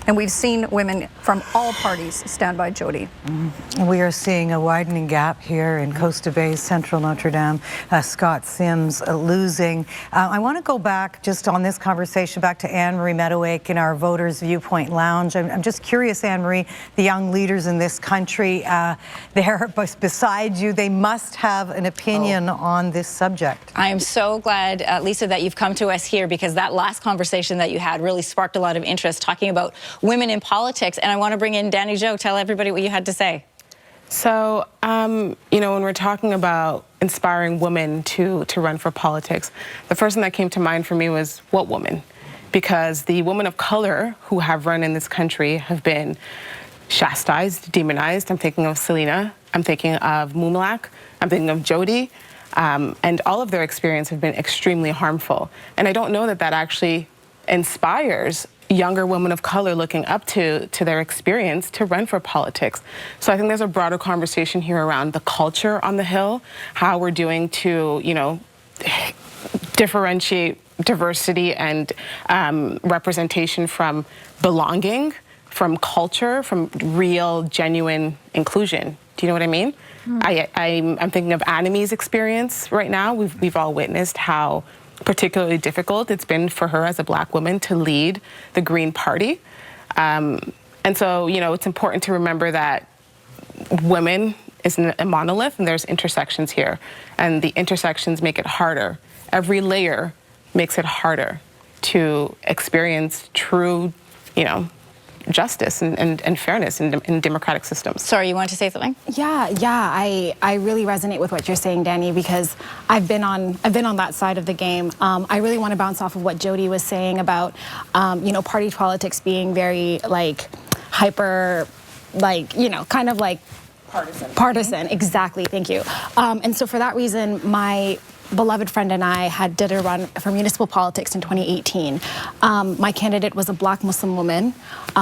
Speaker 6: And we've seen women from all parties stand by Jody.
Speaker 1: And we are seeing a widening gap here in Costa Bay, Central Notre Dame. Scott Sims losing. I want to go back just on this conversation back to Anne-Marie Meadowake in our Voters Viewpoint Lounge. I'm just curious, Anne-Marie, the young leaders in this country, they're beside you. They must have an opinion on this subject.
Speaker 3: I am so glad, Lisa, that you've come to us here, because that last conversation that you had really sparked a lot of interest talking about women in politics. And I want to bring in Danny Jo. Tell everybody what you had to say.
Speaker 19: So, you know, when we're talking about inspiring women to run for politics, the first thing that came to mind for me was what woman? Because the women of color who have run in this country have been chastised, demonized. I'm thinking of Selena. I'm thinking of Mumlak. I'm thinking of Jody. And all of their experience have been extremely harmful. And I don't know that that actually inspires younger women of color looking up to their experience to run for politics. So I think there's a broader conversation here around the culture on the Hill, how we're doing to, you know, differentiate diversity and representation from belonging, from culture, from real, genuine inclusion. Do you know what I mean? I'm thinking of Annemie's experience right now. We've all witnessed how particularly difficult it's been for her as a Black woman to lead the Green Party. And so, you know, it's important to remember that women isn't a monolith and there's intersections here. And the intersections make it harder. Every layer makes it harder to experience true, you know, justice and fairness in democratic systems.
Speaker 3: Sorry, you wanted to say something?
Speaker 20: Yeah, I really resonate with what you're saying, Danny, because I've been on that side of the game. I really want to bounce off of what Jody was saying about, you know, party politics being very like hyper, like, you know, kind of like partisan. Exactly. Thank you. And so for that reason, my beloved friend and I did a run for municipal politics in 2018. My candidate was a Black Muslim woman.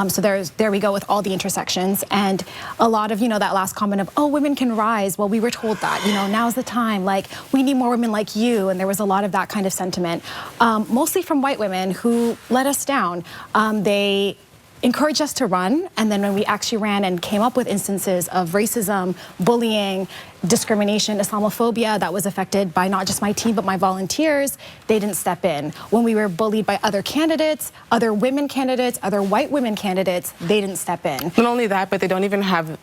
Speaker 20: So there we go with all the intersections. And a lot of, you know, that last comment of, oh, women can rise. Well, we were told that, you know, now's the time. Like, we need more women like you. And there was a lot of that kind of sentiment, mostly from white women who let us down. They encouraged us to run, and then when we actually ran and came up with instances of racism, bullying, discrimination, Islamophobia that was affected by not just my team but my volunteers, they didn't step in. When we were bullied by other candidates, other women candidates, other white women candidates, they didn't step in.
Speaker 19: Not only that, but they don't even have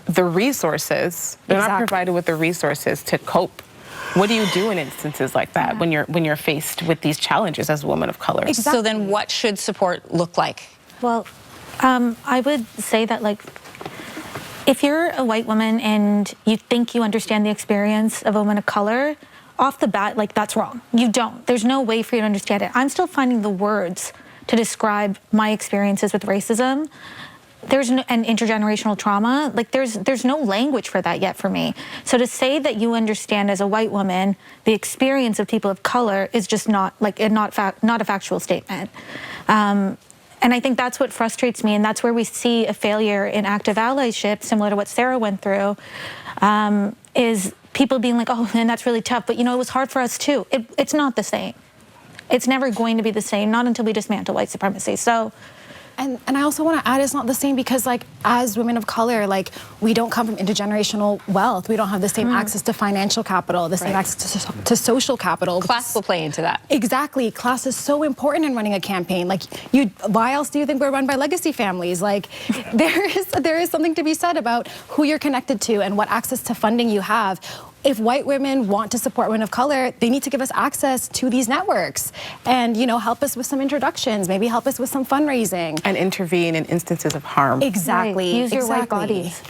Speaker 19: the resources. They're not provided with the resources to cope. What do you do in instances like that when you're faced with these challenges as a woman of color?
Speaker 3: So then what should support look like?
Speaker 21: Well, I would say that, like, if you're a white woman and you think you understand the experience of a woman of color, off the bat, like, that's wrong. You don't. There's no way for you to understand it. I'm still finding the words to describe my experiences with racism. There's no, and intergenerational trauma. Like, there's no language for that yet for me. So to say that you understand as a white woman the experience of people of color is just not, like, not a factual statement. And I think that's what frustrates me, and that's where we see a failure in active allyship, similar to what Sarah went through, is people being like, oh, man, that's really tough, but, you know, it was hard for us too. It's not the same. It's never going to be the same, not until we dismantle white supremacy. So
Speaker 20: and I also want to add, it's not the same because, like, as women of color, like, we don't come from intergenerational wealth. We don't have the same access to financial capital, the same access to social capital.
Speaker 3: Class will play into that.
Speaker 20: Exactly. Class is so important in running a campaign. Like, why else do you think we're run by legacy families? Like, there is something to be said about who you're connected to and what access to funding you have. If white women want to support women of color, they need to give us access to these networks and, you know, help us with some introductions, maybe help us with some fundraising.
Speaker 19: And intervene in instances of harm.
Speaker 20: Exactly.
Speaker 21: Right. Use your white bodies.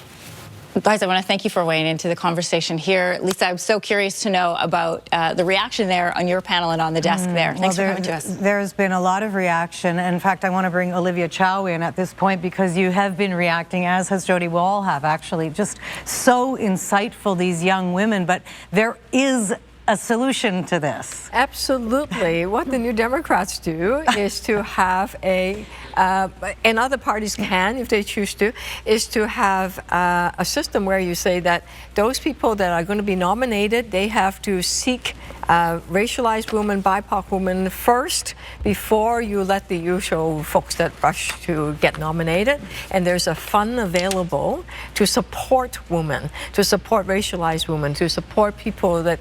Speaker 3: Guys, I want to thank you for weighing into the conversation here. Lisa, I'm so curious to know about the reaction there on your panel and on the desk there. Thanks for coming to us.
Speaker 1: There's been a lot of reaction. In fact, I want to bring Olivia Chow in at this point because you have been reacting, as has Jody. We all have, actually. Just so insightful, these young women. But there is a solution to this.
Speaker 17: Absolutely. What the New Democrats do is to have and other parties can, if they choose to, is to have a system where you say that those people that are going to be nominated, they have to seek racialized women, BIPOC women first before you let the usual folks that rush to get nominated. And there's a fund available to support women, to support racialized women, to support people that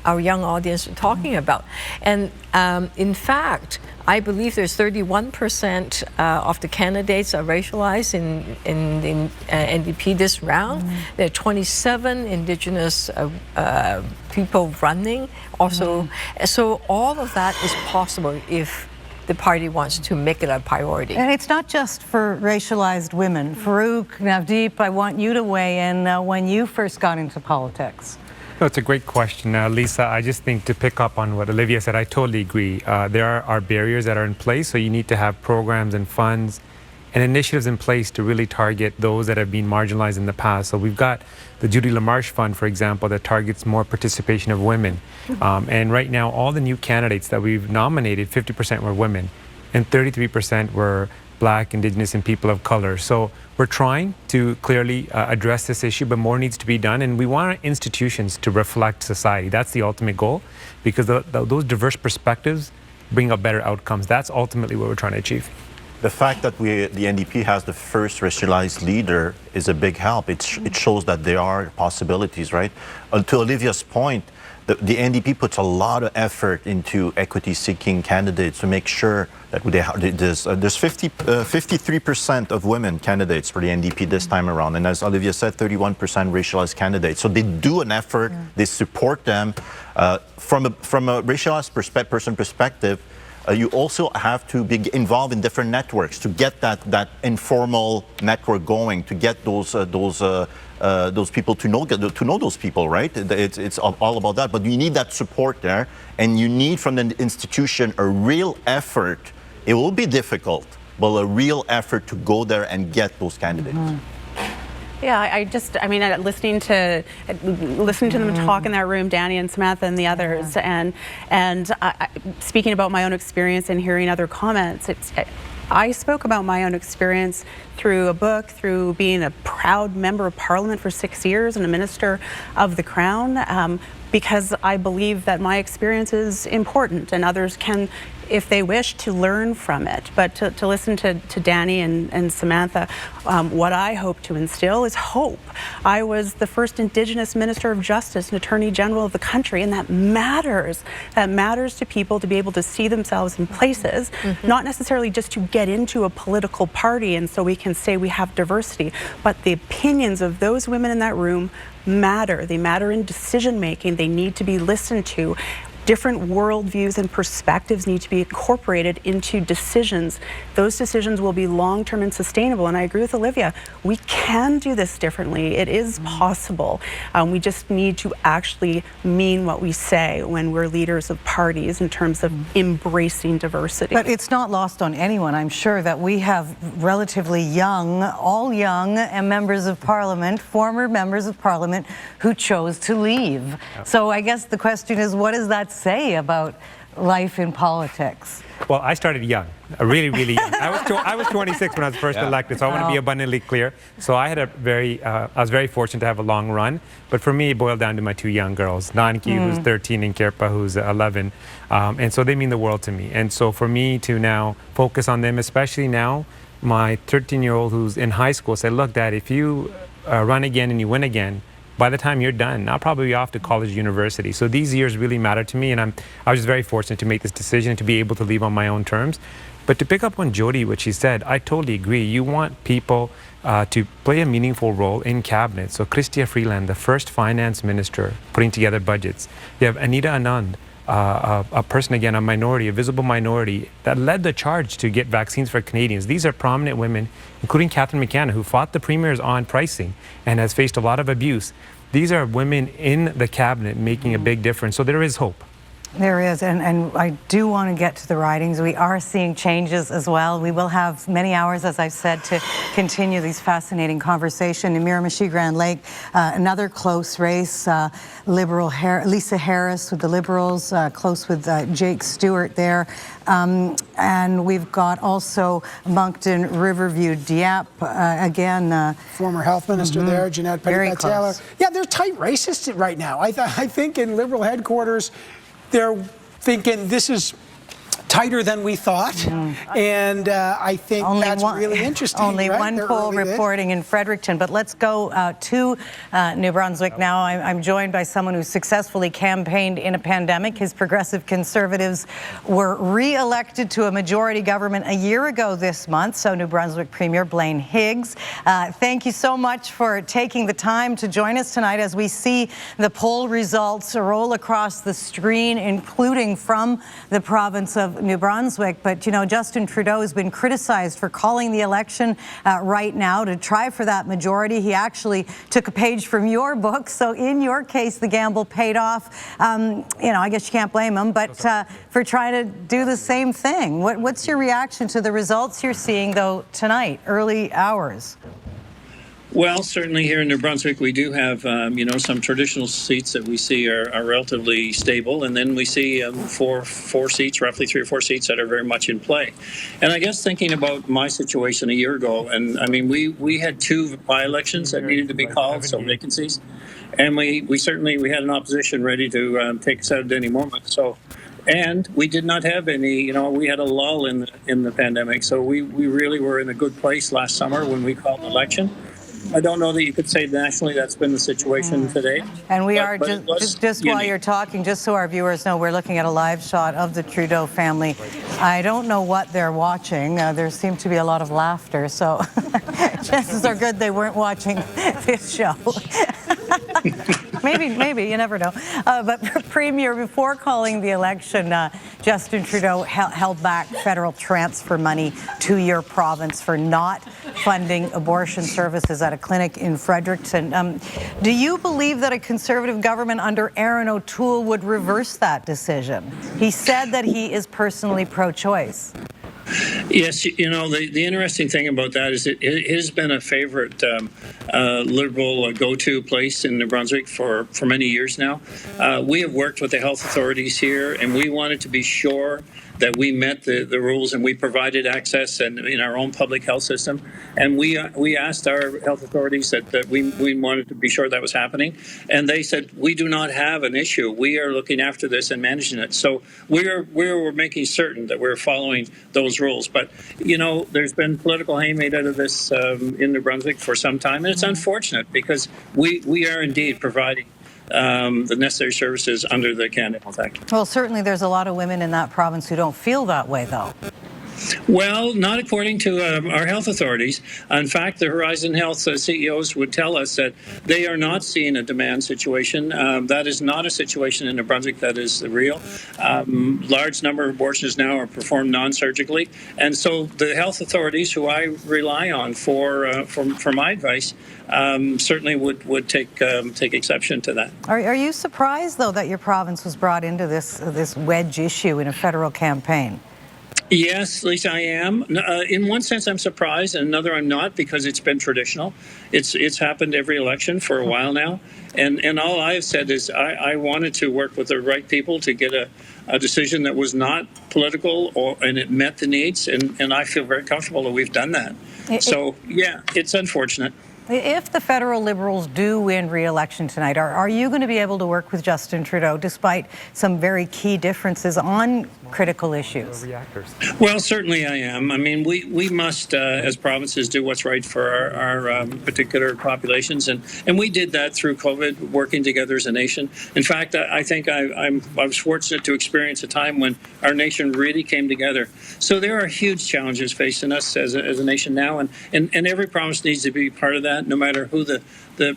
Speaker 17: our young audience are talking about. And in fact, I believe there's 31% of the candidates are racialized in NDP this round. There are 27 Indigenous people running also. So all of that is possible if the party wants to make it a priority.
Speaker 1: And it's not just for racialized women. Farouk, Navdeep, I want you to weigh in when you first got into politics.
Speaker 29: No, it's a great question, Lisa. I just think to pick up on what Olivia said, I totally agree. There are barriers that are in place, so you need to have programs and funds and initiatives in place to really target those that have been marginalized in the past. So we've got the Judy LaMarche Fund, for example, that targets more participation of women. And right now, all the new candidates that we've nominated, 50% were women, and 33% were Black, Indigenous, and people of color. So we're trying to clearly address this issue, but more needs to be done. And we want our institutions to reflect society. That's the ultimate goal, because those diverse perspectives bring up better outcomes. That's ultimately what we're trying to achieve.
Speaker 2: The fact that the NDP has the first racialized leader is a big help. It shows that there are possibilities, right? To Olivia's point, the NDP puts a lot of effort into equity-seeking candidates to make sure that there's 53% of women candidates for the NDP this time around, and as Olivia said, 31% racialized candidates. So they do an effort, they support them. From a racialized person perspective, you also have to be involved in different networks to get that informal network going, to get those people to know those people, right? It's all about that. But you need that support there, and you need from the institution a real effort. It will be difficult, but a real effort to go there and get those candidates.
Speaker 16: Yeah, I mean, listening to them talk in that room, Danny and Samantha and the others, and speaking about my own experience and hearing other comments, I spoke about my own experience through a book, through being a proud member of Parliament for 6 years and a Minister of the Crown, because I believe that my experience is important and others can, if they wish, to learn from it. But to listen to Danny and Samantha, what I hope to instill is hope. I was the first Indigenous Minister of Justice and Attorney General of the country, and that matters. That matters to people to be able to see themselves in places, not necessarily just to get into a political party and so we can say we have diversity, but the opinions of those women in that room matter. They matter in decision making. They need to be listened to. Different worldviews and perspectives need to be incorporated into decisions. Those decisions will be long-term and sustainable. And I agree with Olivia. We can do this differently. It is possible. We just need to actually mean what we say when we're leaders of parties in terms of embracing diversity.
Speaker 1: But it's not lost on anyone, I'm sure, that we have relatively young, all young members of Parliament, former members of Parliament, who chose to leave. So I guess the question is, what does that say about life in politics?
Speaker 29: Well, I started young, really, really young. I was 26 when I was first elected, so I want to be abundantly clear. So I had I was very fortunate to have a long run. But for me, it boiled down to my two young girls, Nanki, who's 13, and Kirpa, who's 11. And so they mean the world to me. And so for me to now focus on them, especially now, my 13-year-old who's in high school said, look, Dad, if you run again and you win again, by the time you're done, I'll probably be off to college, university. So these years really matter to me, and I was just very fortunate to make this decision, to be able to leave on my own terms. But to pick up on Jody, what she said, I totally agree. You want people to play a meaningful role in cabinet. So Chrystia Freeland, the first finance minister, putting together budgets. You have Anita Anand, a person, again, a minority, a visible minority, that led the charge to get vaccines for Canadians. These are prominent women, including Catherine McKenna, who fought the premiers on pricing and has faced a lot of abuse. These are women in the cabinet making a big difference. So there is hope.
Speaker 1: There is, and I do want to get to the ridings. We are seeing changes as well. We will have many hours, as I've said, to continue these fascinating conversation. In Miramichi-Grand Lake, another close race. Liberal Lisa Harris with the Liberals, close with Jake Stewart there. And we've got also Moncton Riverview Dieppe, again.
Speaker 28: Former health minister there, Jeanette Petitpas-Taylor. Yeah, they're tight races right now. I think in Liberal headquarters, they're thinking this is tighter than we thought, and I think that's really interesting.
Speaker 1: Only
Speaker 28: right?
Speaker 1: one poll reporting in Fredericton, but let's go to New Brunswick now. I'm joined by someone who successfully campaigned in a pandemic. His Progressive Conservatives were re-elected to a majority government a year ago this month, so New Brunswick Premier Blaine Higgs. Thank you so much for taking the time to join us tonight as we see the poll results roll across the screen, including from the province of New Brunswick. But, you know, Justin Trudeau has been criticized for calling the election right now to try for that majority. He actually took a page from your book. So in your case, the gamble paid off. You know, I guess you can't blame him, but for trying to do the same thing. What's your reaction to the results you're seeing, though, tonight, early hours?
Speaker 4: Well, certainly here in New Brunswick, we do have, you know, some traditional seats that we see are relatively stable. And then we see four seats, roughly 3 or 4 seats that are very much in play. And I guess thinking about my situation a year ago, and I mean, we had 2 by-elections that needed to be called, so vacancies. And we had an opposition ready to take us out at any moment. So, and we did not have any, you know, we had a lull in the pandemic. So we really were in a good place last summer when we called the election. I don't know that you could say nationally that's been the situation today.
Speaker 1: And we are, just while you're talking, just so our viewers know, we're looking at a live shot of the Trudeau family. I don't know what they're watching. There seemed to be a lot of laughter, so chances are good they weren't watching this show. Maybe, you never know. But Premier, before calling the election, Justin Trudeau held back federal transfer money to your province for not funding abortion services at a clinic in Fredericton. Do you believe that a Conservative government under Aaron O'Toole would reverse that decision? He said that he is personally pro-choice.
Speaker 4: Yes, you know, the interesting thing about that is it has been a favorite Liberal go-to place in New Brunswick for many years now. We have worked with the health authorities here, and we wanted to be sure that we met the rules and we provided access and in our own public health system. And we asked our health authorities that we wanted to be sure that was happening. And they said, we do not have an issue. We are looking after this and managing it. So we're making certain that we're following those rules. But, you know, there's been political hay made out of this in New Brunswick for some time. And it's unfortunate because we are indeed providing the necessary services under the Canada Health Act.
Speaker 1: Well, certainly there's a lot of women in that province who don't feel that way, though.
Speaker 4: Well, not according to our health authorities. In fact, the Horizon Health CEOs would tell us that they are not seeing a demand situation. That is not a situation in New Brunswick that is real. Large number of abortions now are performed non-surgically. And so the health authorities, who I rely on for my advice, certainly would take exception to that.
Speaker 1: Are you surprised, though, that your province was brought into this wedge issue in a federal campaign?
Speaker 4: Yes, Lisa, I am. In one sense, I'm surprised, and another I'm not, because it's been traditional. It's happened every election for a while now, and all I've said is I wanted to work with the right people to get a decision that was not political, and it met the needs, and I feel very comfortable that we've done that. So, yeah, it's unfortunate.
Speaker 1: If the federal Liberals do win re-election tonight, are you going to be able to work with Justin Trudeau despite some very key differences on critical issues?
Speaker 4: Well, certainly I am. I mean, we must, as provinces, do what's right for our particular populations, and we did that through COVID, working together as a nation. In fact, I think I was fortunate to experience a time when our nation really came together. So there are huge challenges facing us as a nation now, and every province needs to be part of that, no matter who the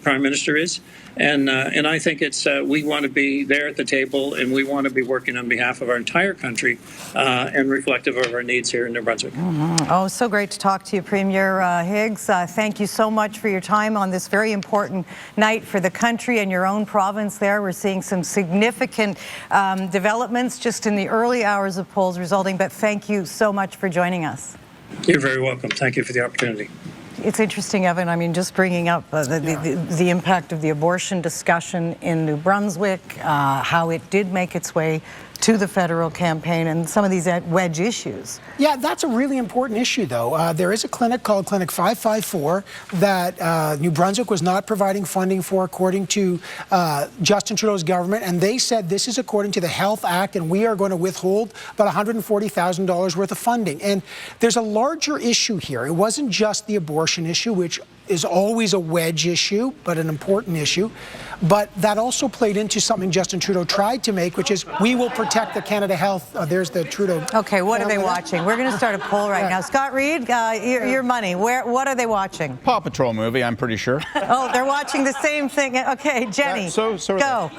Speaker 4: Prime Minister is. And I think it's we want to be there at the table, and we want to be working on behalf of our entire country and reflective of our needs here in New Brunswick.
Speaker 1: Oh, so great to talk to you, Premier Higgs. Thank you so much for your time on this very important night for the country and your own province there. We're seeing some significant developments just in the early hours of polls resulting, but thank you so much for joining us.
Speaker 4: You're very welcome. Thank you for the opportunity.
Speaker 1: It's interesting, Evan, I mean, just bringing up the impact of the abortion discussion in New Brunswick, how it did make its way to the federal campaign, and some of these wedge issues.
Speaker 28: Yeah, that's a really important issue, though. There is a clinic called Clinic 554 that New Brunswick was not providing funding for, according to Justin Trudeau's government, and they said this is according to the Health Act, and we are going to withhold about $140,000 worth of funding. And there's a larger issue here. It wasn't just the abortion issue, which is always a wedge issue, but an important issue. But that also played into something Justin Trudeau tried to make, which is we will protect the Canada Health. There's the Trudeau.
Speaker 1: Okay, what are they watching? We're going to start a poll right now. Scott Reed, your money. What are they watching?
Speaker 10: Paw Patrol movie, I'm pretty sure.
Speaker 1: Oh, they're watching the same thing. Okay, Jenny, go.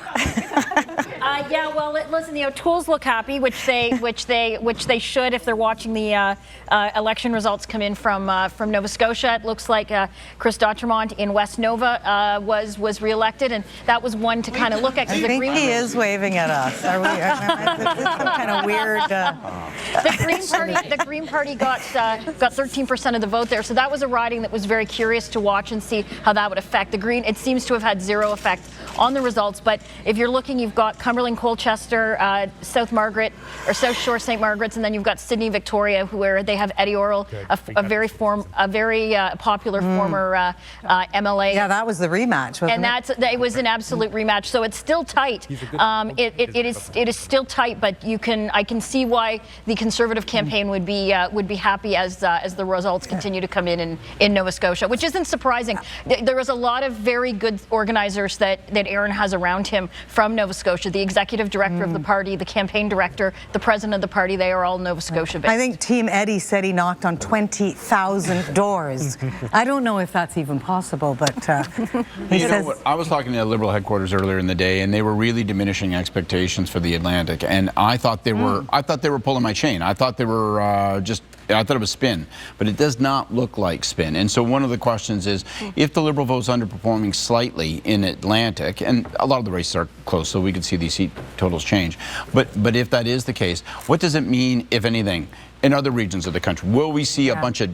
Speaker 9: Yeah, well, listen, the O'Toole's look happy, which they should if they're watching the election results come in from Nova Scotia. It looks like Chris D'Autremont in West Nova was re-elected, and that was one to kind of look at.
Speaker 1: I think he is waving at us. Are we? Some kind of weird.
Speaker 9: The Green Party got 13% of the vote there, so that was a riding that was very curious to watch and see how that would affect the Green. It seems to have had zero effect on the results, but if you're looking, you've got Cumberland, Colchester, South Margaret, or South Shore, St. Margaret's, and then you've got Sydney, Victoria, where they have Eddie Orrell, a very popular former MLA.
Speaker 1: Yeah, that was the rematch, wasn't
Speaker 9: it? It was an absolute rematch. So it's still tight. It is still tight, but I can see why the Conservative campaign would be happy as the results continue to come in Nova Scotia, which isn't surprising. There was a lot of very good organizers that Aaron has around him from Nova Scotia. The executive director of the party, the campaign director, the president of the party, they are all Nova Scotia based.
Speaker 1: I think Team Eddie said he knocked on 20,000 doors. I don't know if that's even possible, but he says...
Speaker 10: know what? I was talking to Liberal headquarters earlier in the day, and they were really diminishing expectations for the Atlantic, and I thought they were pulling my chain. I thought they were I thought it was spin, but it does not look like spin. And so one of the questions is, if the Liberal vote's underperforming slightly in Atlantic, and a lot of the races are close, so we could see these seat totals change, but if that is the case, what does it mean, if anything, in other regions of the country? Will we see a bunch of,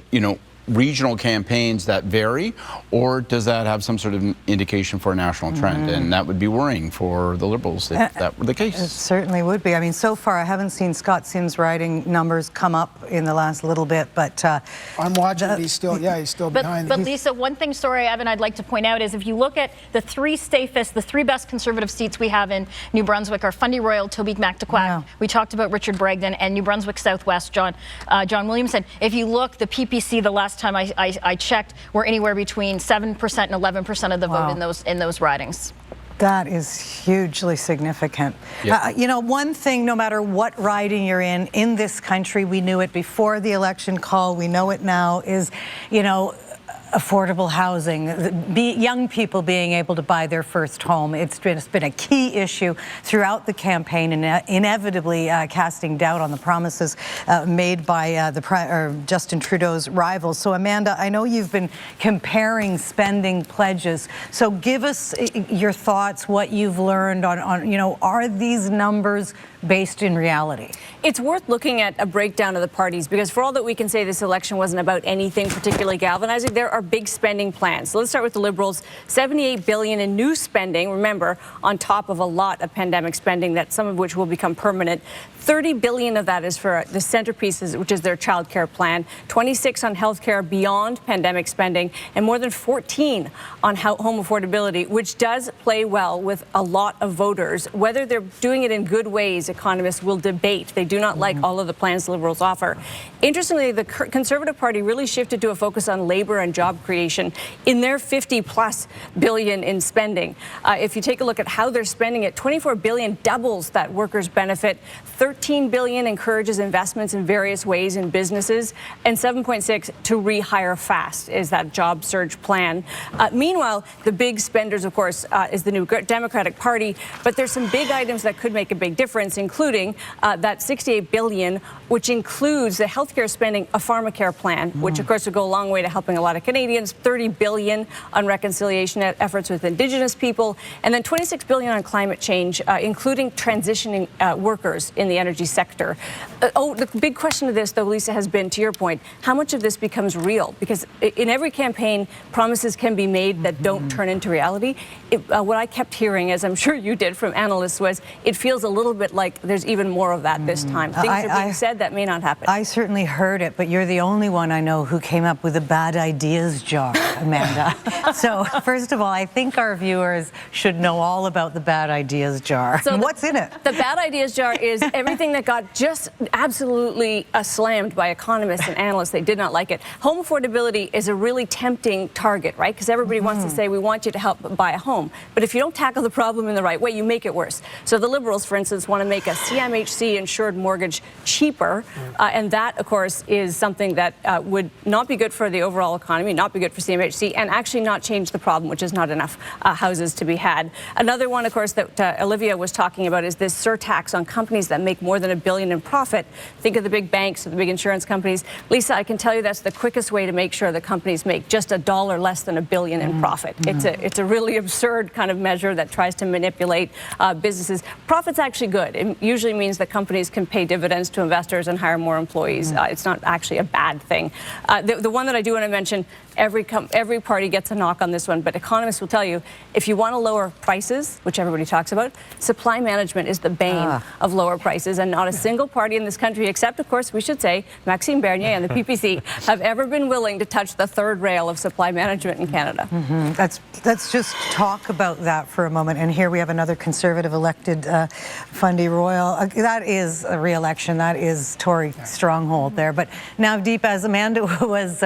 Speaker 10: regional campaigns that vary, or does that have some sort of indication for a national trend? And that would be worrying for the Liberals if that were the case.
Speaker 1: It certainly would be. I mean, so far I haven't seen Scott Sims' riding numbers come up in the last little bit, but
Speaker 28: I'm watching. He's still behind.
Speaker 9: But Lisa, one thing, Evan, I'd like to point out is if you look at the three the three best Conservative seats we have in New Brunswick are Fundy Royal, Tobique Mactaquac. We talked about Richard Bragdon, and New Brunswick Southwest, John Williamson. If you look, the PPC the last time I checked, we're anywhere between 7% and 11% of the vote in those ridings.
Speaker 1: That is hugely significant. Yep. One thing, no matter what riding you're in this country, we knew it before the election call, we know it now, is, affordable housing, young people being able to buy their first home. It's been a key issue throughout the campaign, and inevitably casting doubt on the promises made by Justin Trudeau's rivals. So Amanda, I know you've been comparing spending pledges. So give us your thoughts, what you've learned on are these numbers based in reality?
Speaker 5: It's worth looking at a breakdown of the parties, because for all that we can say this election wasn't about anything particularly galvanizing, there are big spending plans. So let's start with the Liberals. $78 billion in new spending, remember, on top of a lot of pandemic spending, that some of which will become permanent. $30 billion of that is for the centerpieces, which is their child care plan, 26 on health care beyond pandemic spending, and more than 14 on home affordability, which does play well with a lot of voters. Whether they're doing it in good ways, economists will debate. They do not like all of the plans the Liberals offer. Interestingly, the Conservative Party really shifted to a focus on labor and job creation in their $50+ billion in spending. If you take a look at how they're spending it, $24 billion doubles that workers' benefit, $13 billion encourages investments in various ways in businesses, and $7.6 to rehire fast is that job surge plan. Meanwhile, the big spenders, of course, is the new Democratic Party, but there's some big items that could make a big difference, including that $68 billion, which includes the healthcare spending, a pharmacare plan, which of course would go a long way to helping a lot of Canadians, $30 billion on reconciliation efforts with Indigenous people, and then $26 billion on climate change, including transitioning workers in the energy sector. The big question of this, though, Lisa, has been, to your point, how much of this becomes real? Because in every campaign, promises can be made that don't turn into reality. What I kept hearing, as I'm sure you did from analysts, was it feels a little bit like there's even more of that this time. Things are being said that may not happen.
Speaker 1: I certainly heard it, but you're the only one I know who came up with a bad ideas jar, Amanda. So first of all, I think our viewers should know all about the bad ideas jar.
Speaker 5: So
Speaker 1: what's in it?
Speaker 5: The bad ideas jar is everything that got just absolutely slammed by economists and analysts. They did not like it. Home affordability is a really tempting target, right? Because everybody wants to say, we want you to help buy a home. But if you don't tackle the problem in the right way, you make it worse. So the Liberals, for instance, want to make a CMHC insured mortgage cheaper. And that, of course, is something that would not be good for the overall economy, not be good for CMHC, and actually not change the problem, which is not enough houses to be had. Another one, of course, that Olivia was talking about is this surtax on companies that make more than $1 billion in profit. Think of the big banks or the big insurance companies. Lisa, I can tell you that's the quickest way to make sure that companies make just $1 less than $1 billion in profit. It's a really absurd kind of measure that tries to manipulate businesses. Profit's actually good. It usually means that companies can pay dividends to investors and hire more employees. It's not actually a bad thing. The one that I do want to mention, every party gets a knock on this one, but economists will tell you, if you want to lower prices, which everybody talks about, supply management is the bane of lower prices, and not a single party in this country, except, of course, we should say, Maxime Bernier and the PPC, have ever been willing to touch the third rail of supply management in Canada.
Speaker 1: Let's just talk about that for a moment. And here we have another Conservative elected, Fundy Royal. That is a re-election. That is Tory stronghold there. But now, Deep, as Amanda was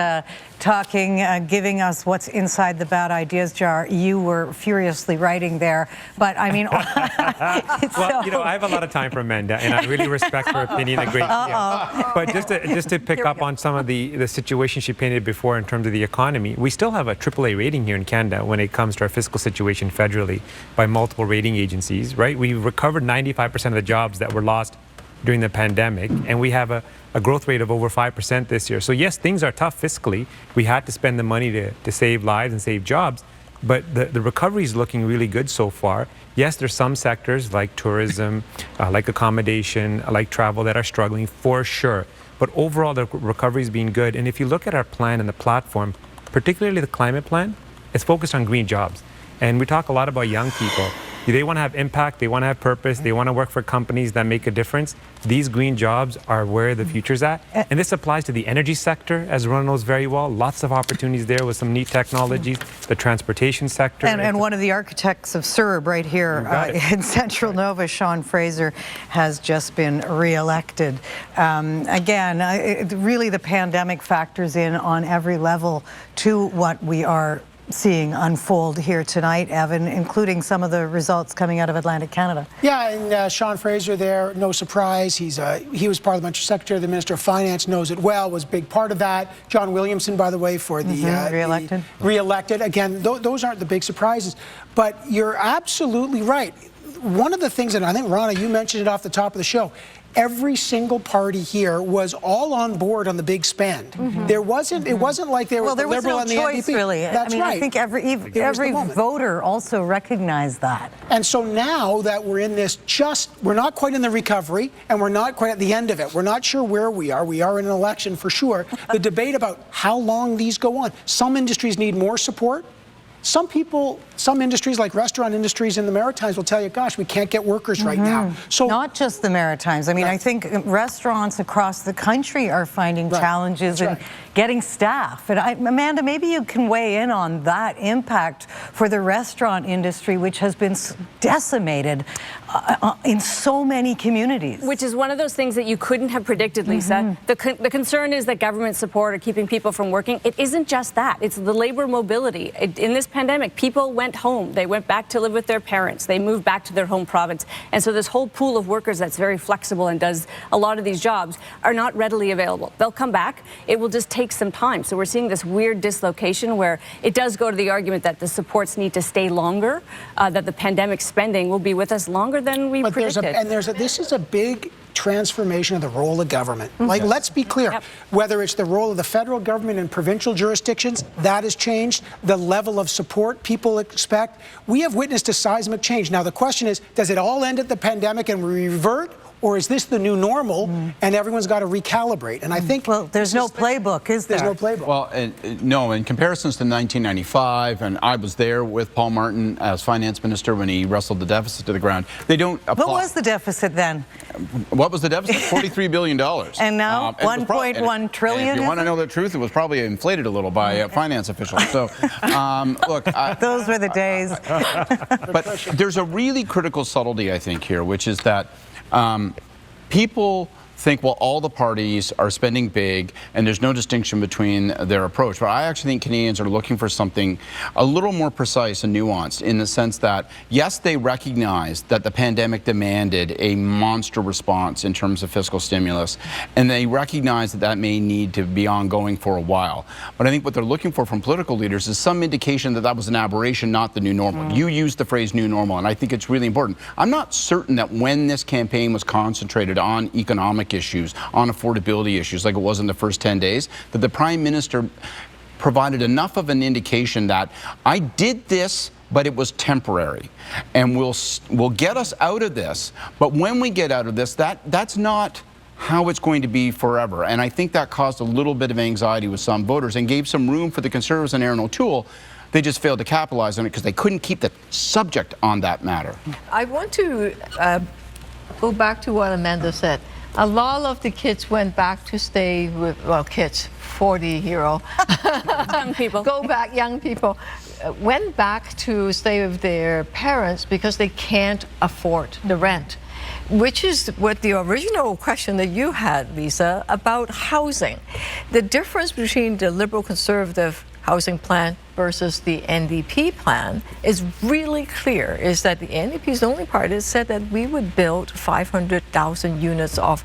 Speaker 1: talking, giving us what's inside the bad ideas jar, you were furiously writing there. But I mean,
Speaker 29: well, you know, I have a lot of time for Amanda, and I really respect her opinion a great deal. But just to pick up on some of the situation she painted before in terms of the economy, we still have a AAA rating here in Canada when it comes to our fiscal situation federally by multiple rating agencies, right? We recovered 95% of the jobs that were lost during the pandemic, and we have a growth rate of over 5% this year. So yes, things are tough fiscally. We had to spend the money to save lives and save jobs, but the recovery is looking really good so far. Yes, there's some sectors like tourism, like accommodation, like travel that are struggling for sure. But overall, the recovery has been good. And if you look at our plan and the platform, particularly the climate plan, it's focused on green jobs. And we talk a lot about young people. They want to have impact, they want to have purpose, they want to work for companies that make a difference. These green jobs are where the future's at. And this applies to the energy sector, as Ron knows very well. Lots of opportunities there with some neat technologies, the transportation sector.
Speaker 1: And one of the architects of CERB right here in Central Nova, Sean Fraser, has just been re-elected. Again, really the pandemic factors in on every level to what we are seeing unfold here tonight, Evan, including some of the results coming out of Atlantic Canada.
Speaker 28: Yeah, and Sean Fraser there, no surprise. He was Parliamentary Secretary. The Minister of Finance knows it well, was a big part of that. John Williamson, by the way, for the re-elected. Again, those aren't the big surprises. But you're absolutely right. one of the things, and I think, Rana, you mentioned it off the top of the show, every single party here was all on board on the big spend. There wasn't, it wasn't like they were
Speaker 1: there was
Speaker 28: Liberal
Speaker 1: no
Speaker 28: and the
Speaker 1: choice,
Speaker 28: NDP.
Speaker 1: really.
Speaker 28: That's
Speaker 1: I mean,
Speaker 28: right.
Speaker 1: I think every voter also recognized that.
Speaker 28: And so now that we're in this we're not quite in the recovery, and we're not quite at the end of it. We're not sure where we are. We are in an election for sure. The debate about how long these go on. Some industries need more support. Some people, some industries like restaurant industries in the Maritimes will tell you, gosh, we can't get workers right now. So
Speaker 1: not just the Maritimes. I mean, I think restaurants across the country are finding challenges in getting staff. And Amanda, maybe you can weigh in on that impact for the restaurant industry, which has been decimated in so many communities.
Speaker 5: Which is one of those things that you couldn't have predicted, Lisa. The concern is that government support are keeping people from working. It isn't just that. It's the labor mobility. In this pandemic, people went home. They went back to live with their parents. They moved back to their home province. And so this whole pool of workers that's very flexible and does a lot of these jobs are not readily available. They'll come back. It will just take some time. So we're seeing this weird dislocation where it does go to the argument that the supports need to stay longer, that the pandemic spending will be with us longer than we predicted.
Speaker 28: This is a big transformation of the role of government. Like, let's be clear, whether it's the role of the federal government and provincial jurisdictions, that has changed. The level of support people expect. We have witnessed a seismic change. Now, the question is, does it all end at the pandemic and we revert? Or is this the new normal and everyone's got to recalibrate? And I think...
Speaker 1: Well, there's no playbook, is there?
Speaker 28: There's no playbook.
Speaker 10: Well, no, in comparisons to 1995, and I was there with Paul Martin as finance minister when he wrestled the deficit to the ground, they don't apply.
Speaker 1: What was the deficit then?
Speaker 10: What was the deficit? $43 billion.
Speaker 1: And now 1.1 trillion?
Speaker 10: If you want to know the truth, it was probably inflated a little by finance officials. So, look...
Speaker 1: Those were the days.
Speaker 10: But there's a really critical subtlety, I think, here, which is that people think, well, all the parties are spending big and there's no distinction between their approach. But I actually think Canadians are looking for something a little more precise and nuanced in the sense that, yes, they recognize that the pandemic demanded a monster response in terms of fiscal stimulus, and they recognize that that may need to be ongoing for a while. But I think what they're looking for from political leaders is some indication that that was an aberration, not the new normal. You used the phrase new normal, and I think it's really important. I'm not certain that when this campaign was concentrated on economic issues, on affordability issues, like it was in the first 10 days, that the Prime Minister provided enough of an indication that I did this, but it was temporary, and we'll get us out of this. But when we get out of this, that's not how it's going to be forever. And I think that caused a little bit of anxiety with some voters and gave some room for the Conservatives and Aaron O'Toole. They just failed to capitalize on it because they couldn't keep the subject on that matter.
Speaker 17: I want to go back to what Amanda said. A lot of the kids went back to stay with, well, kids, 40-year-old.
Speaker 5: Young people.
Speaker 17: Young people went back to stay with their parents because they can't afford the rent, which is what the original question that you had, Lisa, about housing. The difference between the Liberal Conservative housing plan versus the NDP plan is really clear, is that the NDP is the only party that said that we would build 500,000 units of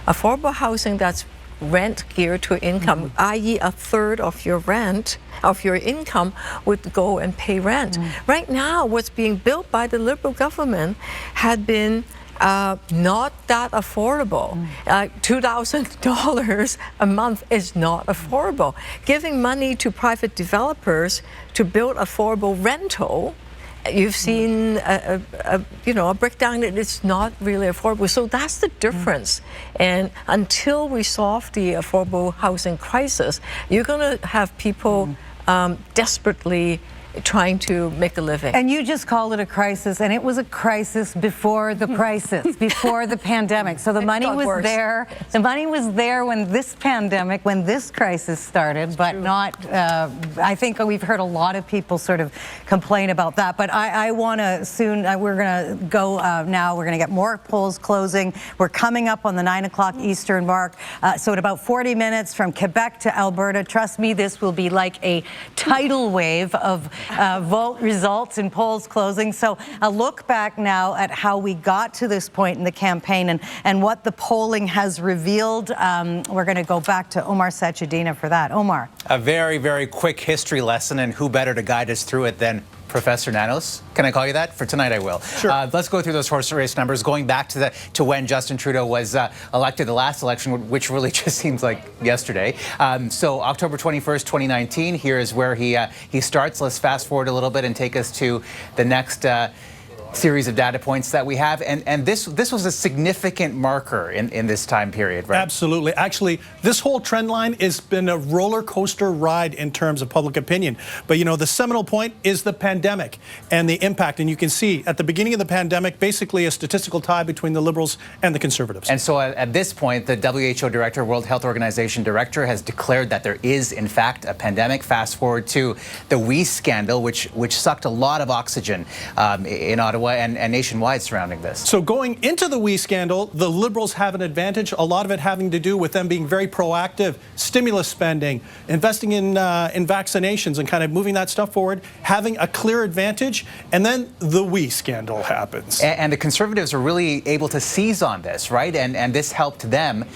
Speaker 17: affordable housing that's rent geared to income, i.e. a third of your rent, of your income would go and pay rent. Right now, what's being built by the Liberal government had been not that affordable. $2,000 a month is not affordable. Giving money to private developers to build affordable rental, you've seen a breakdown that it's not really affordable. So that's the difference. And until we solve the affordable housing crisis, you're going to have people desperately trying to make a living.
Speaker 1: And you just called it a crisis, and it was a crisis before the crisis, before the pandemic. So the money was there. The money was there when this pandemic, when this crisis started, but not, I think we've heard a lot of people sort of complain about that. But I want to soon, we're going to go now, we're going to get more polls closing. We're coming up on the 9 o'clock Eastern mark. So in about 40 minutes from Quebec to Alberta, trust me, this will be like a tidal wave of vote results and polls closing. So a look back now at how we got to this point in the campaign and what the polling has revealed. We're going to go back to Omar Sachedina for that. Omar.
Speaker 7: A very, very quick history lesson, and who better to guide us through it than Professor Nanos. Can I call you that? For tonight, I will.
Speaker 28: Sure.
Speaker 7: Let's go through those horse race numbers, going back to when Justin Trudeau was elected, the last election, which really just seems like yesterday. So October 21st, 2019, here is where he starts. Let's fast forward a little bit and take us to the next series of data points that we have, and this was a significant marker in this time period, right?
Speaker 8: Absolutely. Actually, this whole trend line has been a roller coaster ride in terms of public opinion. But you know, the seminal point is the pandemic and the impact. And you can see at the beginning of the pandemic, basically a statistical tie between the Liberals and the Conservatives.
Speaker 7: And so at this point, the WHO director, World Health Organization director, has declared that there is in fact a pandemic. Fast forward to the WE scandal, which sucked a lot of oxygen in Ottawa and nationwide surrounding this.
Speaker 8: So going into the WE scandal, the Liberals have an advantage, a lot of it having to do with them being very proactive, stimulus spending, investing in vaccinations and kind of moving that stuff forward, having a clear advantage, and then the WE scandal happens.
Speaker 7: And the Conservatives are really able to seize on this, right? And this helped them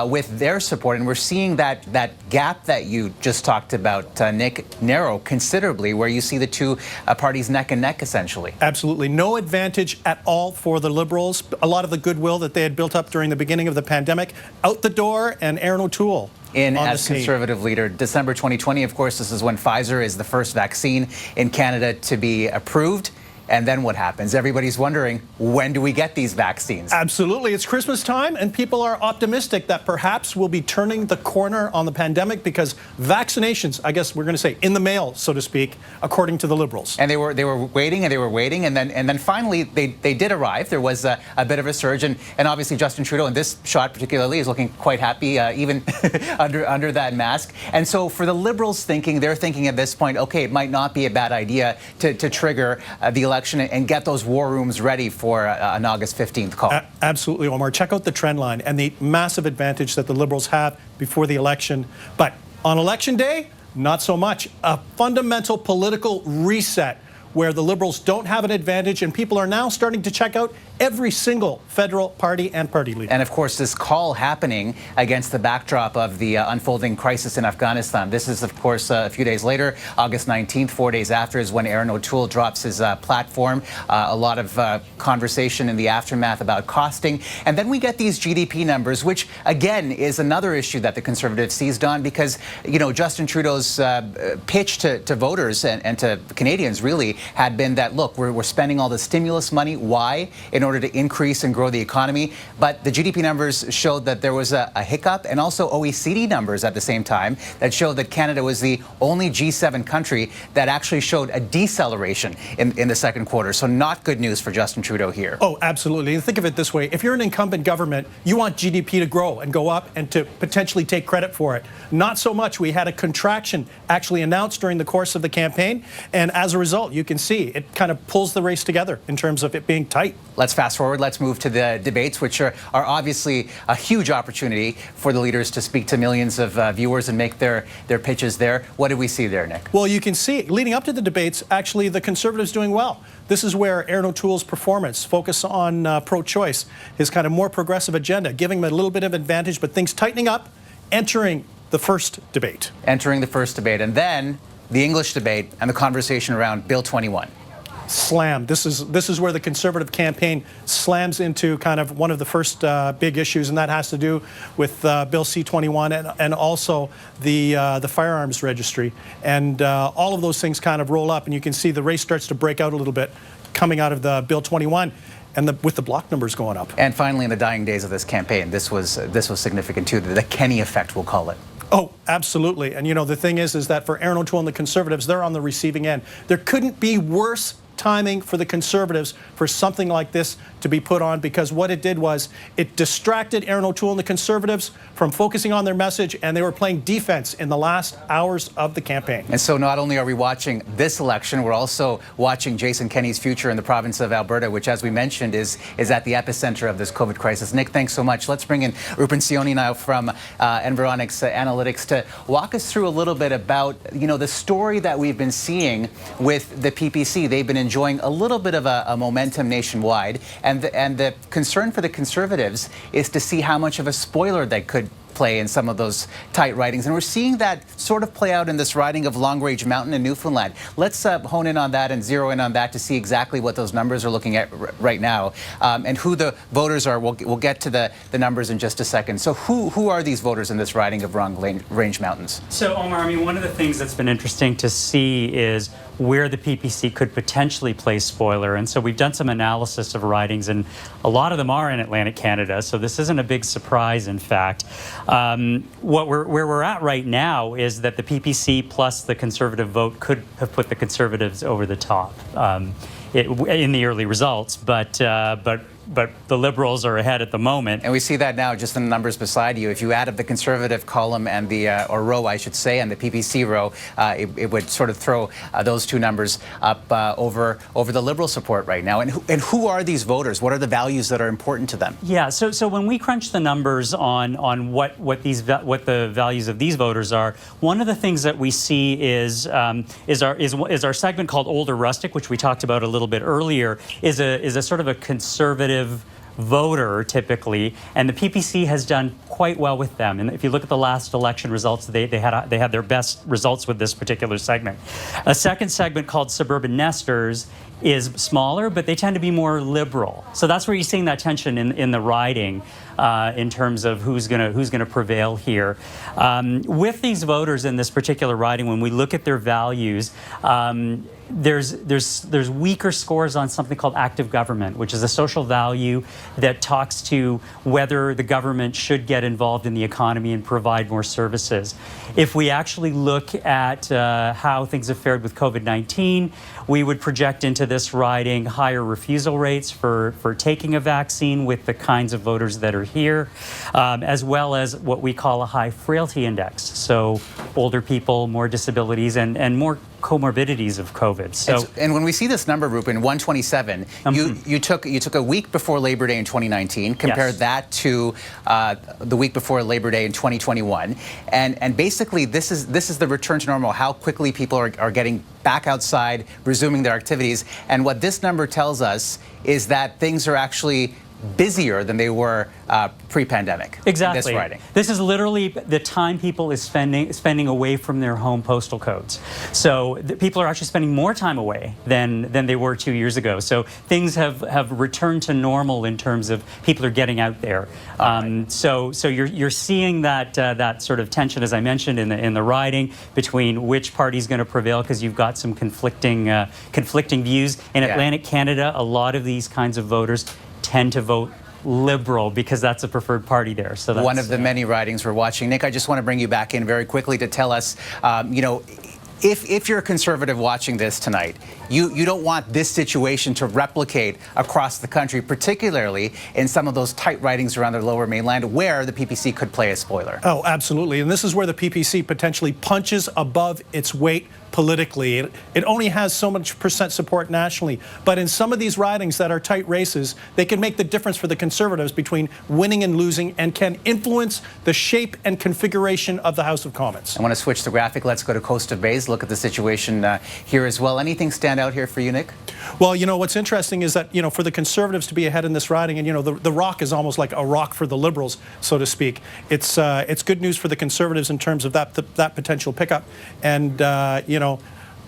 Speaker 7: with their support. And we're seeing that gap that you just talked about, Nick, narrow considerably, where you see the two parties neck and neck, essentially.
Speaker 8: Absolutely. No advantage at all for the Liberals. A lot of the goodwill that they had built up during the beginning of the pandemic out the door, and Aaron O'Toole
Speaker 7: in as Conservative leader. December 2020, of course, this is when Pfizer is the first vaccine in Canada to be approved. And then what happens? Everybody's wondering, when do we get these vaccines?
Speaker 8: Absolutely. It's Christmas time, and people are optimistic that perhaps we'll be turning the corner on the pandemic because vaccinations, I guess we're going to say, in the mail, so to speak, according to the Liberals.
Speaker 7: And they were waiting and they were waiting, and then finally they did arrive. There was a bit of a surge, and obviously Justin Trudeau in this shot particularly is looking quite happy, even under that mask. And so for the Liberals they're thinking at this point, okay, it might not be a bad idea to trigger the election and get those war rooms ready for an August 15th call.
Speaker 8: Absolutely, Omar. Check out the trend line and the massive advantage that the Liberals have before the election. But on election day, not so much. A fundamental political reset where the Liberals don't have an advantage, and people are now starting to check out every single federal party and party leader.
Speaker 7: And of course, this call happening against the backdrop of the unfolding crisis in Afghanistan. This is, of course, a few days later, August 19th, 4 days after, is when Aaron O'Toole drops his platform. A lot of conversation in the aftermath about costing. And then we get these GDP numbers, which, again, is another issue that the Conservatives seized on because, you know, Justin Trudeau's pitch to voters and to Canadians, really, had been that, look, we're spending all the stimulus money. Why? In order to increase and grow the economy. But the GDP numbers showed that there was a hiccup, and also OECD numbers at the same time that showed that Canada was the only G7 country that actually showed a deceleration in the second quarter. So not good news for Justin Trudeau here.
Speaker 8: Oh, absolutely. And think of it this way. If you're an incumbent government, you want GDP to grow and go up and to potentially take credit for it. Not so much. We had a contraction actually announced during the course of the campaign. And as a result, you can see it kind of pulls the race together in terms of it being tight.
Speaker 7: Let's fast forward. Let's move to the debates, which are obviously a huge opportunity for the leaders to speak to millions of viewers and make their pitches there. What did we see there, Nick?
Speaker 8: Well, you can see, leading up to the debates, actually the Conservatives doing well. This is where Aaron O'Toole's performance, focus on pro-choice, his kind of more progressive agenda, giving him a little bit of advantage, but things tightening up, entering the first debate.
Speaker 7: Entering the first debate, and then the English debate and the conversation around Bill 21.
Speaker 8: Slam. This is where the Conservative campaign slams into kind of one of the first big issues, and that has to do with Bill C-21 and also the firearms registry. And all of those things kind of roll up, and you can see the race starts to break out a little bit coming out of the Bill 21. And with the block numbers going up.
Speaker 7: And finally, in the dying days of this campaign, this was significant too. The Kenny effect, we'll call it.
Speaker 8: Oh, absolutely. And you know, the thing is that for Aaron O'Toole and the Conservatives, they're on the receiving end. There couldn't be worse timing for the Conservatives for something like this to be put on, because what it did was it distracted Aaron O'Toole and the Conservatives from focusing on their message, and they were playing defense in the last hours of the campaign.
Speaker 7: And so not only are we watching this election, we're also watching Jason Kenney's future in the province of Alberta, which, as we mentioned, is at the epicenter of this COVID crisis. Nick, thanks so much. Let's bring in Rupen Sioni now from Environics Analytics to walk us through a little bit about, you know, the story that we've been seeing with the PPC. They've been enjoying a little bit of a momentum nationwide, and the concern for the Conservatives is to see how much of a spoiler they could play in some of those tight ridings. And we're seeing that sort of play out in this riding of Long Range Mountain in Newfoundland. Let's hone in on that and zero in on that to see exactly what those numbers are looking at right now and who the voters are. We'll get to the numbers in just a second. So who are these voters in this riding of Long Range Mountains?
Speaker 18: So, Omar, I mean, one of the things that's been interesting to see is where the PPC could potentially play spoiler. And so we've done some analysis of ridings, and a lot of them are in Atlantic Canada. So this isn't a big surprise, in fact. Where we're at right now is that the PPC plus the Conservative vote could have put the Conservatives over the top in the early results, but the Liberals are ahead at the moment.
Speaker 7: And we see that now just in the numbers beside you. If you added the Conservative column and the, or row, I should say, and the PPC row, it would sort of throw those two numbers up over the Liberal support right now. And who are these voters? What are the values that are important to them?
Speaker 18: Yeah, so when we crunch the numbers on what the values of these voters are, one of the things that we see is our segment called Older Rustic, which we talked about a little bit earlier, is a sort of a conservative voter typically, and the PPC has done quite well with them. And if you look at the last election results, they had their best results with this particular segment. A second segment called Suburban Nesters is smaller, but they tend to be more liberal. So that's where you're seeing that tension in the riding in terms of who's gonna prevail here. With these voters in this particular riding, when we look at their values, there's weaker scores on something called active government, which is a social value that talks to whether the government should get involved in the economy and provide more services. If we actually look at how things have fared with COVID-19, we would project into this riding higher refusal rates for taking a vaccine with the kinds of voters that are here, as well as what we call a high frailty index. So older people, more disabilities, and more comorbidities of COVID. So,
Speaker 7: and when we see this number, Rupin, 127, you took a week before Labor Day in 2019, compared that to the week before Labor Day in 2021, and basically this is the return to normal, how quickly people are getting back outside, resuming their activities, and what this number tells us is that things are actually busier than they were pre-pandemic.
Speaker 18: Exactly.
Speaker 7: In this riding.
Speaker 18: This is literally the time people is spending away from their home postal codes. So people are actually spending more time away than they were 2 years ago. So things have returned to normal in terms of people are getting out there. So you're seeing that sort of tension, as I mentioned, in the riding between which party's going to prevail, because you've got some conflicting views. In Atlantic Canada, a lot of these kinds of voters tend to vote Liberal because that's a preferred party there. So that's
Speaker 7: one of the many ridings we're watching. Nick, I just want to bring you back in very quickly to tell us, if you're a Conservative watching this tonight, you don't want this situation to replicate across the country, particularly in some of those tight ridings around the Lower Mainland where the PPC could play a spoiler.
Speaker 8: Oh, absolutely. And this is where the PPC potentially punches above its weight politically. It only has so much percent support nationally, but in some of these ridings that are tight races, they can make the difference for the Conservatives between winning and losing, and can influence the shape and configuration of the House of Commons.
Speaker 7: I want to switch the graphic. Let's go to Coast of Bays, look at the situation here as well. Anything stand out here for you, Nick?
Speaker 8: Well, what's interesting is that, for the Conservatives to be ahead in this riding, and, the rock is almost like a rock for the Liberals, so to speak. It's good news for the Conservatives in terms of that potential pickup, and,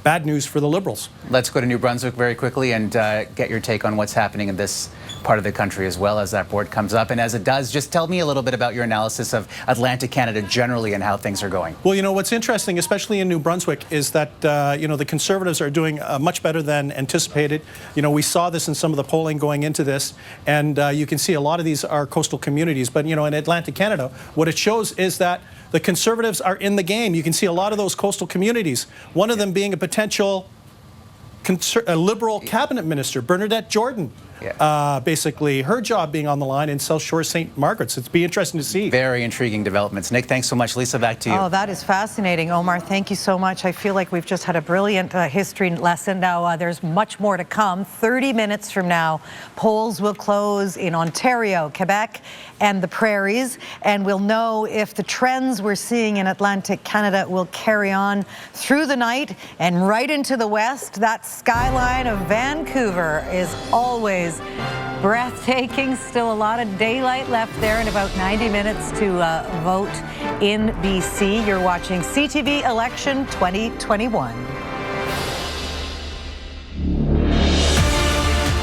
Speaker 8: bad news for the Liberals.
Speaker 7: Let's go to New Brunswick very quickly and get your take on what's happening in this part of the country as well as that board comes up. And as it does, just tell me a little bit about your analysis of Atlantic Canada generally and how things are going.
Speaker 8: Well, what's interesting, especially in New Brunswick, is that, the Conservatives are doing much better than anticipated. We saw this in some of the polling going into this, and you can see a lot of these are coastal communities. But, in Atlantic Canada, what it shows is that the Conservatives are in the game. You can see a lot of those coastal communities, one of them being a potential Liberal cabinet minister, Bernadette Jordan. Basically, her job being on the line in South Shore St. Margaret's. It's be interesting to see.
Speaker 7: Very intriguing developments. Nick, thanks so much. Lisa, back to you.
Speaker 1: Oh, that is fascinating, Omar. Thank you so much. I feel like we've just had a brilliant history lesson. Now, there's much more to come. 30 minutes from now, polls will close in Ontario, Quebec, and the Prairies, and we'll know if the trends we're seeing in Atlantic Canada will carry on through the night and right into the west. That skyline of Vancouver is always breathtaking. Still a lot of daylight left there and about 90 minutes to vote in BC. You're watching CTV Election 2021.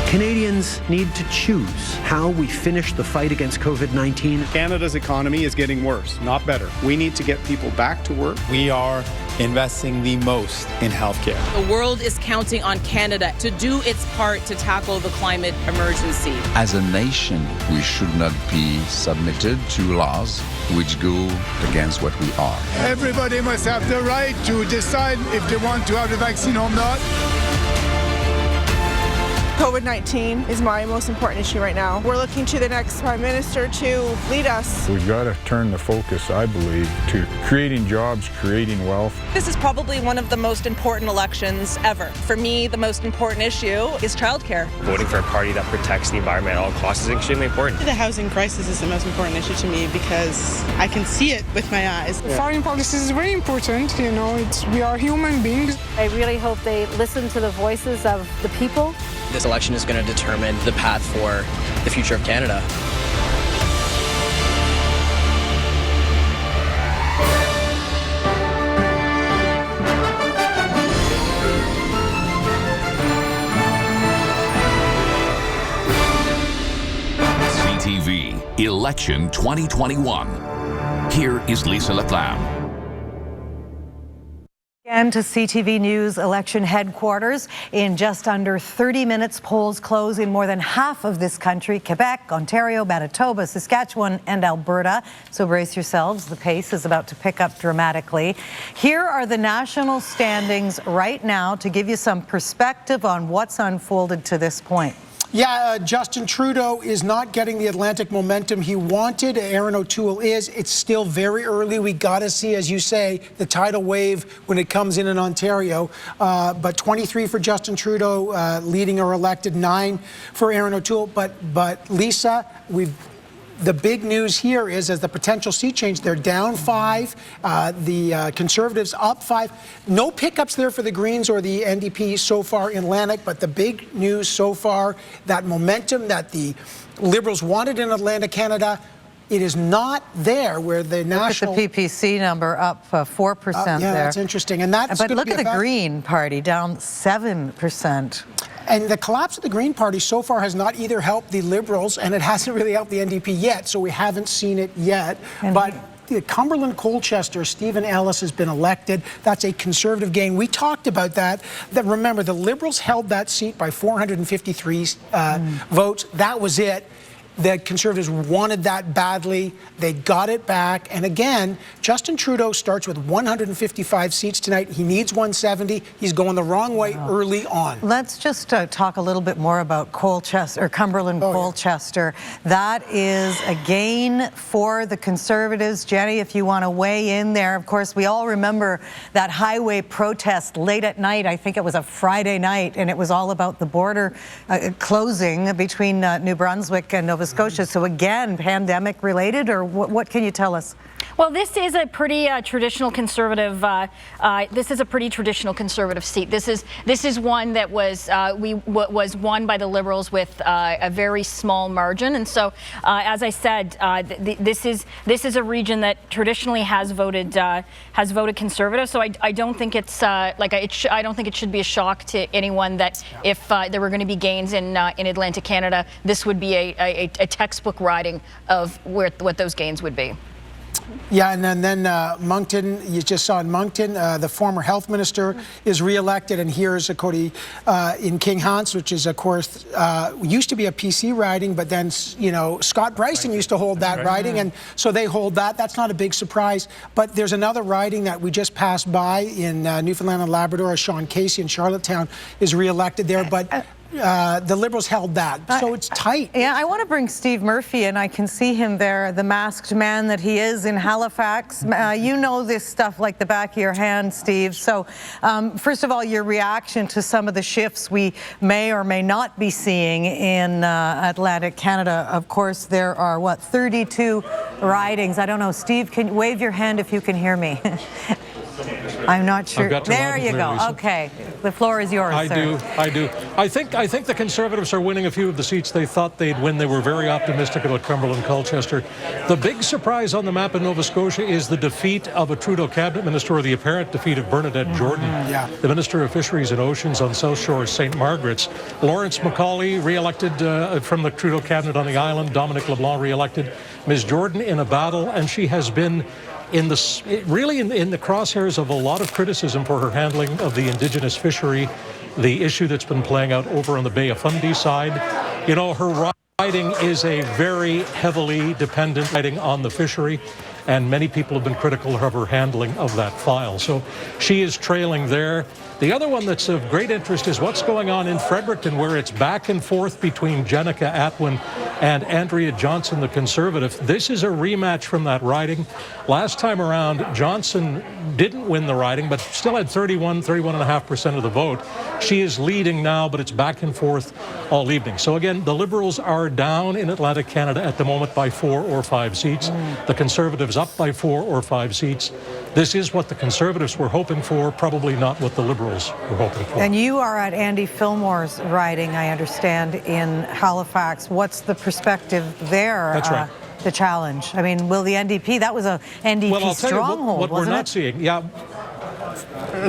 Speaker 11: Canadians need to choose how we finish the fight against COVID-19.
Speaker 12: Canada's economy is getting worse, not better. We need to get people back to work. We are investing the most in healthcare.
Speaker 13: The world is counting on Canada to do its part to tackle the climate emergency.
Speaker 22: As a nation, we should not be submitted to laws which go against what we are.
Speaker 12: Everybody must have the right to decide if they want to have the vaccine or not.
Speaker 23: COVID-19 is my most important issue right now. We're looking to the next Prime Minister to lead us.
Speaker 12: We've got to turn the focus, I believe, to creating jobs, creating wealth.
Speaker 23: This is probably one of the most important elections ever. For me, the most important issue is childcare.
Speaker 24: Voting for a party that protects the environment at all costs is extremely important.
Speaker 23: The housing crisis is the most important issue to me because I can see it with my eyes.
Speaker 25: Foreign policy is very important, you know, we are human beings.
Speaker 26: I really hope they listen to the voices of the people.
Speaker 27: This election is going to determine the path for the future of Canada.
Speaker 30: CTV Election 2021. Here is Lisa Laflamme.
Speaker 1: And to CTV News election headquarters. In just under 30 minutes, polls close in more than half of this country: Quebec, Ontario, Manitoba, Saskatchewan, and Alberta. So brace yourselves, the pace is about to pick up dramatically. Here are the national standings right now to give you some perspective on what's unfolded to this point.
Speaker 28: Yeah, Justin Trudeau is not getting the Atlantic momentum he wanted. Aaron O'Toole is. It's still very early. We got to see, as you say, the tidal wave when it comes in Ontario. But 23 for Justin Trudeau, leading or elected, 9 for Aaron O'Toole. But Lisa, the big news here is, as the potential seat change, they're down 5. The Conservatives up 5. No pickups there for the Greens or the NDP so far in Atlantic, but the big news so far, that momentum that the Liberals wanted in Atlantic Canada, it is not there where the national...
Speaker 1: Look at the PPC number up 4% there.
Speaker 28: Yeah, that's interesting. And that's
Speaker 1: but look at the Green Party, down 7%.
Speaker 28: And the collapse of the Green Party so far has not either helped the Liberals, and it hasn't really helped the NDP yet, so we haven't seen it yet. But Cumberland Colchester, Stephen Ellis has been elected. That's a Conservative gain. We talked about that. Remember, the Liberals held that seat by 453 votes. That was it. The Conservatives wanted that badly. They got it back. And again, Justin Trudeau starts with 155 seats tonight. He needs 170. He's going the wrong way early on.
Speaker 1: Let's just talk a little bit more about Colchester, or Cumberland Colchester. That is a gain for the Conservatives. Jenny, if you want to weigh in there. Of course, we all remember that highway protest late at night. I think it was a Friday night, and it was all about the border closing between New Brunswick and Nova Scotia. So again, pandemic related, or what can you tell us?
Speaker 9: Well, this is a pretty traditional Conservative. This is a pretty traditional Conservative seat. This is one that was was won by the Liberals with a very small margin, and so as I said, this is a region that traditionally has voted Conservative. So I don't think it's I don't think it should be a shock to anyone that if there were going to be gains in Atlantic Canada, this would be a textbook riding of what those gains would be.
Speaker 28: Yeah, and then Moncton, you just saw in Moncton, the former health minister is re-elected, and here's Cody in King Hans, which is, of course, used to be a PC riding, but then, you know, Scott Bryson used to hold that riding, and so they hold that. That's not a big surprise. But there's another riding that we just passed by in Newfoundland and Labrador. Sean Casey in Charlottetown is re-elected there, but the Liberals held that, so it's tight.
Speaker 1: Yeah, I want to bring Steve Murphy, and I can see him there, the masked man that he is in Halifax. You know this stuff like the back of your hand, Steve. So first of all, your reaction to some of the shifts we may or may not be seeing in Atlantic Canada. Of course, there are, 32 ridings. I don't know, Steve, can you wave your hand if you can hear me? I'm not sure.
Speaker 2: I've got to
Speaker 1: There
Speaker 2: loud and
Speaker 1: you
Speaker 2: clear,
Speaker 1: go.
Speaker 2: Lisa.
Speaker 1: Okay. The floor is yours,
Speaker 2: I
Speaker 1: sir.
Speaker 2: do. I think the Conservatives are winning a few of the seats they thought they'd win. They were very optimistic about Cumberland, Colchester. The big surprise on the map in Nova Scotia is the defeat of a Trudeau cabinet minister, or the apparent defeat of Bernadette Jordan, the Minister of Fisheries and Oceans on South Shore of St. Margaret's. Lawrence Macaulay re-elected from the Trudeau cabinet on the island. Dominic LeBlanc re-elected. Ms. Jordan in a battle, and she has been in the crosshairs of a lot of criticism for her handling of the Indigenous fishery, the issue that's been playing out over on the Bay of Fundy side. You know, her riding is a very heavily dependent riding on the fishery, and many people have been critical of her handling of that file. So she is trailing there. The other one that's of great interest is what's going on in Fredericton, where it's back and forth between Jenica Atwin and Andrea Johnson, the Conservative. This is a rematch from that riding. Last time around, Johnson didn't win the riding, but still had 31.5% of the vote. She is leading now, but it's back and forth all evening. So again, the Liberals are down in Atlantic Canada at the moment by 4 or 5 seats. The Conservatives up by 4 or 5 seats. This is what the Conservatives were hoping for, probably not what the Liberals were hoping for.
Speaker 1: And you are at Andy Fillmore's riding, I understand, in Halifax. What's the perspective there?
Speaker 2: That's right.
Speaker 1: The challenge. I mean, will the NDP, that was a NDP
Speaker 2: well, I'll tell
Speaker 1: stronghold,
Speaker 2: you what we're not seeing. Yeah.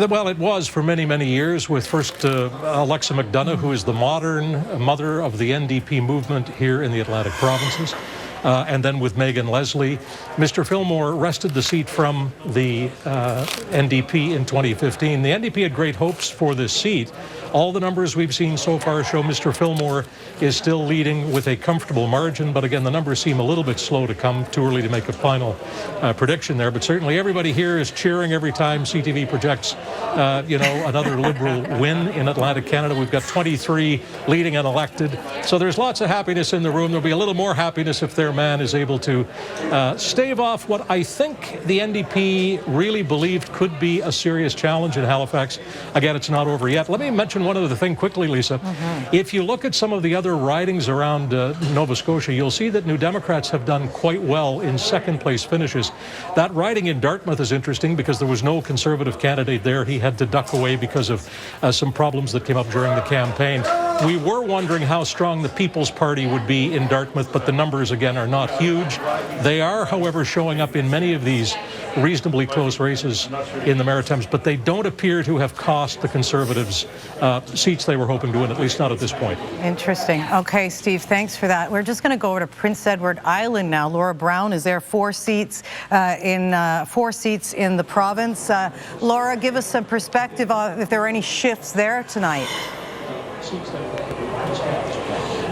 Speaker 2: Well, it was for many, many years with first Alexa McDonough, who is the modern mother of the NDP movement here in the Atlantic provinces. And then with Megan Leslie. Mr. Fillmore wrested the seat from the NDP in 2015. The NDP had great hopes for this seat. All the numbers we've seen so far show Mr. Fillmore is still leading with a comfortable margin, but again, the numbers seem a little bit slow to come. Too early to make a final prediction there, but certainly everybody here is cheering every time CTV projects, another Liberal win in Atlantic Canada. We've got 23 leading and elected, so there's lots of happiness in the room. There'll be a little more happiness if their man is able to stave off what I think the NDP really believed could be a serious challenge in Halifax. Again, it's not over yet. Let me mention one other thing quickly, Lisa. If you look at some of the other ridings around Nova Scotia, you'll see that New Democrats have done quite well in second-place finishes. That riding in Dartmouth is interesting because there was no Conservative candidate there. He had to duck away because of some problems that came up during the campaign. We were wondering how strong the People's Party would be in Dartmouth, but the numbers, again, are not huge. They are, however, showing up in many of these reasonably close races in the Maritimes, but they don't appear to have cost the Conservatives seats they were hoping to win, at least not at this point.
Speaker 1: Interesting. Okay, Steve, thanks for that. We're just going to go over to Prince Edward Island now. Laura Brown is there, 4 seats in the province. Laura, give us some perspective on if there are any shifts there tonight.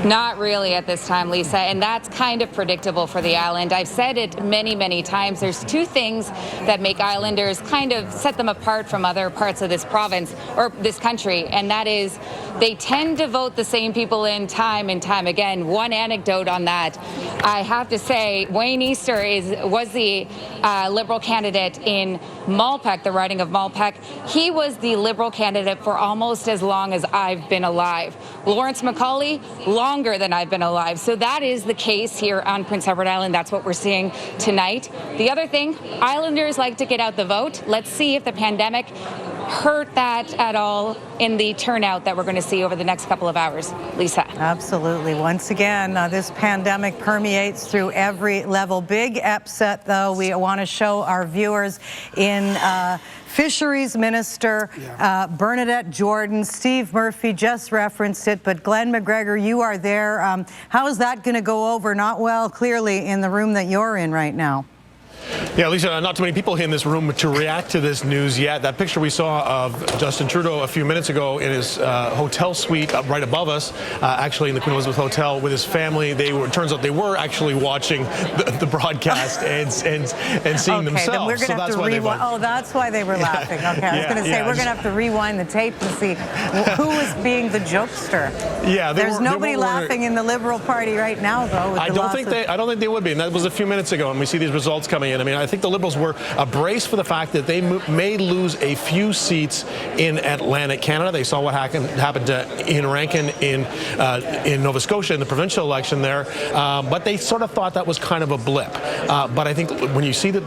Speaker 3: Not really at this time, Lisa, and that's kind of predictable for the island. I've said it many, many times. There's 2 things that make islanders kind of set them apart from other parts of this province or this country, and that is they tend to vote the same people in time and time again. One anecdote on that, I have to say, Wayne Easter was the Liberal candidate in Malpeque, the riding of Malpeque. He was the Liberal candidate for almost as long as I've been alive. Lawrence Macaulay, longer than I've been alive. So that is the case here on Prince Edward Island. That's what we're seeing tonight. The other thing, Islanders like to get out the vote. Let's see if the pandemic hurt that at all in the turnout that we're going to see over the next couple of hours. Lisa.
Speaker 1: Absolutely. Once again, this pandemic permeates through every level. Big upset, though, we want to show our viewers in Fisheries Minister Bernadette Jordan. Steve Murphy just referenced it, but Glenn McGregor, you are there. How is that going to go over? Not well, clearly, in the room that you're in right now.
Speaker 4: Yeah, Lisa, not too many people in this room to react to this news yet. That picture we saw of Justin Trudeau a few minutes ago in his hotel suite right above us, actually in the Queen Elizabeth Hotel with his family. It turns out they were actually watching the broadcast and seeing themselves.
Speaker 1: Then we're going to have to rewind. Oh, that's why they were laughing. Okay, I was going to say, we're going to have to rewind the tape to see who was being the jokester.
Speaker 4: Yeah,
Speaker 1: there's nobody laughing in the Liberal Party right now, though.
Speaker 4: I don't think they would be, and that was a few minutes ago, and we see these results coming in. I mean, I think the Liberals were braced for the fact that they may lose a few seats in Atlantic Canada. They saw what happened to Ian Rankin in Nova Scotia in the provincial election there, but they sort of thought that was kind of a blip. But I think when you see that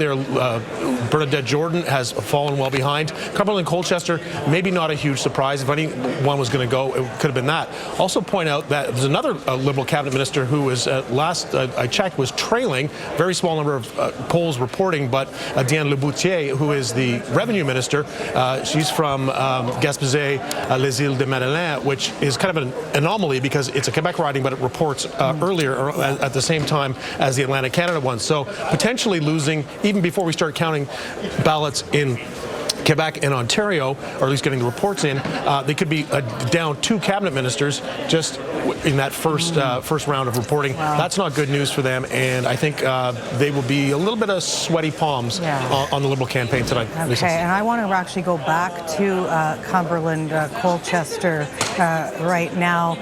Speaker 4: Bernadette Jordan has fallen well behind, Cumberland Colchester, maybe not a huge surprise. If anyone was going to go, it could have been that. Also point out that there's another Liberal cabinet minister who was, last I checked, was trailing. Very small number of polls reporting, but Diane Leboutier, who is the revenue minister, she's from Gaspésie, Les Îles de Madeleine, which is kind of an anomaly because it's a Quebec riding, but it reports earlier or at the same time as the Atlantic Canada one. So potentially losing, even before we start counting ballots in Quebec and Ontario, or at least getting the reports in, they could be down 2 cabinet ministers just in that first round of reporting. Wow. That's not good news for them, and I think they will be a little bit of sweaty palms on the Liberal campaign tonight.
Speaker 1: Okay, and I want to actually go back to Cumberland Colchester right now.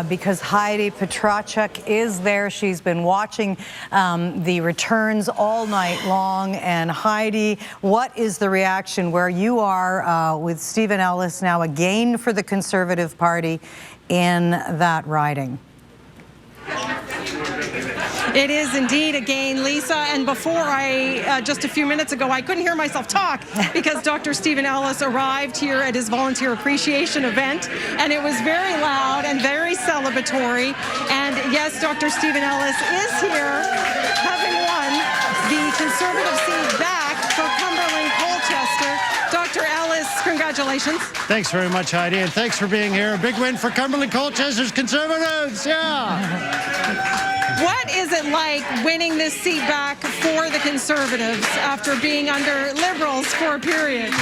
Speaker 1: Because Heidi Petrachuk is there. She's been watching the returns all night long. And Heidi, what is the reaction where you are with Stephen Ellis now again for the Conservative Party in that riding?
Speaker 5: It is indeed a gain, Lisa. And before just a few minutes ago, I couldn't hear myself talk because Dr. Stephen Ellis arrived here at his volunteer appreciation event, and it was very loud and very celebratory. And yes, Dr. Stephen Ellis is here, having won the Conservative seat back for Cumberland Colchester. Dr. Ellis, congratulations.
Speaker 6: Thanks very much, Heidi, and thanks for being here. A big win for Cumberland Colchester's Conservatives, yeah!
Speaker 5: What is it like winning this seat back for the Conservatives after being under Liberals for a period?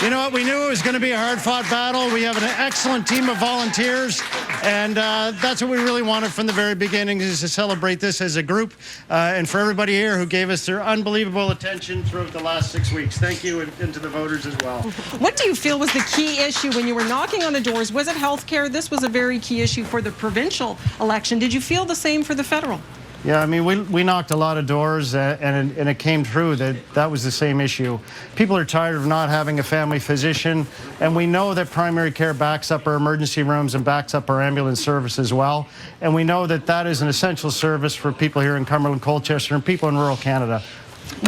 Speaker 6: You know what? We knew it was going to be a hard-fought battle. We have an excellent team of volunteers, and that's what we really wanted from the very beginning, is to celebrate this as a group, and for everybody here who gave us their unbelievable attention throughout the last 6 weeks. Thank you, and to the voters as well.
Speaker 5: What do you feel was the key issue when you were knocking on the doors? Was it health care? This was a very key issue for the provincial election. Did you feel the same for the federal?
Speaker 6: Yeah, I mean, we knocked a lot of doors, and it came true that was the same issue. People are tired of not having a family physician, and we know that primary care backs up our emergency rooms and backs up our ambulance service as well. And we know that that is an essential service for people here in Cumberland, Colchester, and people in rural Canada.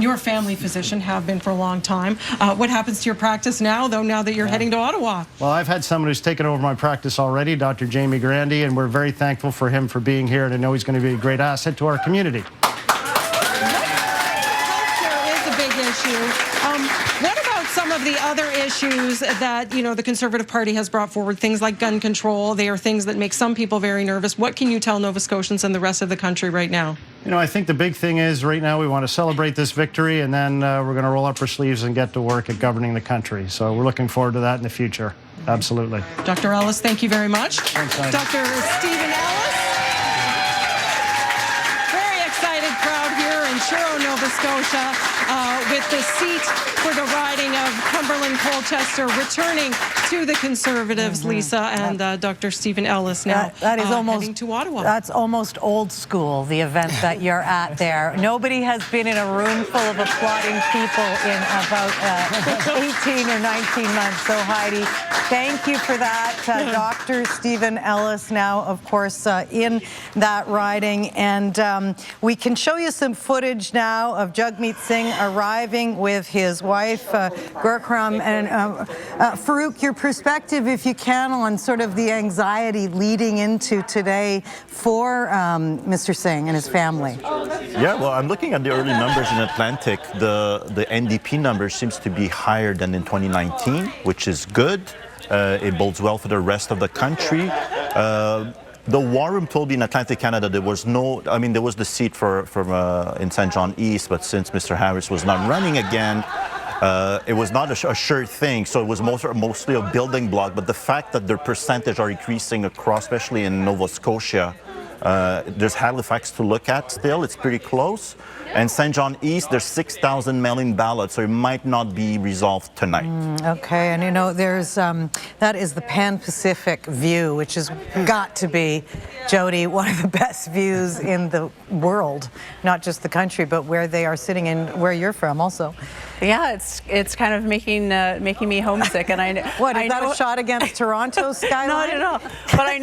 Speaker 5: Your family physician have been for a long time. What happens to your practice now, though, now that you're heading to Ottawa?
Speaker 6: Well, I've had someone who's taken over my practice already, Dr. Jamie Grandy, and we're very thankful for him for being here, and I know he's going to be a great asset to our community.
Speaker 5: Healthcare is a big issue. What about some of the other issues that, the Conservative Party has brought forward, things like gun control? They are things that make some people very nervous. What can you tell Nova Scotians and the rest of the country right now?
Speaker 6: I think the big thing is right now we want to celebrate this victory, and then we're going to roll up our sleeves and get to work at governing the country. So we're looking forward to that in the future. Absolutely.
Speaker 5: Dr. Ellis, thank you very much.
Speaker 6: Thanks,
Speaker 5: Dr. Stephen Ellis. Very excited crowd here in Truro, Nova Scotia, with the seat for the riding of Cumberland Colchester returning to the Conservatives, Lisa, and Dr. Stephen Ellis now
Speaker 1: that is almost
Speaker 5: heading to Ottawa.
Speaker 1: That's almost old school, the event that you're at there. Nobody has been in a room full of applauding people in about 18 or 19 months. So, Heidi, thank you for that. Dr. Stephen Ellis now, of course, in that riding. And we can show you some footage now of Jagmeet Singh arriving with his wife, Gurkram. And Farouk, your perspective, if you can, on sort of the anxiety leading into today for Mr. Singh and his family.
Speaker 10: Yeah, well, I'm looking at the early numbers in Atlantic. The NDP number seems to be higher than in 2019, which is good. It bodes well for the rest of the country. The War Room told me in Atlantic Canada there was there was the seat in St. John East, but since Mr. Harris was not running again, it was not a sure thing, so it was mostly a building block. But the fact that their percentage are increasing across, especially in Nova Scotia, There's Halifax to look at still. It's pretty close. And St. John East, there's 6,000 mail-in ballots, so it might not be resolved tonight.
Speaker 1: Okay, and you know, there's that is the Pan-Pacific view, which has got to be, Jody, one of the best views in the world, not just the country, but where they are sitting and where you're from also.
Speaker 8: Yeah, it's kind of making me homesick, and
Speaker 1: What, is that a shot against Toronto's skyline?
Speaker 8: No, but I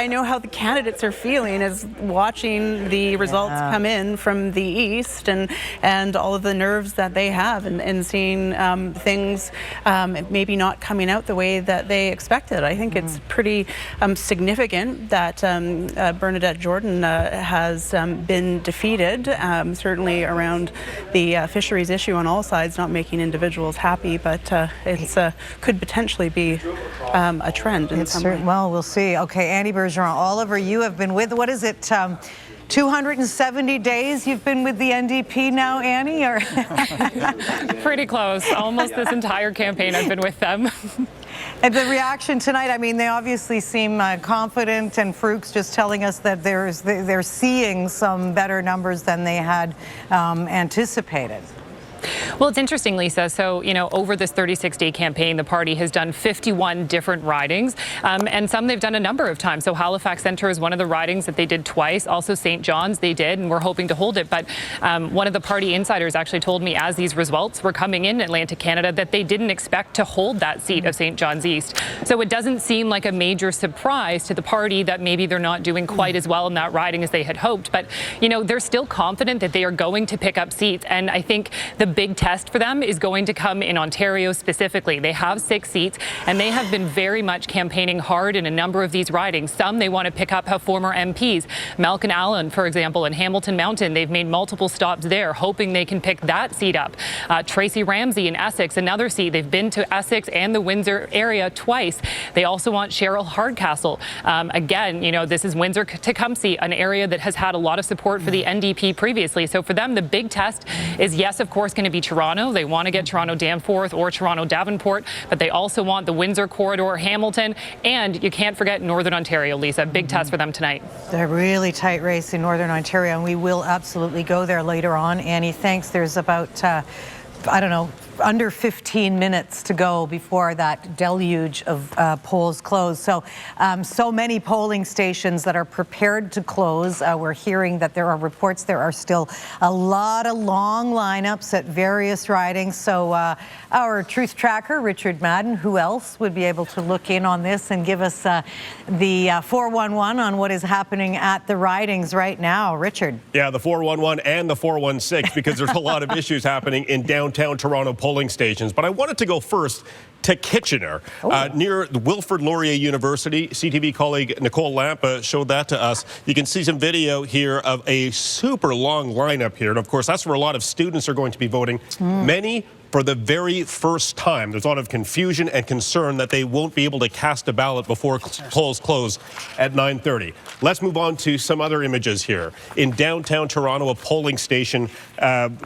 Speaker 8: know how the candidates are feeling as watching the results come in from the east, and all of the nerves that they have, and seeing things maybe not coming out the way that they expected. I think it's pretty significant that Bernadette Jordan has been defeated, certainly around the fisheries issue on all sides, not making individuals happy, but it's could potentially be a trend in some way.
Speaker 1: Well, we'll see. Okay, Annie Bergeron, Oliver, you have been with, what is it, 270 days you've been with the NDP now, Annie? Or
Speaker 14: Pretty close. Almost this entire campaign I've been with them.
Speaker 1: And the reaction tonight, I mean, they obviously seem confident, and Farouk's just telling us that they're seeing some better numbers than they had anticipated.
Speaker 14: Well, it's interesting, Lisa. So, you know, over this 36-day campaign, the party has done 51 different ridings, and some they've done a number of times. So Halifax Centre is one of the ridings that they did twice. Also St. John's they did, and we're hoping to hold it. But one of the party insiders actually told me as these results were coming in Atlantic Canada that they didn't expect to hold that seat of St. John's East. So it doesn't seem like a major surprise to the party that maybe they're not doing quite as well in that riding as they had hoped. But, you know, they're still confident that they are going to pick up seats. And I think the big test for them is going to come in Ontario specifically. They have 6 seats, and they have been very much campaigning hard in a number of these ridings. Some they want to pick up have former MPs. Malcolm Allen, for example, in Hamilton Mountain, they've made multiple stops there, hoping they can pick that seat up. Tracy Ramsey in Essex, another seat. They've been to Essex and the Windsor area twice. They also want Cheryl Hardcastle. Again, you know, this is Windsor-Tecumseh, an area that has had a lot of support for the NDP previously. So for them, the big test is, yes, of course, going to be Toronto. They want to get Toronto Danforth or Toronto Davenport, but they also want the Windsor corridor, Hamilton, and you can't forget Northern Ontario, Lisa. Big test for them tonight.
Speaker 1: They're really tight race in Northern Ontario, and we will absolutely go there later on. Annie, thanks. There's about, I don't know, under 15 minutes to go before that deluge of polls close. So, so many polling stations that are prepared to close. We're hearing that there are reports there are still a lot of long lineups at various ridings. So our truth tracker, Richard Madden, who else would be able to look in on this and give us the 411 on what is happening at the ridings right now? Richard.
Speaker 15: Yeah, the 411 and the 416, because there's a lot of issues happening in downtown Toronto polling stations. But I wanted to go first to Kitchener, near the Wilfrid Laurier University. CTV colleague Nicole Lampa showed that to us. You can see some video here of a super long lineup here. And of course, that's where a lot of students are going to be voting. Many for the very first time. There's a lot of confusion and concern that they won't be able to cast a ballot before polls close at 9:30. Let's move on to some other images here. In downtown Toronto, a polling station,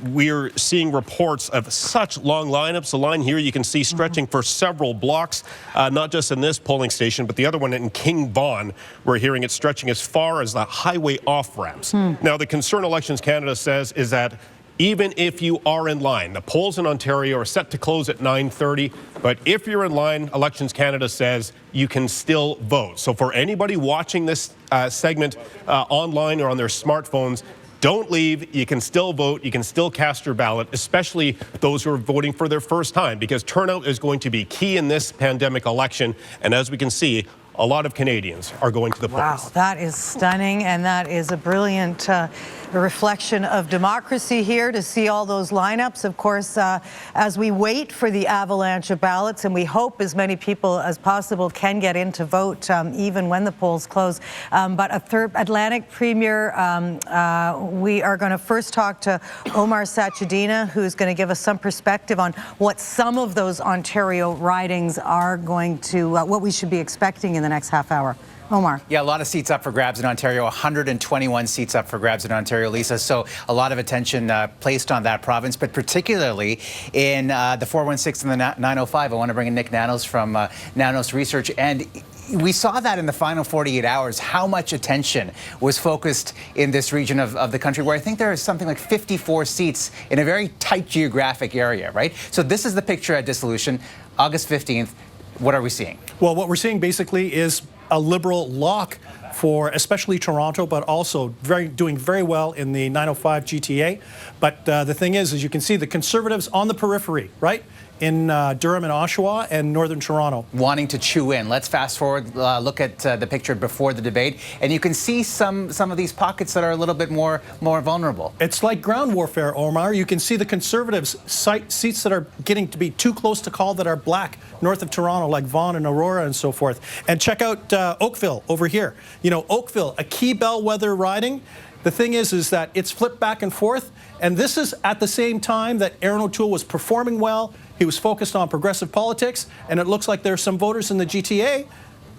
Speaker 15: we're seeing reports of such long lineups. The line here you can see stretching for several blocks, not just in this polling station, but the other one in King Vaughan. We're hearing it stretching as far as the highway off-ramps. Now, the concern Elections Canada says is that even if you are in line, the polls in Ontario are set to close at 9:30, but if you're in line, Elections Canada says you can still vote. So for anybody watching this segment online or on their smartphones, don't leave. You can still vote. You can still cast your ballot, especially those who are voting for their first time, because turnout is going to be key in this pandemic election. And as we can see, a lot of Canadians are going to the polls.
Speaker 1: Wow, that is stunning, and that is a brilliant reflection of democracy here to see all those lineups. Of course, as we wait for the avalanche of ballots, and we hope as many people as possible can get in to vote even when the polls close. But a third Atlantic Premier, we are going to first talk to Omar Sachedina, who's going to give us some perspective on what some of those Ontario ridings are going to, what we should be expecting in the the next half hour. Omar.
Speaker 7: Yeah, a lot of seats up for grabs in Ontario, 121 seats up for grabs in Ontario, Lisa. So a lot of attention placed on that province, but particularly in the 416 and the 905. I want to bring in Nick Nanos from Nanos Research. And we saw that in the final 48 hours, how much attention was focused in this region of the country, where I think there is something like 54 seats in a very tight geographic area, right? So this is the picture at dissolution, August 15th. What are we seeing?
Speaker 11: Well, what we're seeing basically is a Liberal lock for especially Toronto, but also doing very well in the 905 GTA. But the thing is you can see the Conservatives on the periphery, right? In Durham and Oshawa and Northern Toronto.
Speaker 7: Wanting to chew in. Let's fast forward, look at the picture before the debate, and you can see some of these pockets that are a little bit more vulnerable.
Speaker 11: It's like ground warfare, Omar. You can see the Conservatives cite seats that are getting to be too close to call that are black north of Toronto, like Vaughan and Aurora and so forth. And check out Oakville over here. You know, Oakville, a key bellwether riding. The thing is that it's flipped back and forth, and this is at the same time that Aaron O'Toole was performing well. He was focused on progressive politics, and it looks like there's some voters in the GTA,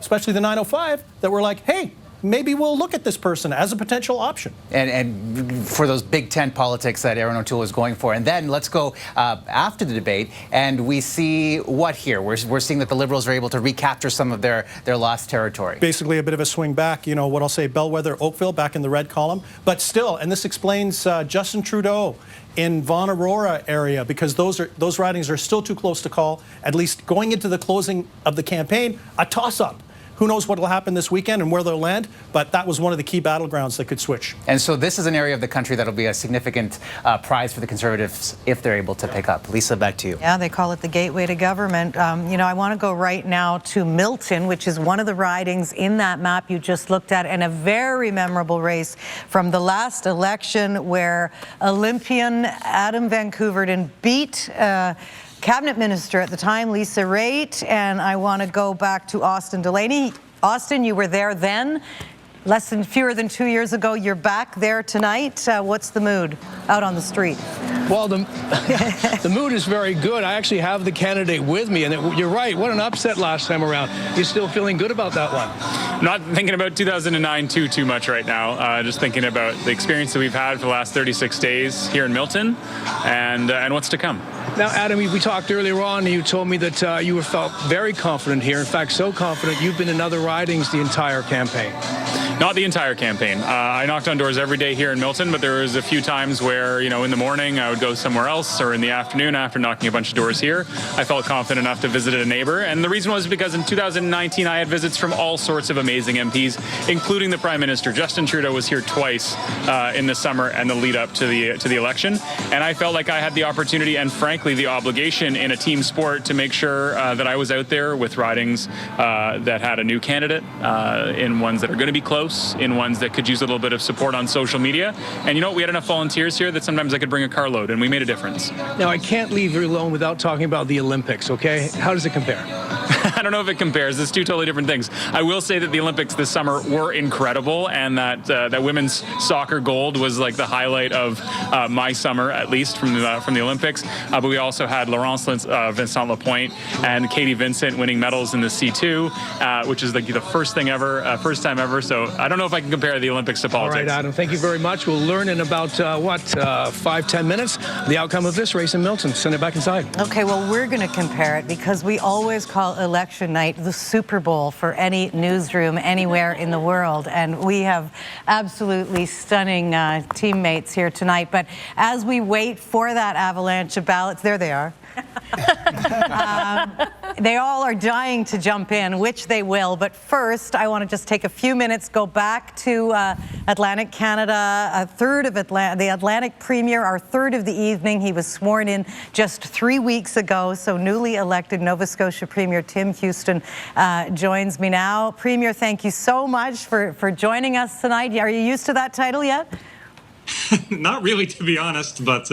Speaker 11: especially the 905, that were like, hey, maybe we'll look at this person as a potential option.
Speaker 7: And for those Big Ten politics that Aaron O'Toole is going for. And then let's go after the debate, and we see what here? We're seeing that the Liberals are able to recapture some of their lost territory.
Speaker 11: Basically a bit of a swing back, you know, what I'll say, Bellwether, Oakville, back in the red column. But still, and this explains Justin Trudeau in Vaughan Aurora area, because those ridings are still too close to call, at least going into the closing of the campaign, a toss-up. Who knows what will happen this weekend and where they'll land, but that was one of the key battlegrounds that could switch.
Speaker 7: And so this is an area of the country that'll be a significant prize for the Conservatives if they're able to pick up. Lisa, back to you.
Speaker 1: Yeah, they call it the gateway to government. You know, I want to go right now to Milton, which is one of the ridings in that map you just looked at, and a very memorable race from the last election where Olympian Adam Van Couverden beat Cabinet Minister at the time, Lisa Raitt, and I want to go back to Austin Delaney. Austin, you were there then. Fewer than 2 years ago. You're back there tonight. What's the mood out on the street?
Speaker 13: Well, the mood is very good. I actually have the candidate with me, and you're right. What an upset last time around. You're still feeling good about that one?
Speaker 16: Not thinking about 2009 too much right now. Just thinking about the experience that we've had for the last 36 days here in Milton, and what's to come.
Speaker 13: Now, Adam, we talked earlier on, and you told me that you felt very confident here. In fact, so confident you've been in other ridings the entire campaign.
Speaker 16: Not the entire campaign. I knocked on doors every day here in Milton, but there was a few times where, you know, in the morning I would go somewhere else, or in the afternoon after knocking a bunch of doors here, I felt confident enough to visit a neighbor. And the reason was because in 2019 I had visits from all sorts of amazing MPs, including the Prime Minister. Justin Trudeau was here twice in the summer and the lead up to the election, and I felt like I had the opportunity and frankly the obligation in a team sport to make sure that I was out there with ridings that had a new candidate, in ones that are going to be close, in ones that could use a little bit of support on social media. And you know what? We had enough volunteers here that sometimes I could bring a carload, and we made a difference.
Speaker 13: Now, I can't leave you alone without talking about the Olympics, okay? How does it compare?
Speaker 16: I don't know if it compares. It's two totally different things. I will say that the Olympics this summer were incredible, and that women's soccer gold was like the highlight of my summer, at least from the Olympics. But we also had Laurence Vincent Lapointe and Katie Vincent winning medals in the C2, which is the first time ever. So I don't know if I can compare the Olympics to politics.
Speaker 13: All right, Adam, thank you very much. We'll learn in about, 5-10 minutes, the outcome of this race in Milton. Send it back inside.
Speaker 1: Okay, well, we're going to compare it because we always call election night the Super Bowl for any newsroom anywhere in the world. And we have absolutely stunning teammates here tonight. But as we wait for that avalanche of ballots, there they are. They all are dying to jump in, which they will. But first, I want to just take a few minutes, go back to Atlantic Canada, a third of the Atlantic Premier, our third of the evening. He was sworn in just 3 weeks ago. So newly elected Nova Scotia Premier Tim Houston joins me now. Premier, thank you so much for joining us tonight. Are you used to that title yet?
Speaker 12: Not really, to be honest, but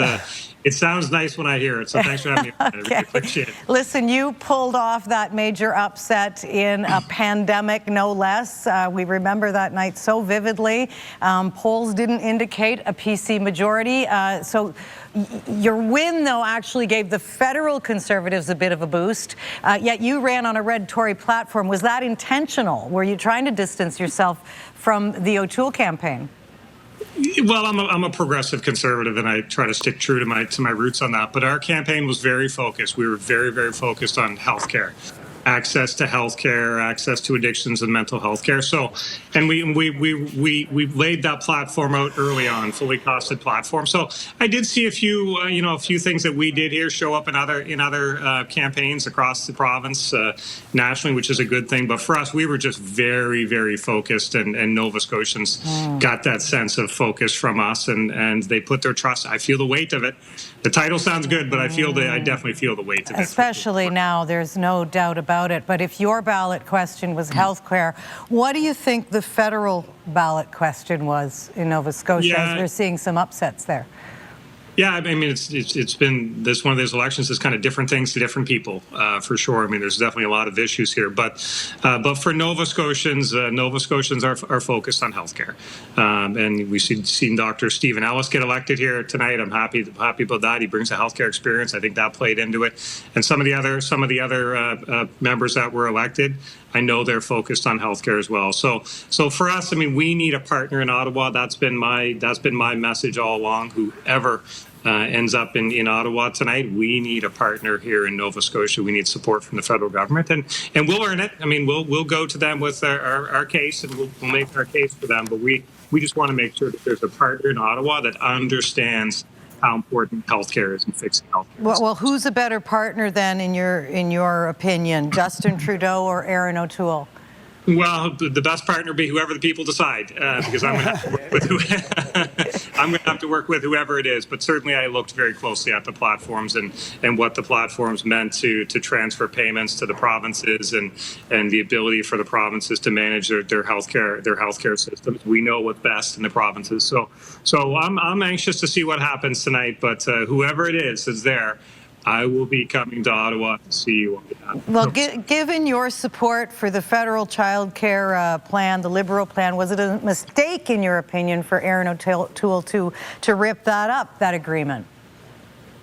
Speaker 12: it sounds nice when I hear it. So thanks for having me. I really appreciate it.
Speaker 1: Listen, you pulled off that major upset in a pandemic, no less. We remember that night so vividly. Polls didn't indicate a PC majority. So your win, though, actually gave the federal Conservatives a bit of a boost. Yet you ran on a red Tory platform. Was that intentional? Were you trying to distance yourself from the O'Toole campaign?
Speaker 12: Well, I'm a progressive conservative, and I try to stick true to my roots on that. But our campaign was very focused. We were very, very focused on healthcare, access to healthcare, access to addictions and mental health care. So, and we laid that platform out early on, fully costed platform. So I did see a few things that we did here show up in other campaigns across the province, nationally, which is a good thing. But for us, we were just very, very focused, and Nova Scotians got that sense of focus from us, and they put their trust. I feel the weight of it. The title sounds good, but I definitely feel the weight of it.
Speaker 1: Especially now, there's no doubt about it. But if your ballot question was healthcare, what do you think the federal ballot question was in Nova Scotia? As we're seeing some upsets there.
Speaker 12: Yeah, I mean, it's been one of those elections is kind of different things to different people, for sure. I mean, there's definitely a lot of issues here, but for Nova Scotians are focused on healthcare, and we've seen Dr. Stephen Ellis get elected here tonight. I'm happy about that. He brings a healthcare experience. I think that played into it, and some of the other members that were elected, I know they're focused on healthcare as well. So for us, I mean, we need a partner in Ottawa. That's been my message all along. Whoever ends up in Ottawa tonight, we need a partner here in Nova Scotia. We need support from the federal government, and we'll earn it. I mean, we'll go to them with our case, and we'll make our case for them. But we just want to make sure that there's a partner in Ottawa that understands how important healthcare is in fixing healthcare.
Speaker 1: Well, who's a better partner then, in your opinion, Justin Trudeau or Erin O'Toole?
Speaker 12: Well, the best partner be whoever the people decide, because I'm going to have to work with whoever it is. But certainly, I looked very closely at the platforms and what the platforms meant to transfer payments to the provinces and the ability for the provinces to manage their healthcare systems. We know what's best in the provinces. So I'm anxious to see what happens tonight. But whoever it is there. I will be coming to Ottawa to see you on behalf.
Speaker 1: Well, given your support for the federal child care plan, the Liberal plan, was it a mistake, in your opinion, for Erin O'Toole to rip that agreement?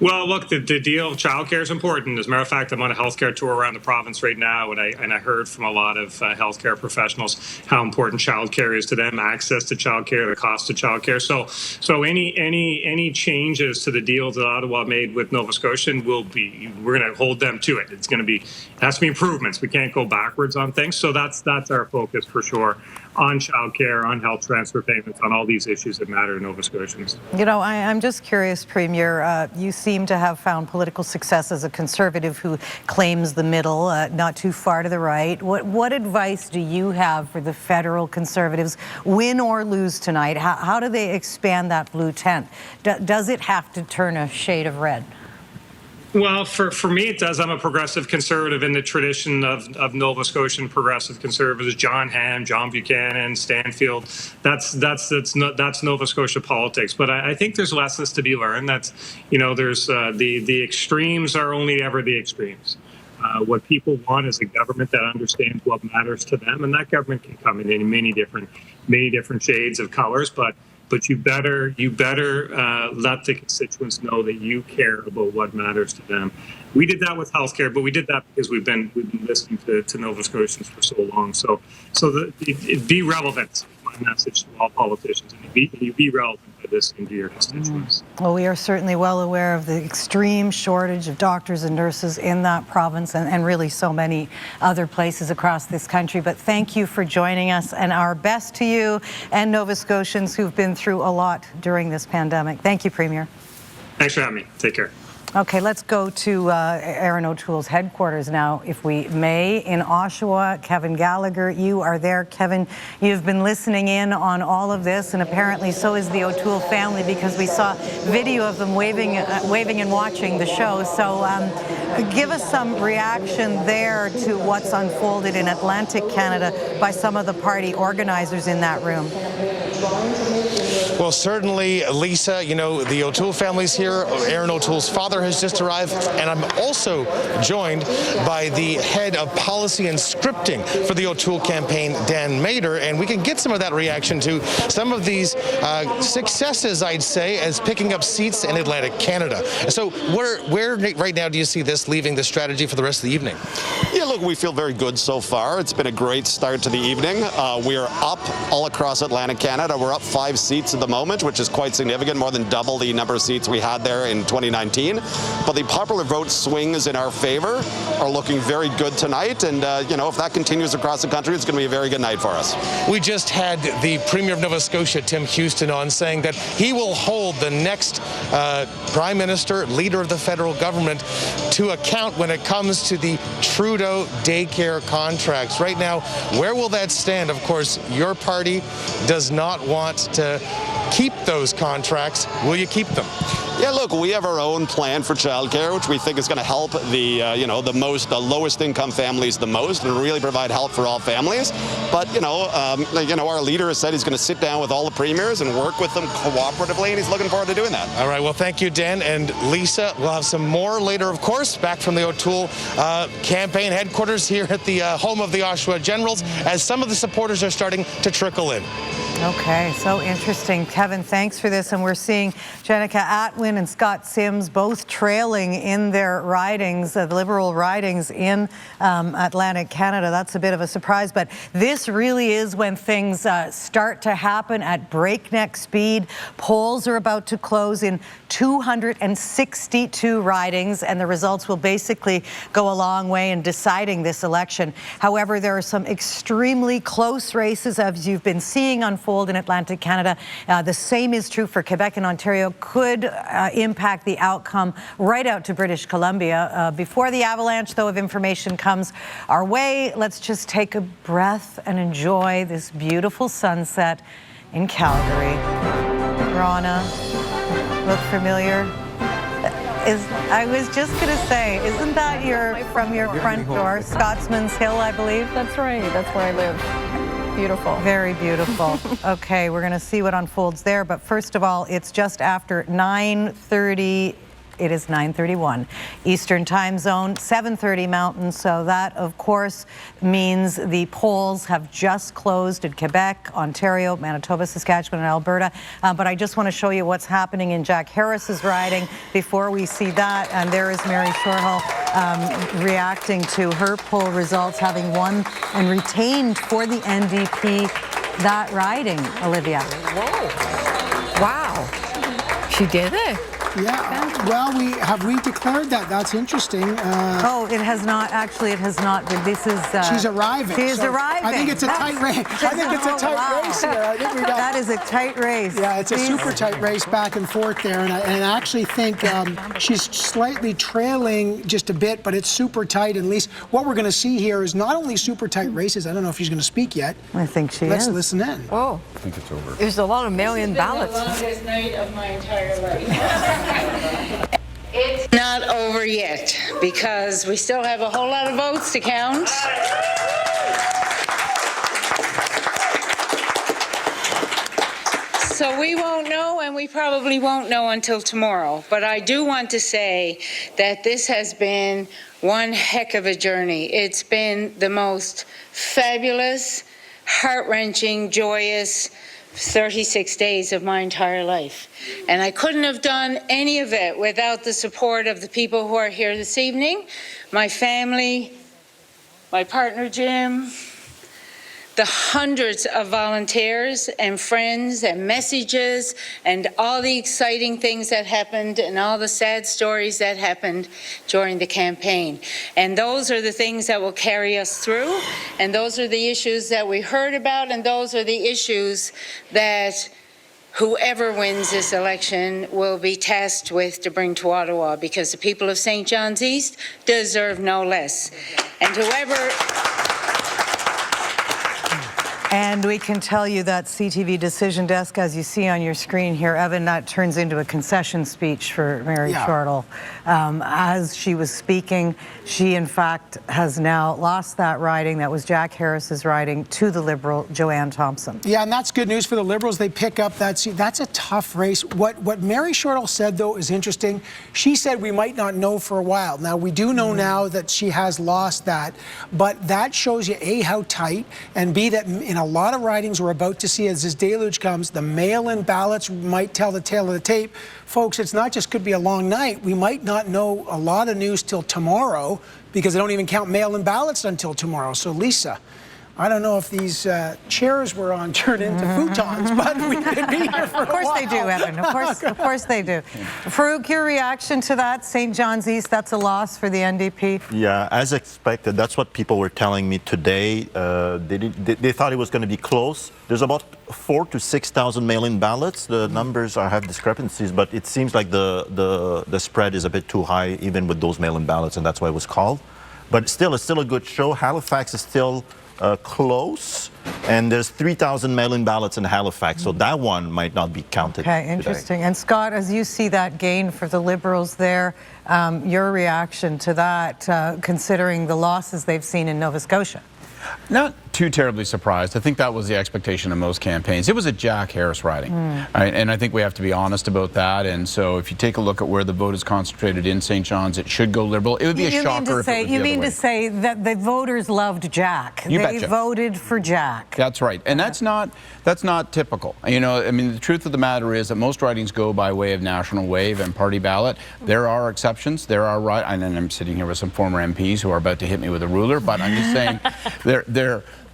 Speaker 12: Well, look, the deal, childcare is important. As a matter of fact, I'm on a healthcare tour around the province right now, and I heard from a lot of healthcare professionals how important childcare is to them, access to childcare, the cost of childcare. So any changes to the deal that Ottawa made with Nova Scotia we're going to hold them to it. It has to be improvements. We can't go backwards on things. So that's our focus for sure, on childcare, on health transfer payments, on all these issues that matter to Nova Scotians.
Speaker 1: You know, I'm just curious, Premier. You seem to have found political success as a Conservative who claims the middle, not too far to the right. What advice do you have for the federal Conservatives, win or lose tonight? How do they expand that blue tent? Does it have to turn a shade of red?
Speaker 12: Well, for me, it does. I'm a progressive conservative in the tradition of Nova Scotian progressive conservatives. John Hamm, John Buchanan, Stanfield. That's Nova Scotia politics. But I think there's lessons to be learned. There's the extremes are only ever the extremes. What people want is a government that understands what matters to them, and that government can come in many different shades of colors. But you better let the constituents know that you care about what matters to them. We did that with healthcare, but we did that because we've been listening to Nova Scotians for so long. So be relevant. My message to all politicians, and you be relevant by listening to your constituents.
Speaker 1: Well, we are certainly well aware of the extreme shortage of doctors and nurses in that province, and really so many other places across this country. But thank you for joining us, and our best to you and Nova Scotians who've been through a lot during this pandemic. Thank you, Premier.
Speaker 12: Thanks for having me. Take care.
Speaker 1: Okay, let's go to Erin O'Toole's headquarters now, if we may, in Oshawa. Kevin Gallagher, you are there. Kevin, you've been listening in on all of this, and apparently so is the O'Toole family, because we saw video of them waving and watching the show. So Give us some reaction there to what's unfolded in Atlantic Canada by some of the party organizers in that room.
Speaker 4: Well, certainly, Lisa, you know, the O'Toole family's here. Aaron O'Toole's father has just arrived. And I'm also joined by the head of policy and scripting for the O'Toole campaign, Dan Mader. And we can get some of that reaction to some of these successes, I'd say, as picking up seats in Atlantic Canada. So where right now do you see this leaving the strategy for the rest of the evening?
Speaker 17: Yeah, look, we feel very good so far. It's been a great start to the evening. We are up all across Atlantic Canada. We're up 5 seats at the moment, which is quite significant, more than double the number of seats we had there in 2019. But the popular vote swings in our favor are looking very good tonight. And, you know, if that continues across the country, it's going to be a very good night for us.
Speaker 4: We just had the Premier of Nova Scotia, Tim Houston, on saying that he will hold the next Prime Minister, leader of the federal government, to account when it comes to the Trudeau daycare contracts. Right now, where will that stand? Of course, your party does not want to keep those contracts. Will you keep them?
Speaker 17: Yeah, look, we have our own plan for childcare, which we think is going to help the, you know, the lowest income families the most, and really provide help for all families. But, you know, our leader has said he's going to sit down with all the premiers and work with them cooperatively, and he's looking forward to doing that.
Speaker 4: All right, well, thank you, Dan. And Lisa, we'll have some more later, of course, back from the O'Toole campaign headquarters here at the home of the Oshawa Generals, as some of the supporters are starting to trickle in.
Speaker 1: Okay, so interesting. Kevin, thanks for this. And we're seeing Jenica Atwin and Scott Sims both trailing in their ridings, the Liberal ridings in Atlantic Canada. That's a bit of a surprise, but this really is when things start to happen at breakneck speed. Polls are about to close in 262 ridings, and the results will basically go a long way in deciding this election. However, there are some extremely close races, as you've been seeing unfold in Atlantic Canada. The same is true for Quebec and Ontario. Could impact the outcome right out to British Columbia. Before the avalanche, though, of information comes our way, let's just take a breath and enjoy this beautiful sunset in Calgary. Rana, look familiar? I was just going to say, isn't that from your front door, Scotsman's Hill, I believe?
Speaker 18: That's right. That's where I live. Beautiful.
Speaker 1: Very beautiful. Okay, we're going to see what unfolds there. But first of all, it's just after 9:30. It is 9:31 Eastern Time Zone, 7:30 Mountain. So that, of course, means the polls have just closed in Quebec, Ontario, Manitoba, Saskatchewan, and Alberta. But I just want to show you what's happening in Jack Harris's riding before we see that. And there is Mary Shorehall reacting to her poll results, having won and retained for the NDP that riding, Olivia.
Speaker 19: Whoa. Wow. She did it.
Speaker 28: Yeah, well, we have redeclared that. That's interesting.
Speaker 1: Oh, it has not. Actually, it has not. This is.
Speaker 28: She's arriving.
Speaker 1: She is arriving.
Speaker 28: I think it's a tight race. I think it's a tight race here. I think we got.
Speaker 1: That is a tight race.
Speaker 28: Yeah, it's a super tight race back and forth there, and I actually think she's slightly trailing just a bit, but it's super tight. At least what we're going to see here is not only super tight races. I don't know if she's going to speak yet.
Speaker 1: I think she is.
Speaker 28: Let's listen in.
Speaker 19: Whoa.
Speaker 15: I think it's over.
Speaker 19: There's a lot of mail-in ballots.
Speaker 20: The longest night of my entire life. It's not over yet because we still have a whole lot of votes to count. So we won't know, and we probably won't know until tomorrow. But I do want to say that this has been one heck of a journey. It's been the most fabulous, heart-wrenching, joyous 36 days of my entire life. And I couldn't have done any of it without the support of the people who are here this evening, my family, my partner Jim, the hundreds of volunteers and friends and messages and all the exciting things that happened and all the sad stories that happened during the campaign. And those are the things that will carry us through, and those are the issues that we heard about, and those are the issues that whoever wins this election will be tasked with to bring to Ottawa, because the people of St. John's East deserve no less. And whoever...
Speaker 1: And we can tell you that CTV decision desk, as you see on your screen here, Evan, that turns into a concession speech for Mary Shortall. As she was speaking, she in fact has now lost that riding. That was Jack Harris's riding to the Liberal Joanne Thompson.
Speaker 28: Yeah, and that's good news for the Liberals. They pick up that seat. That's a tough race. What Mary Shortall said, though, is interesting. She said we might not know for a while. Now, we do know now that she has lost that, but that shows you, A, how tight, and B, that in a lot of ridings we're about to see as this deluge comes, the mail-in ballots might tell the tale of the tape. Folks, it's not just could be a long night. We might not know a lot of news till tomorrow because they don't even count mail-in ballots until tomorrow. So, Lisa, I don't know if these chairs were on turned into futons, but we could be here for a while.
Speaker 1: Of course they do, Evan. Of course they do. Farouk, your reaction to that? St. John's East, that's a loss for the NDP.
Speaker 10: Yeah, as expected. That's what people were telling me today. They thought it was going to be close. There's about 4,000 to 6,000 mail-in ballots. The numbers have discrepancies, but it seems like the spread is a bit too high, even with those mail-in ballots, and that's why it was called. But still, it's still a good show. Halifax is still close, and there's 3,000 mail-in ballots in Halifax, so that one might not be counted.
Speaker 1: Okay, interesting. And Scott, as you see that gain for the Liberals there, your reaction to that, considering the losses they've seen in Nova Scotia?
Speaker 9: Not too terribly surprised. I think that was the expectation of most campaigns. It was a Jack Harris riding, right? And I think we have to be honest about that. And so if you take a look at where the vote is concentrated in St. John's, it should go Liberal. It would be a shocker if it was the other way.
Speaker 1: You mean to say that the voters loved Jack?
Speaker 9: You
Speaker 1: They
Speaker 9: betcha.
Speaker 1: voted for Jack.
Speaker 9: That's right. And that's not typical. You know, I mean, the truth of the matter is that most ridings go by way of national wave and party ballot. There are exceptions. There are and I'm sitting here with some former MPs who are about to hit me with a ruler, but I'm just saying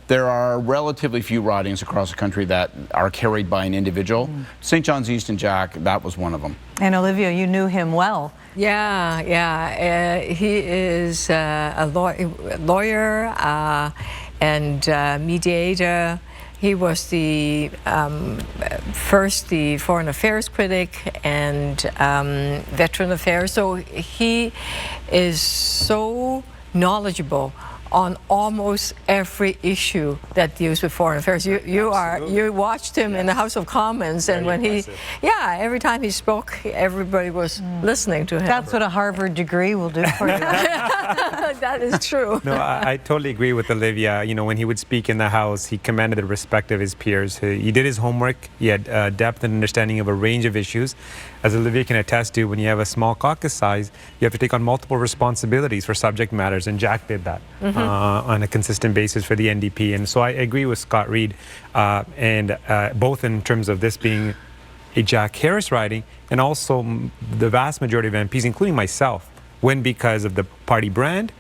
Speaker 9: there are relatively few ridings across the country that are carried by an individual. St. John's East and Jack, that was one of them.
Speaker 1: And Olivia, you knew him well.
Speaker 19: Yeah. He is a lawyer and mediator. He was the foreign affairs critic and veteran affairs. So he is so knowledgeable on almost every issue that deals with foreign affairs. You watched him in the House of Commons, and when every time he spoke, everybody was listening to him.
Speaker 1: That's what a Harvard degree will do for you.
Speaker 19: That is true.
Speaker 21: No, I totally agree with Olivia. You know, when he would speak in the House, he commanded the respect of his peers. He did his homework. He had depth and understanding of a range of issues. As Olivia can attest to, when you have a small caucus size, you have to take on multiple responsibilities for subject matters, and Jack did that on a consistent basis for the NDP. And so I agree with Scott Reid, and both in terms of this being a Jack Harris riding, and also the vast majority of MPs, including myself, win because of the party brand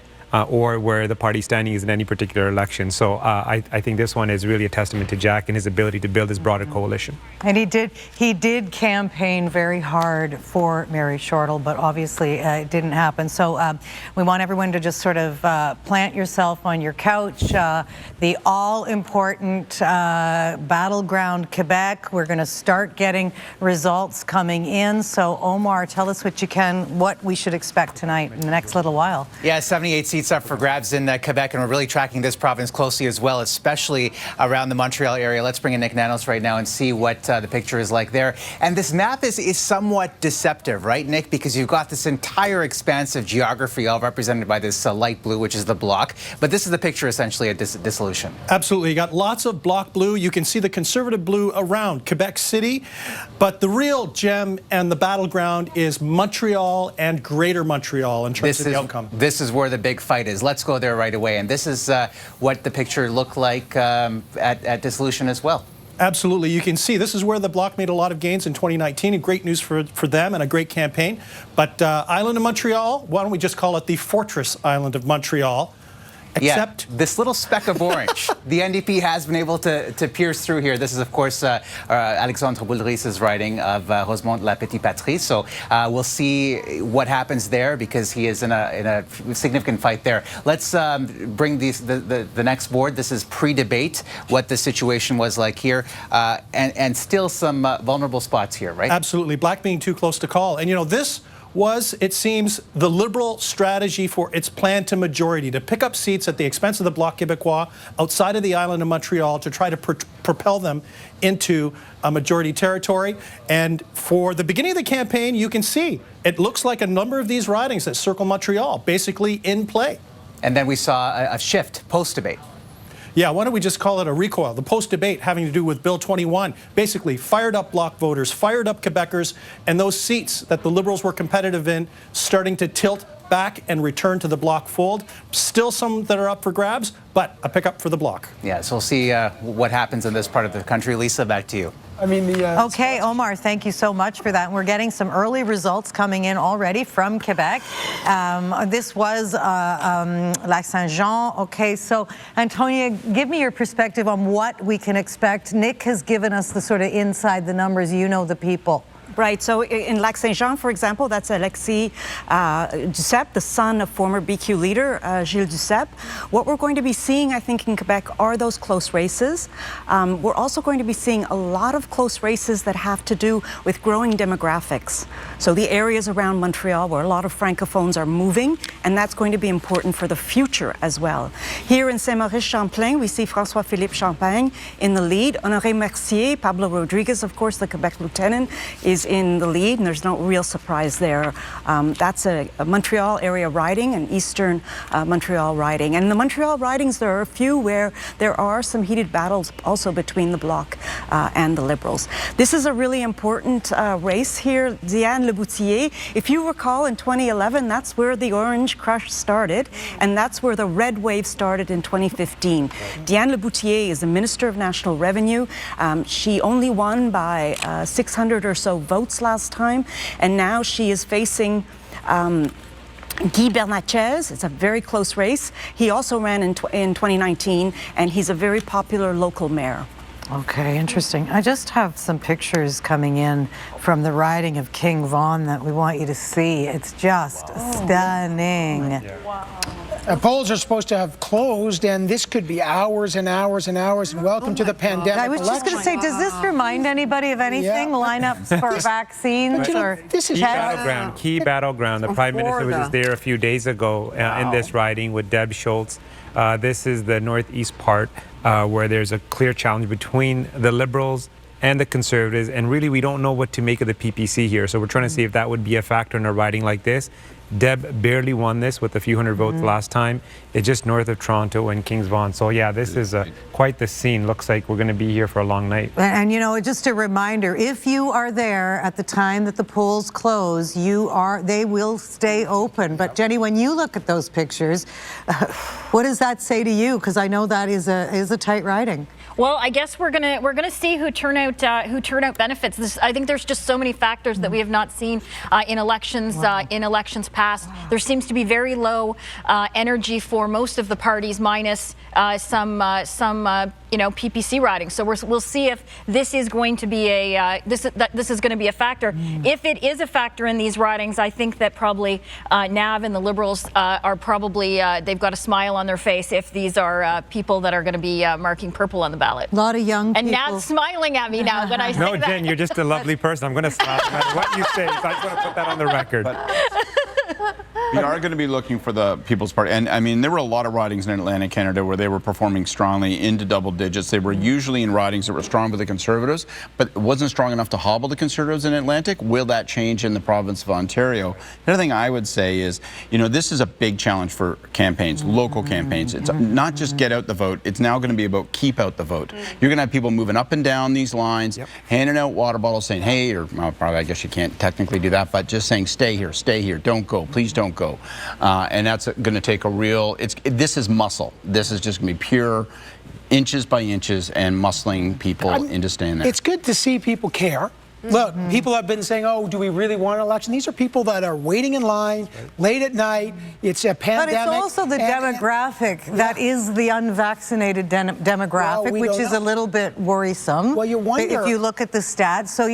Speaker 21: or where the party standing is in any particular election. So I think this one is really a testament to Jack and his ability to build his broader coalition.
Speaker 1: And he did campaign very hard for Mary Shortall, but obviously it didn't happen. So we want everyone to just sort of plant yourself on your couch. The all-important battleground Quebec, we're going to start getting results coming in. So Omar, tell us what we should expect tonight in the next little while.
Speaker 7: Yeah, 78 seats up for grabs in Quebec, and we're really tracking this province closely as well, especially around the Montreal area. Let's bring in Nick Nanos right now and see what the picture is like there. And this map is somewhat deceptive, right, Nick? Because you've got this entire expanse of geography all represented by this light blue, which is the bloc. But this is the picture essentially of dissolution.
Speaker 11: Absolutely. You got lots of bloc blue. You can see the conservative blue around Quebec City. But the real gem and the battleground is Montreal and Greater Montreal in terms of the outcome.
Speaker 7: This is where the big fight is. Let's go there right away. And this is what the picture looked like at dissolution as well.
Speaker 11: Absolutely. You can see this is where the Bloc made a lot of gains in 2019, and great news for them and a great campaign. But Island of Montreal, why don't we just call it the Fortress Island of Montreal? Except
Speaker 7: this little speck of orange, the NDP has been able to pierce through here. This is, of course, Alexandre Boulris's riding of Rosemont La Petite Patrie. So we'll see what happens there because he is in a significant fight there. Let's bring the next board. This is pre-debate, what the situation was like here, and still some vulnerable spots here, right?
Speaker 11: Absolutely. Black being too close to call. And, you know, this was, it seems, the Liberal strategy for its plan to majority, to pick up seats at the expense of the Bloc Québécois outside of the island of Montreal to try to propel them into a majority territory. And for the beginning of the campaign, you can see it looks like a number of these ridings that circle Montreal basically in play.
Speaker 7: And then we saw a shift post-debate.
Speaker 11: Yeah, why don't we just call it a recoil? The post-debate having to do with Bill 21 basically fired up Bloc voters, fired up Quebecers, and those seats that the Liberals were competitive in starting to tilt back and return to the Bloc fold. Still some that are up for grabs, but a pickup for the Bloc.
Speaker 7: Yeah, so we'll see what happens in this part of the country. Lisa, back to you.
Speaker 28: I mean,
Speaker 1: okay, Omar, thank you so much for that. We're getting some early results coming in already from Quebec. This was Lac Saint-Jean. Okay, so Antonia, give me your perspective on what we can expect. Nick has given us the sort of inside the numbers. You know the people.
Speaker 2: Right, so in Lac Saint-Jean, for example, that's Alexis Duceppe, the son of former BQ leader Gilles Duceppe. What we're going to be seeing, I think, in Quebec are those close races. We're also going to be seeing a lot of close races that have to do with growing demographics. So the areas around Montreal where a lot of francophones are moving, and that's going to be important for the future as well. Here in Saint-Maurice-Champlain, we see François-Philippe Champagne in the lead. Honoré Mercier, Pablo Rodriguez, of course, the Quebec lieutenant, is in the lead, and there's no real surprise there. That's a Montreal area riding, an eastern Montreal riding. And in the Montreal ridings, there are a few where there are some heated battles also between the Bloc and the Liberals. This is a really important race here. Diane Leboutillier, if you recall, in 2011, that's where the Orange Crush started, and that's where the Red Wave started in 2015. Diane Leboutillier is the Minister of National Revenue. She only won by 600 or so votes last time, and now she is facing Guy Bernatchez. It's a very close race. He also ran in 2019, and he's a very popular local mayor.
Speaker 1: Okay, interesting. I just have some pictures coming in from the riding of King Vaughan that we want you to see. It's just stunning.
Speaker 28: Wow. Polls are supposed to have closed, and this could be hours and hours and hours. And welcome to the pandemic.
Speaker 1: I was just going to say, does this remind anybody of anything? Lineups for vaccines or
Speaker 28: this is
Speaker 21: key battleground. The Prime Minister was just there a few days ago in this riding with Deb Schultz. This is the northeast part where there's a clear challenge between the Liberals and the Conservatives, and really we don't know what to make of the PPC here. So we're trying to see if that would be a factor in a riding like this. Deb barely won this with a few hundred votes last time. It's just north of Toronto and Kings Vaughan. So yeah, this is quite the scene. Looks like we're going to be here for a long night.
Speaker 1: And you know, just a reminder, if you are there at the time that the polls close, they will stay open. But Jenny, when you look at those pictures, what does that say to you? Because I know that is a tight riding.
Speaker 3: Well, I guess we're gonna see who turnout benefits. I think there's just so many factors that we have not seen in elections past. There seems to be very low energy for most of the parties, minus some PPC ridings. So we'll see if this is going to be this is going to be a factor. If it is a factor in these ridings, I think that probably Nav and the Liberals are probably they've got a smile on their face if these are people that are going to be marking purple on the ballot.
Speaker 1: A lot of young people.
Speaker 3: And Nav's smiling at me now when I say that.
Speaker 21: No, Jen, you're just a lovely person. I'm going to slap no matter what you say. So I just want to put that on the record.
Speaker 9: We are going to be looking for the People's Party. And I mean, there were a lot of ridings in Atlantic Canada where they were performing strongly into double digits. They were usually in ridings that were strong for the Conservatives, but it wasn't strong enough to hobble the Conservatives in Atlantic. Will that change in the province of Ontario? The other thing I would say is, you know, this is a big challenge for campaigns, local campaigns. It's not just get out the vote. It's now going to be about keep out the vote. You're going to have people moving up and down these lines, handing out water bottles saying, hey, or well, probably I guess you can't technically do that, but just saying, stay here, don't go, please don't go. And that's going to take a real, this is muscle. This is just going to be pure inches by inches and muscling people into staying there.
Speaker 28: It's good to see people care. Look, people have been saying, oh, do we really want an election? These are people that are waiting in line late at night. It's a pandemic.
Speaker 1: But it's also the demographic that is the unvaccinated demographic, which is a little bit worrisome.
Speaker 28: Well, you wonder.
Speaker 1: If you look at the stats. So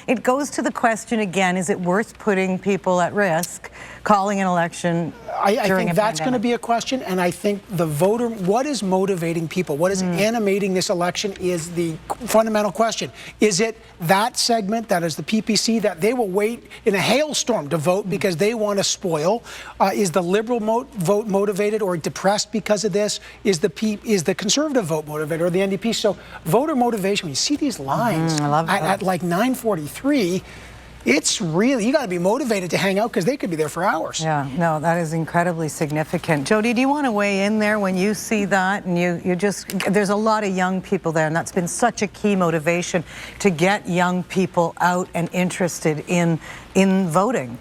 Speaker 1: it goes to the question again, is it worth putting people at risk, calling an election
Speaker 28: I think that's going to be a question, and I think the voter, what is motivating people? What is animating this election is the fundamental question. Is it that segment, that is the PPC, that they will wait in a hailstorm to vote because they want to spoil? Is the Liberal vote motivated or depressed because of this? Is the Conservative vote motivated or the NDP? So voter motivation, when you see these lines at like 9:43, it's really, you got to be motivated to hang out because they could be there for hours.
Speaker 1: Yeah, no, that is incredibly significant. Jody, do you want to weigh in there when you see that? And you just, there's a lot of young people there, and that's been such a key motivation to get young people out and interested in voting.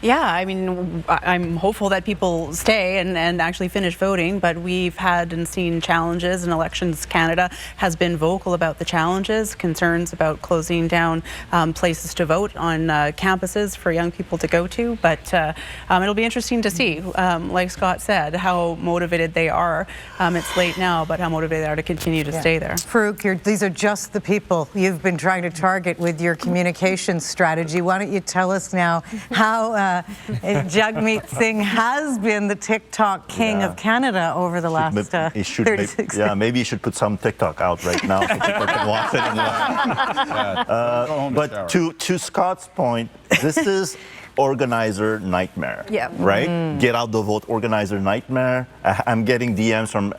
Speaker 8: Yeah, I mean, I'm hopeful that people stay and actually finish voting, but we've had and seen challenges, and Elections Canada has been vocal about the challenges, concerns about closing down places to vote on campuses for young people to go to, but it'll be interesting to see, like Scott said, how motivated they are. It's late now, but how motivated they are to continue to stay there.
Speaker 1: Farouk, these are just the people you've been trying to target with your communications strategy. Why don't you tell us now how Jagmeet Singh has been the TikTok king of Canada over the last 36 days.
Speaker 10: Yeah, maybe you should put some TikTok out right now so people can watch it. But to Scott's point, this is organizer nightmare, right? Get out the vote, organizer nightmare. I'm getting DMs from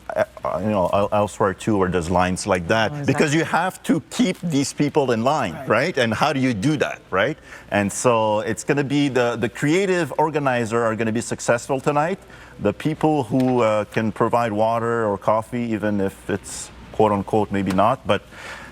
Speaker 10: elsewhere too, where there's lines like that, because you have to keep these people in line, right? And how do you do that, right? And so it's going to be the creative organizer are going to be successful tonight. The people who can provide water or coffee, even if it's quote unquote maybe not, but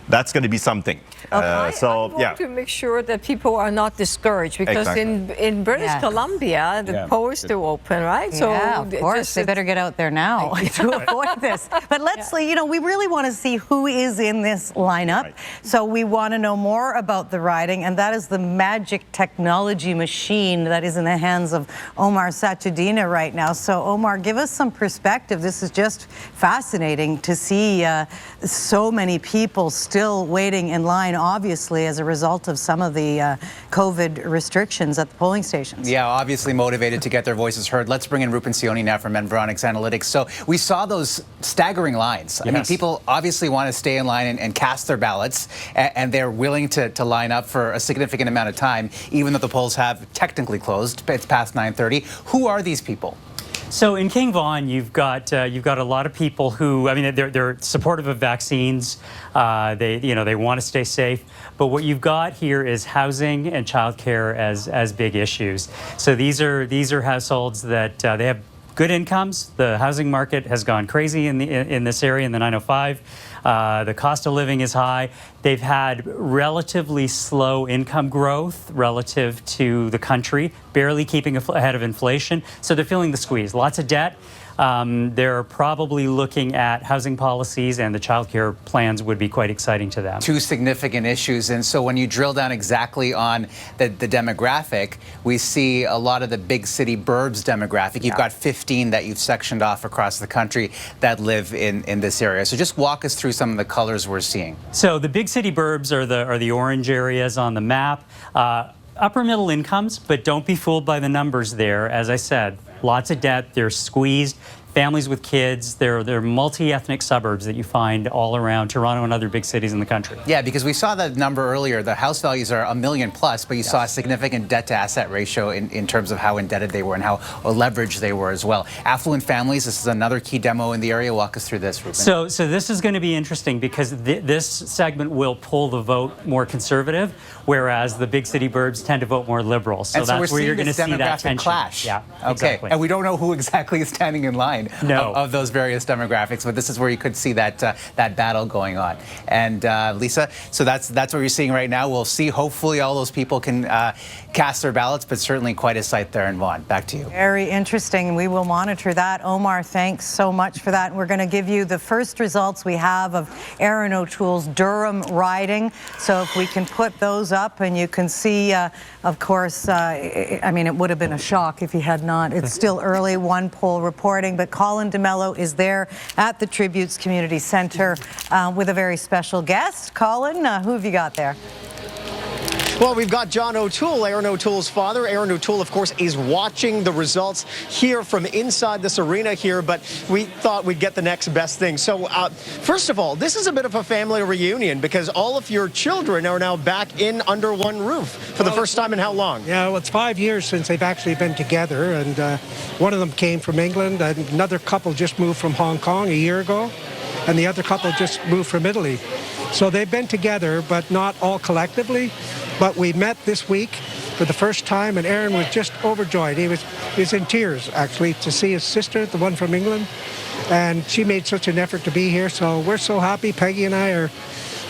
Speaker 10: that's going to be something.
Speaker 19: I want to make sure that people are not discouraged, because in British Columbia, the polls still open, right? So
Speaker 1: of course, they better get out there now to avoid this. But let's, we really want to see who is in this lineup. So we want to know more about the riding, and that is the magic technology machine that is in the hands of Omar Sachedina right now. So Omar, give us some perspective. This is just fascinating to see so many people still waiting in line, obviously as a result of some of the COVID restrictions at the polling stations.
Speaker 7: Yeah, obviously motivated to get their voices heard. Let's bring in Rupen Sioni now from Environics Analytics. So we saw those staggering lines. I mean, people obviously want to stay in line and cast their ballots, and they're willing to line up for a significant amount of time, even though the polls have technically closed. It's past 9:30. Who are these people?
Speaker 5: So in King Vaughan, you've got a lot of people who, I mean, they're supportive of vaccines. They want to stay safe. But what you've got here is housing and childcare as big issues. So these are households that they have good incomes. The housing market has gone crazy in this area in the 905. The cost of living is high. They've had relatively slow income growth relative to the country, barely keeping ahead of inflation. So they're feeling the squeeze. Lots of debt. They're probably looking at housing policies, and the childcare plans would be quite exciting to them.
Speaker 7: Two significant issues. And so when you drill down exactly on the demographic, we see a lot of the big city burbs demographic. You've got 15 that you've sectioned off across the country that live in this area. So just walk us through some of the colors we're seeing.
Speaker 5: So the big city burbs are the orange areas on the map. Upper middle incomes, but don't be fooled by the numbers there. As I said, lots of debt, they're squeezed. Families with kids, they're multi-ethnic suburbs that you find all around Toronto and other big cities in the country.
Speaker 7: Yeah, because we saw that number earlier. The house values are $1 million plus, but you saw a significant debt-to-asset ratio in terms of how indebted they were and how leveraged they were as well. Affluent families, this is another key demo in the area. Walk us through this, Rupen.
Speaker 5: So this is going to be interesting because this segment will pull the vote more conservative, whereas the big city burbs tend to vote more liberal. So that's where you're going to see that tension.
Speaker 7: Clash.
Speaker 5: Yeah,
Speaker 7: okay.
Speaker 5: Exactly.
Speaker 7: And we don't know who exactly is standing in line of those various demographics, but this is where you could see that battle going on. And Lisa, so that's what you're seeing right now. We'll see. Hopefully, all those people can cast their ballots, but certainly quite a sight there in Vaughan. Back to you.
Speaker 1: Very interesting. We will monitor that. Omar, thanks so much for that. We're going to give you the first results we have of Aaron O'Toole's Durham riding. So if we can put those up, and you can see, of course, I mean, it would have been a shock if he had not. It's still early, one poll reporting, but Colin DeMello is there at the Tributes Community Centre with a very special guest. Colin, who have you got there?
Speaker 6: Well, we've got John O'Toole, Aaron O'Toole's father. Aaron O'Toole, of course, is watching the results here from inside this arena here, but we thought we'd get the next best thing. So, first of all, this is a bit of a family reunion because all of your children are now back in under one roof for the first time in how long?
Speaker 14: Yeah, well, it's 5 years since they've actually been together, and one of them came from England, and another couple just moved from Hong Kong a year ago, and the other couple just moved from Italy. So they've been together, but not all collectively. But we met this week for the first time, and Aaron was just overjoyed. He was in tears, actually, to see his sister, the one from England. And she made such an effort to be here, so we're so happy. Peggy and I are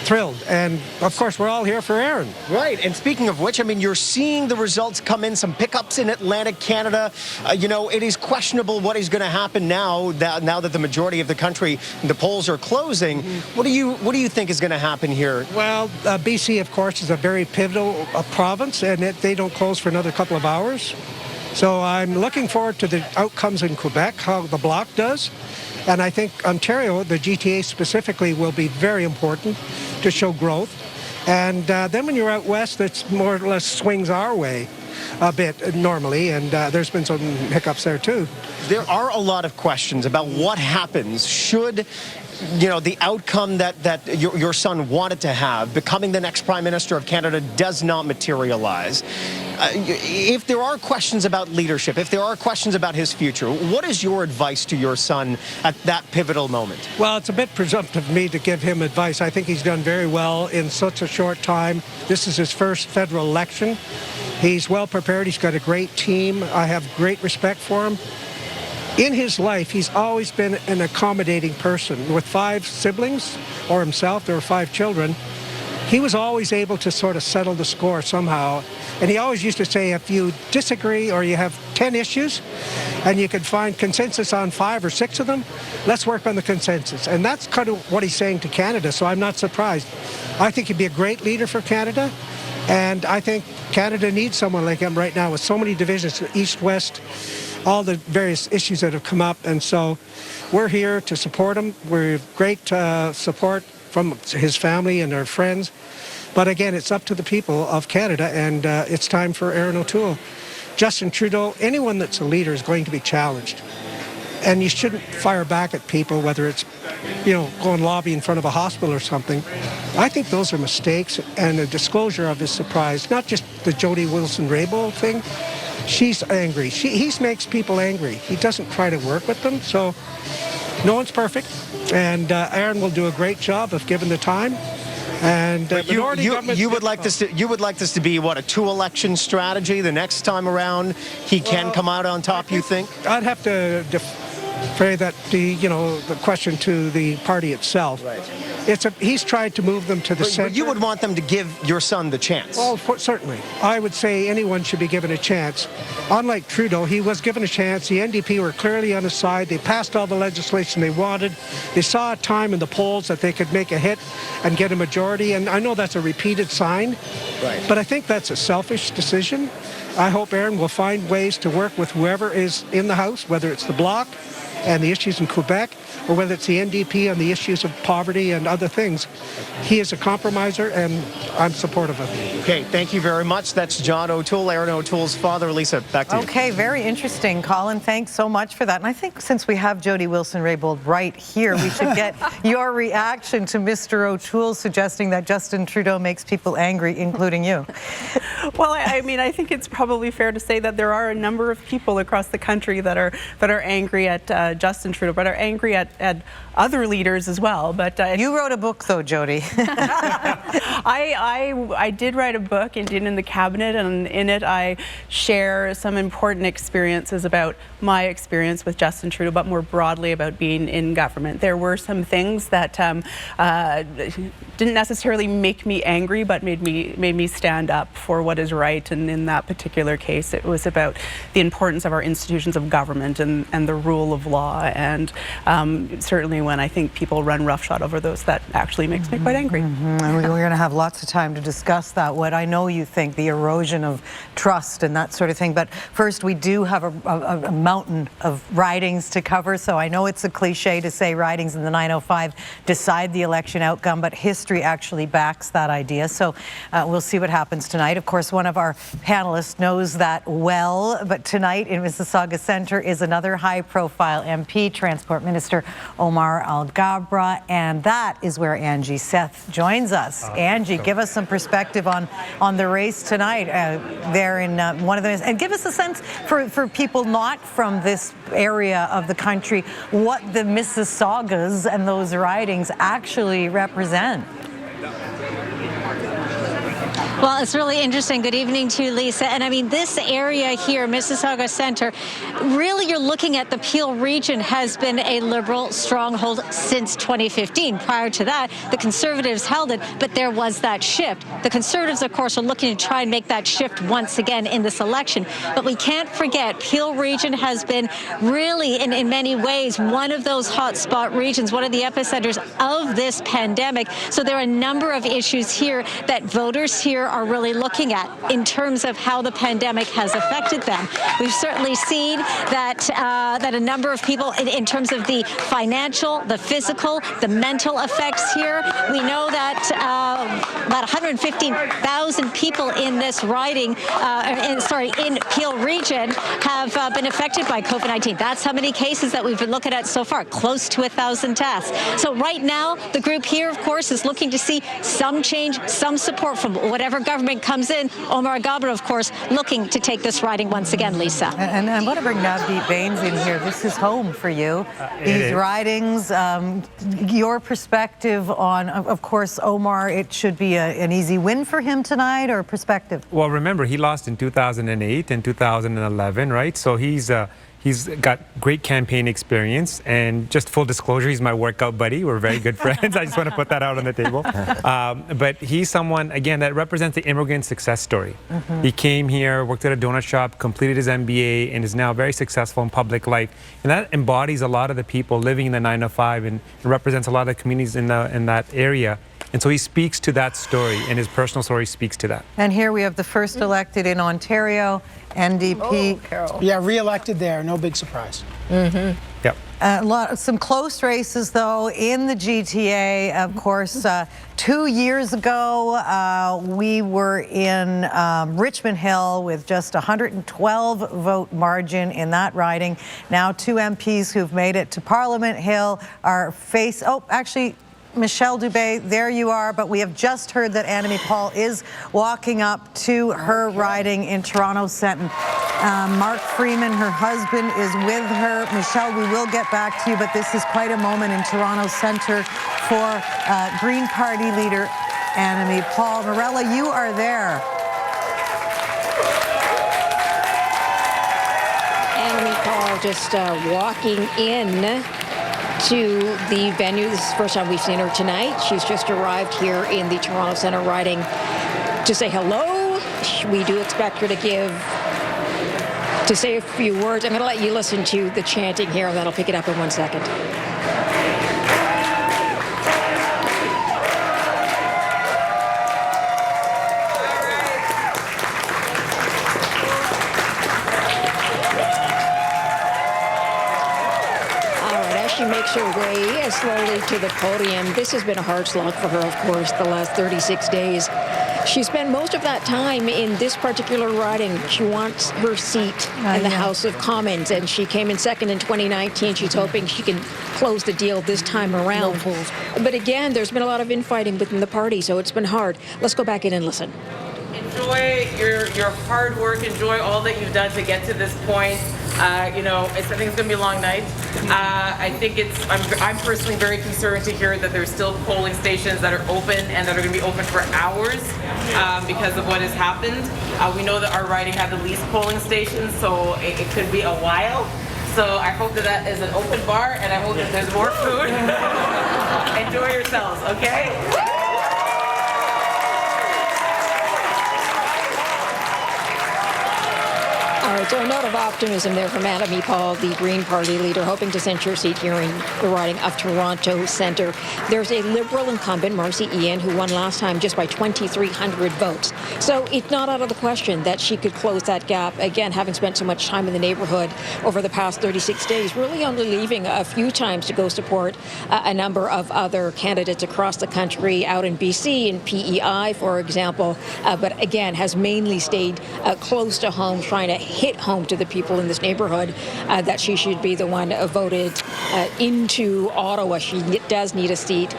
Speaker 14: thrilled. And, of course, we're all here for Aaron.
Speaker 6: Right. And speaking of which, I mean, you're seeing the results come in, some pickups in Atlantic Canada. You know, it is questionable what is going to happen now that the majority of the country, the polls are closing. What do you think is going to happen here?
Speaker 14: Well, BC, of course, is a very pivotal province, and they don't close for another couple of hours. So I'm looking forward to the outcomes in Quebec, how the Bloc does. And I think Ontario, the GTA specifically, will be very important to show growth. And then when you're out west, it's more or less swings our way a bit normally, and there's been some hiccups there too.
Speaker 6: There are a lot of questions about what happens should, you know, the outcome that your son wanted to have, becoming the next Prime Minister of Canada, does not materialize. If there are questions about leadership, if there are questions about his future, what is your advice to your son at that pivotal moment?
Speaker 14: Well, it's a bit presumptive of me to give him advice. I think he's done very well in such a short time. This is his first federal election. He's well prepared. He's got a great team. I have great respect for him. In his life, he's always been an accommodating person. With 5 siblings, or himself, there were 5 children, he was always able to sort of settle the score somehow. And he always used to say, if you disagree or you have 10 issues and you can find consensus on 5 or 6 of them, let's work on the consensus. And that's kind of what he's saying to Canada, so I'm not surprised. I think he'd be a great leader for Canada, and I think Canada needs someone like him right now with so many divisions, east, west, all the various issues that have come up. And so we're here to support him. We're great support from his family and our friends. But again, it's up to the people of Canada, and it's time for Aaron O'Toole. Justin Trudeau, anyone that's a leader is going to be challenged. And you shouldn't fire back at people, whether it's, you know, go and lobby in front of a hospital or something. I think those are mistakes, and a disclosure of his surprise, not just the Jody Wilson-Raybould thing. She's angry. He makes people angry. He doesn't try to work with them, so no one's perfect. And Aaron will do a great job if given the time. And
Speaker 6: you would like this to be what, a 2-election strategy? The next time around, he can come out on top. You think?
Speaker 14: I'd have to defer that the question to the party itself.
Speaker 6: Right.
Speaker 14: He's tried to move them to the center.
Speaker 6: But you would want them to give your son the chance.
Speaker 14: Well, certainly. I would say anyone should be given a chance. Unlike Trudeau, he was given a chance. The NDP were clearly on his side. They passed all the legislation they wanted. They saw a time in the polls that they could make a hit and get a majority. And I know that's a repeated sign.
Speaker 6: Right.
Speaker 14: But I think that's a selfish decision. I hope Aaron will find ways to work with whoever is in the House, whether it's the Bloc and the issues in Quebec, or whether it's the NDP and the issues of poverty and other things. He is a compromiser, and I'm supportive of him.
Speaker 6: Okay, thank you very much. That's John O'Toole, Aaron O'Toole's father. Lisa, back to you.
Speaker 1: Okay, very interesting, Colin. Thanks so much for that. And I think since we have Jody Wilson-Raybould right here, we should get your reaction to Mr. O'Toole suggesting that Justin Trudeau makes people angry, including you.
Speaker 8: Well, I mean, I think it's probably fair to say that there are a number of people across the country that are angry at Justin Trudeau, but are angry at other leaders as well. But
Speaker 1: you wrote a book, though, Jody.
Speaker 8: I did write a book, Indian in the Cabinet, and in it I share some important experiences about my experience with Justin Trudeau, but more broadly about being in government. There were some things that didn't necessarily make me angry, but made me stand up for what is right. And in that particular case, it was about the importance of our institutions of government and the rule of law. law. And certainly when I think people run roughshod over those, that actually makes me quite angry.
Speaker 1: And we're going to have lots of time to discuss that, what I know you think, the erosion of trust and that sort of thing. But first, we do have a mountain of ridings to cover. So I know it's a cliche to say ridings in the 905 decide the election outcome, but history actually backs that idea. So we'll see what happens tonight. Of course, one of our panelists knows that well, but tonight in Mississauga Centre is another high-profile MP, Transport Minister Omar Al-Gabra, and that is where Angie Seth joins us. Angie, give us some perspective on the race tonight there in one of the, and give us a sense for people not from this area of the country what the Mississaugas and those ridings actually represent.
Speaker 13: Well, it's really interesting. Good evening to you, Lisa. And I mean, this area here, Mississauga Centre, really you're looking at the Peel region has been a Liberal stronghold since 2015. Prior to that, the Conservatives held it, but there was that shift. The Conservatives, of course, are looking to try and make that shift once again in this election. But we can't forget, Peel region has been really, in many ways, one of those hotspot regions, one of the epicenters of this pandemic. So there are a number of issues here that voters here are really looking at in terms of how the pandemic has affected them. We've certainly seen that that a number of people, in terms of the financial, the physical, the mental effects here, we know that about 115,000 people in this riding, in Peel region have been affected by COVID-19. That's how many cases that we've been looking at so far, close to 1,000 tests. So right now, the group here, of course, is looking to see some change, some support from whatever government comes in. Omar Al-Gabra, of course, looking to take this riding once again, Lisa.
Speaker 1: And I want to bring Navdeep Bains in here. This is home for you. These ridings, your perspective on, of course, Omar, it should be an easy win for him tonight, or perspective?
Speaker 21: Well, remember, he lost in 2008 and 2011, right? So he's got great campaign experience, and just full disclosure, he's my workout buddy. We're very good friends. I just want to put that out on the table. But he's someone, again, that represents the immigrant success story. He came here, worked at a donut shop, completed his MBA, and is now very successful in public life. And that embodies a lot of the people living in the 905 and represents a lot of the communities in that area. And so he speaks to that story, and his personal story speaks to that.
Speaker 1: And here we have the first elected in Ontario, NDP.
Speaker 28: Yeah, re-elected there, no big surprise.
Speaker 21: Yep.
Speaker 1: Some close races, though, in the GTA. Of course, 2 years ago, we were in Richmond Hill with just 112 vote margin in that riding. Now 2 MPs who've made it to Parliament Hill are Michelle Dubé, there you are, but we have just heard that Annamie Paul is walking up to her riding in Toronto Centre. Mark Freeman, her husband, is with her. Michelle, we will get back to you, but this is quite a moment in Toronto Centre for Green Party leader Annamie Paul. Morella, you are there.
Speaker 16: Annamie Paul just walking in to the venue. This is the first time we've seen her tonight. She's just arrived here in the Toronto Centre riding to say hello. We do expect her to say a few words. I'm going to let you listen to the chanting here, and then I'll pick it up in 1 second. She makes her way slowly to the podium. This has been a hard slog for her, of course, the last 36 days. She spent most of that time in this particular riding. She wants her seat in the House of Commons, and she came in second in 2019. She's hoping she can close the deal this time around. But again, there's been a lot of infighting within the party, so it's been hard. Let's go back in and listen.
Speaker 22: Enjoy your hard work. Enjoy all that you've done to get to this point. I think it's going to be a long night. I'm personally very concerned to hear that there's still polling stations that are open and that are going to be open for hours because of what has happened. We know that our riding had the least polling stations, so it could be a while. So I hope that is an open bar, and I hope that there's more food. Enjoy yourselves, okay?
Speaker 16: All All right, so a note of optimism there from Annamie Paul, the Green Party leader, hoping to clinch her seat here in the riding of Toronto Centre. There's a Liberal incumbent, Marcy Ian, who won last time just by 2,300 votes. So it's not out of the question that she could close that gap. Again, having spent so much time in the neighbourhood over the past 36 days, really only leaving a few times to go support a number of other candidates across the country, out in BC, in PEI, for example, but again, has mainly stayed close to home, trying to hit home to the people in this neighborhood that she should be the one voted into Ottawa. She does need a seat.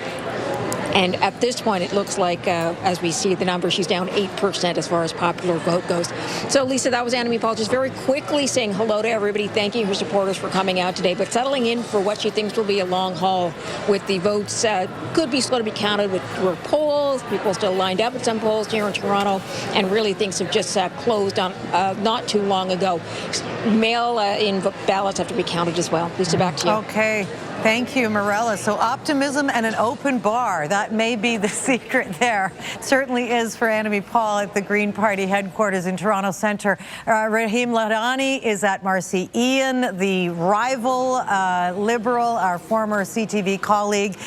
Speaker 16: And at this point, it looks like, as we see the numbers, she's down 8% as far as popular vote goes. So, Lisa, that was Annamie Paul just very quickly saying hello to everybody, thanking her supporters for coming out today, but settling in for what she thinks will be a long haul with the votes. Could be slow to be counted with polls. People still lined up at some polls here in Toronto, and really things have just closed on not too long ago. Mail-in ballots have to be counted as well. Lisa, back to you.
Speaker 1: Okay. Thank you, Morella. So optimism and an open bar, that may be the secret there. Certainly is for Annamie Paul at the Green Party headquarters in Toronto Centre. Rahim Ladani is at Marcy Ian, the rival Liberal, our former CTV colleague.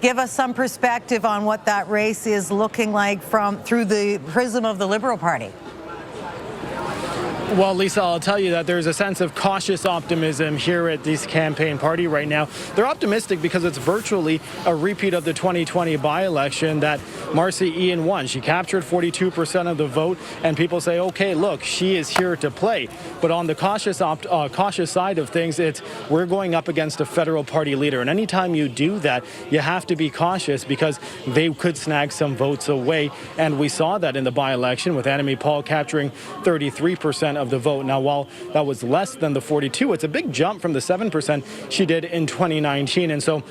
Speaker 1: Give us some perspective on what that race is looking like through the prism of the Liberal Party.
Speaker 4: Well, Lisa, I'll tell you that there's a sense of cautious optimism here at this campaign party right now. They're optimistic because it's virtually a repeat of the 2020 by-election that Marcy Ian won. She captured 42% of the vote, and people say, okay, look, she is here to play. But on the cautious side of things, we're going up against a federal party leader. And anytime you do that, you have to be cautious because they could snag some votes away. And we saw that in the by-election with Annamie Paul capturing 33% of the vote. Now, while that was less than the 42, it's a big jump from the 7% she did in 2019. And so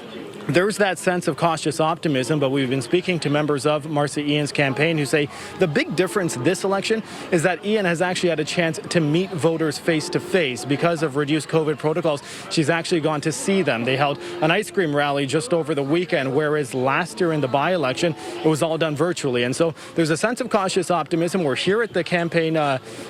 Speaker 4: there's that sense of cautious optimism, but we've been speaking to members of Marcy Ian's campaign who say the big difference this election is that Ian has actually had a chance to meet voters face-to-face. Because of reduced COVID protocols, she's actually gone to see them. They held an ice cream rally just over the weekend, whereas last year in the by-election, it was all done virtually. And so there's a sense of cautious optimism. We're here at the campaign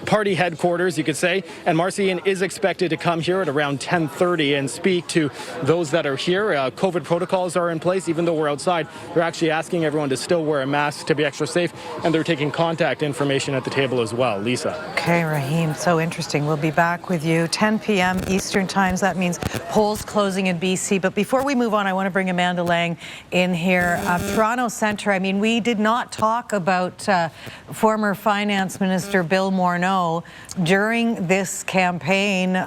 Speaker 4: party headquarters, you could say, and Marcy Ian is expected to come here at around 10:30 and speak to those that are here. COVID protocols are in place. Even though we're outside, they're actually asking everyone to still wear a mask to be extra safe, and they're taking contact information at the table as well. Lisa.
Speaker 1: Okay, Rahim, so interesting. We'll be back with you 10 p.m. Eastern times. That means polls closing in BC. But before we move on, I want to bring Amanda Lang in here. Toronto Centre, I mean, we did not talk about former Finance Minister Bill Morneau during this campaign.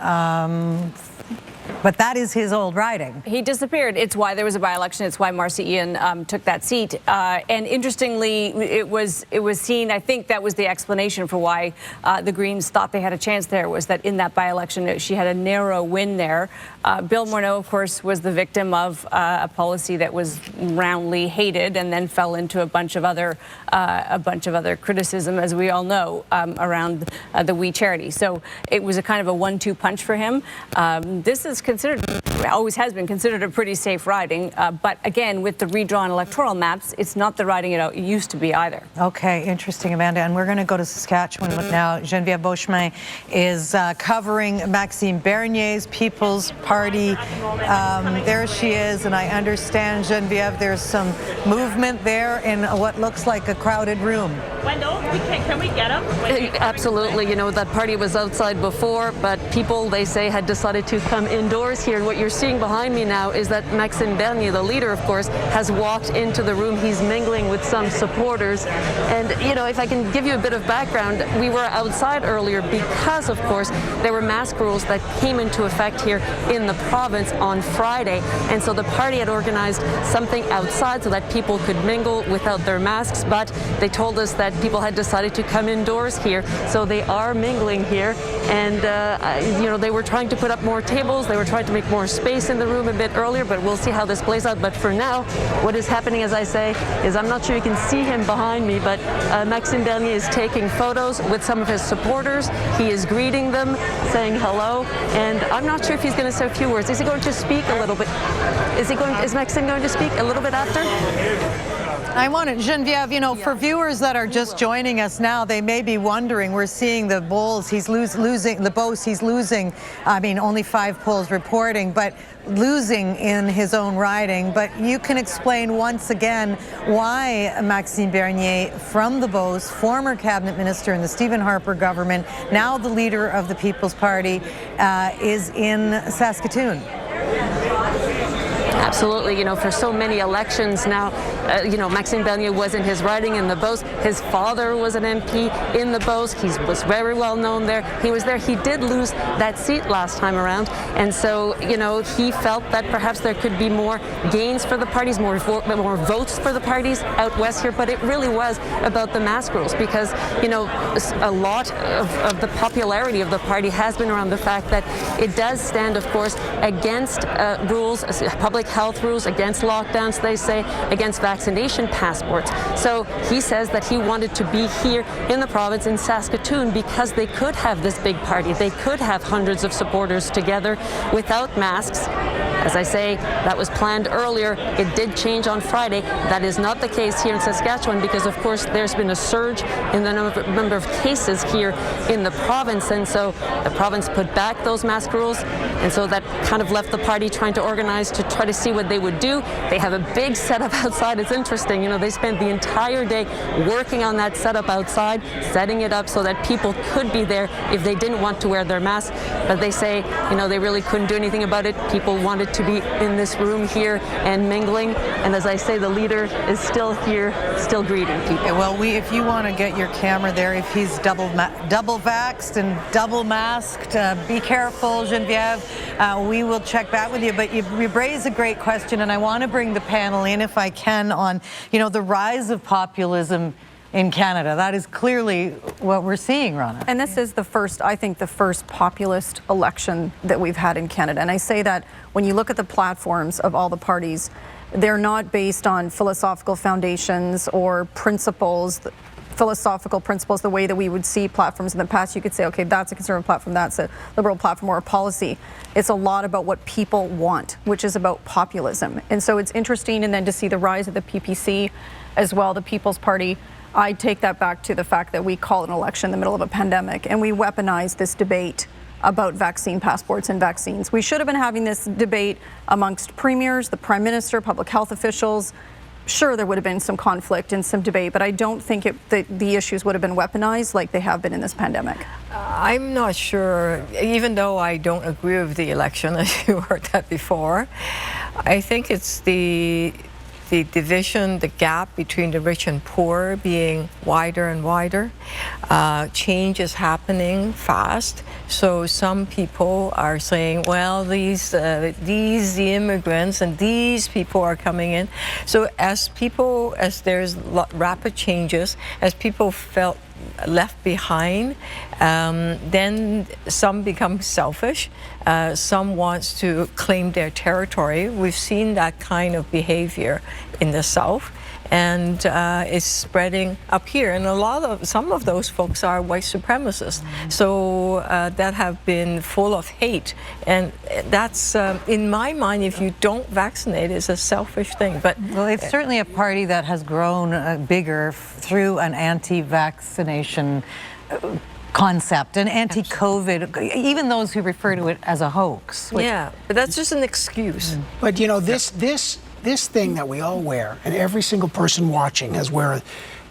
Speaker 1: But that is his old riding.
Speaker 12: He disappeared. It's why there was a by-election. It's why Marcy Ian took that seat. And interestingly, it was seen, I think that was the explanation for why the Greens thought they had a chance there, was that in that by-election, she had a narrow win there. Bill Morneau, of course, was the victim of a policy that was roundly hated and then fell into a bunch of other criticism, as we all know, around the We Charity. So it was a kind of a 1-2 punch for him. This is always has been considered a pretty safe riding. But again, with the redrawn electoral maps, it's not the riding it used to be either.
Speaker 1: Okay, interesting, Amanda. And we're going to go to Saskatchewan now. Geneviève Beauchemin is covering Maxime Bernier's People's Party. There she is. And I understand, Geneviève, there's some movement there in what looks like a crowded room.
Speaker 17: Wendell, can we get him? Absolutely. You know, that party was outside before, but people, they say, had decided to come indoors here. And what you're seeing behind me now is that Maxime Bernier, the leader, of course, has walked into the room. He's mingling with some supporters. And, you know, if I can give you a bit of background, we were outside earlier because, of course, there were mask rules that came into effect here in the province on Friday. And so the party had organized something outside so that people could mingle without their masks. But they told us that people had decided to come indoors here. So they are mingling here. And, you know, they were trying to put up more tables. They were trying to make more space in the room a bit earlier, but we'll see how this plays out. But for now, what is happening, as I say, is I'm not sure you can see him behind me, but Maxime Bernier is taking photos with some of his supporters. He is greeting them, saying hello, and I'm not sure if he's going to say a few words. Is he going to speak a little bit? Is Maxime going to speak a little bit after?
Speaker 1: I want it, Geneviève, you know, for viewers that are just joining us now, they may be wondering, we're seeing the Bulls, he's losing, the Beauce, he's losing, I mean, only 5 polls reporting, but losing in his own riding. But you can explain once again why Maxime Bernier from the Beauce, former cabinet minister in the Stephen Harper government, now the leader of the People's Party, is in Saskatoon.
Speaker 17: Absolutely. You know, for so many elections now, you know, Maxime Bernier was in his riding in the Beauce. His father was an MP in the Beauce. He was very well known there. He was there. He did lose that seat last time around. And so, you know, he felt that perhaps there could be more gains for the parties, more votes for the parties out west here. But it really was about the mask rules because, you know, a lot of the popularity of the party has been around the fact that it does stand, of course, against rules, public health rules, against lockdowns, they say, against vaccination passports. So he says that he wanted to be here in the province in Saskatoon because they could have this big party. They could have hundreds of supporters together without masks. As I say, that was planned earlier. It did change on Friday. That is not the case here in Saskatchewan because, of course, there's been a surge in the number of cases here in the province. And so the province put back those mask rules. And so that kind of left the party trying to organize to try to see what they would do. They have a big setup outside. It's interesting. You know, they spent the entire day working on that setup outside, setting it up so that people could be there if they didn't want to wear their masks. But they say, you know, they really couldn't do anything about it. People wanted to be in this room here and mingling. And as I say, the leader is still here, still greeting people.
Speaker 1: Okay, well, if you want to get your camera there, if he's double vaxxed and double masked, be careful, Geneviève. We will check back with you. But you raise a great question, and I want to bring the panel in, if I can, on, you know, the rise of populism in Canada. That is clearly what we're seeing, Rana.
Speaker 15: And this is the first, I think, the first populist election that we've had in Canada. And I say that when you look at the platforms of all the parties, they're not based on philosophical foundations or principles, philosophical principles, the way that we would see platforms in the past. You could say, okay, that's a conservative platform, that's a liberal platform or a policy. It's a lot about what people want, which is about populism. And so it's interesting, and then to see the rise of the PPC as well, the People's Party. I take that back to the fact that we call an election in the middle of a pandemic, and we weaponize this debate about vaccine passports and vaccines. We should have been having this debate amongst premiers, the Prime Minister, public health officials. Sure, there would have been some conflict and some debate, but I don't think the issues would have been weaponized like they have been in this pandemic.
Speaker 19: I'm not sure, even though I don't agree with the election, as you heard that before. I think it's the division, the gap between the rich and poor being wider and wider. Change is happening fast. So some people are saying, well, these immigrants and these people are coming in. So as there's rapid changes, as people felt left behind, then some become selfish. Some wants to claim their territory. We've seen that kind of behavior in the South, and it's spreading up here. And some of those folks are white supremacists, so that have been full of hate. And that's, in my mind, if you don't vaccinate, it's a selfish thing. But
Speaker 1: well, it's certainly a party that has grown bigger through an anti-vaccination concept, and anti-COVID, even those who refer to it as a hoax.
Speaker 19: Yeah, but that's just an excuse.
Speaker 28: But you know, this thing that we all wear, and every single person watching has wear,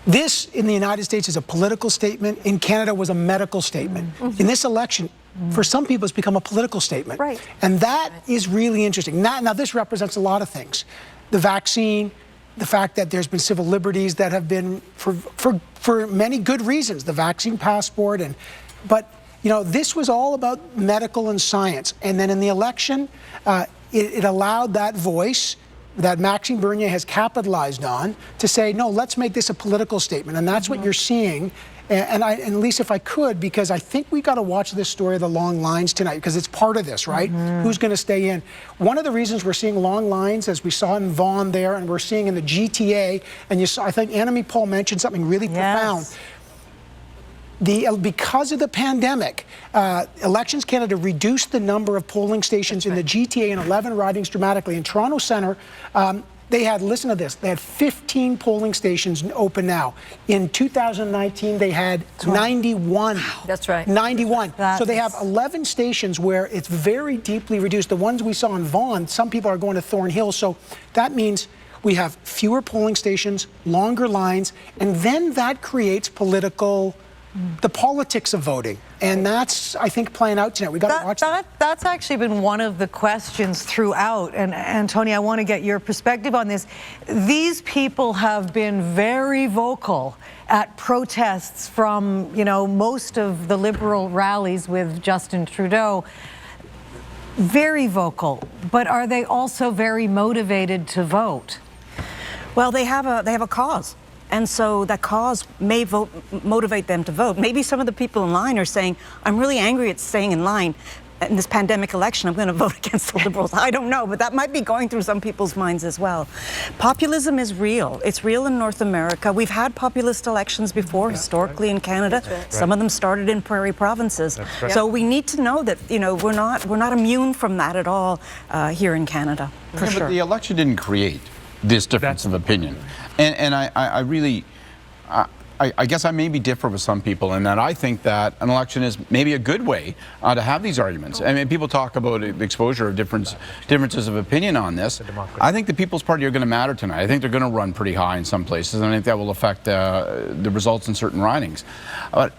Speaker 28: this in the United States is a political statement. In Canada was a medical statement. In this election, for some people, it's become a political statement. Right. And that is really interesting. Now, this represents a lot of things. The vaccine, the fact that there's been civil liberties that have been for many good reasons, the vaccine passport, but you know, this was all about medical and science. And then in the election, it allowed that voice that Maxime Bernier has capitalized on to say, no, let's make this a political statement. And that's what you're seeing. And Lisa, if I could, because I think we got to watch this story of the long lines tonight, because it's part of this, right? Who's going to stay in? One of the reasons we're seeing long lines, as we saw in Vaughan there, and we're seeing in the GTA, and you saw, I think Annemie Paul mentioned something really profound. because of the pandemic, Elections Canada reduced the number of polling stations in the GTA in 11 ridings dramatically. In Toronto Centre, they had, listen to this, they had 15 polling stations open now. In 2019, they had 91.
Speaker 19: That's right.
Speaker 28: 91. So they have 11 stations where it's very deeply reduced. The ones we saw in Vaughan, some people are going to Thornhill. So that means we have fewer polling stations, longer lines, and then that creates the politics of voting. And that's, I think, playing out tonight. We got to watch that.
Speaker 1: That's actually been one of the questions throughout. And Tony, I want to get your perspective on this. These people have been very vocal at protests from, most of the Liberal rallies with Justin Trudeau. Very vocal. But are they also very motivated to vote?
Speaker 2: Well, they have a cause. And so that cause may motivate them to vote. Maybe some of the people in line are saying, I'm really angry at staying in line in this pandemic election. I'm going to vote against the Liberals. I don't know, but that might be going through some people's minds as well. Populism is real. It's real in North America. We've had populist elections before, historically in Canada. Some of them started in prairie provinces. So we need to know that, we're not immune from that at all here in Canada, for sure.
Speaker 9: But the election didn't create this difference of opinion. And I really, I guess I maybe differ with some people in that I think that an election is maybe a good way to have these arguments. I mean, people talk about the exposure of differences of opinion on this. I think the People's Party are going to matter tonight. I think they're going to run pretty high in some places, and I think that will affect the results in certain ridings. But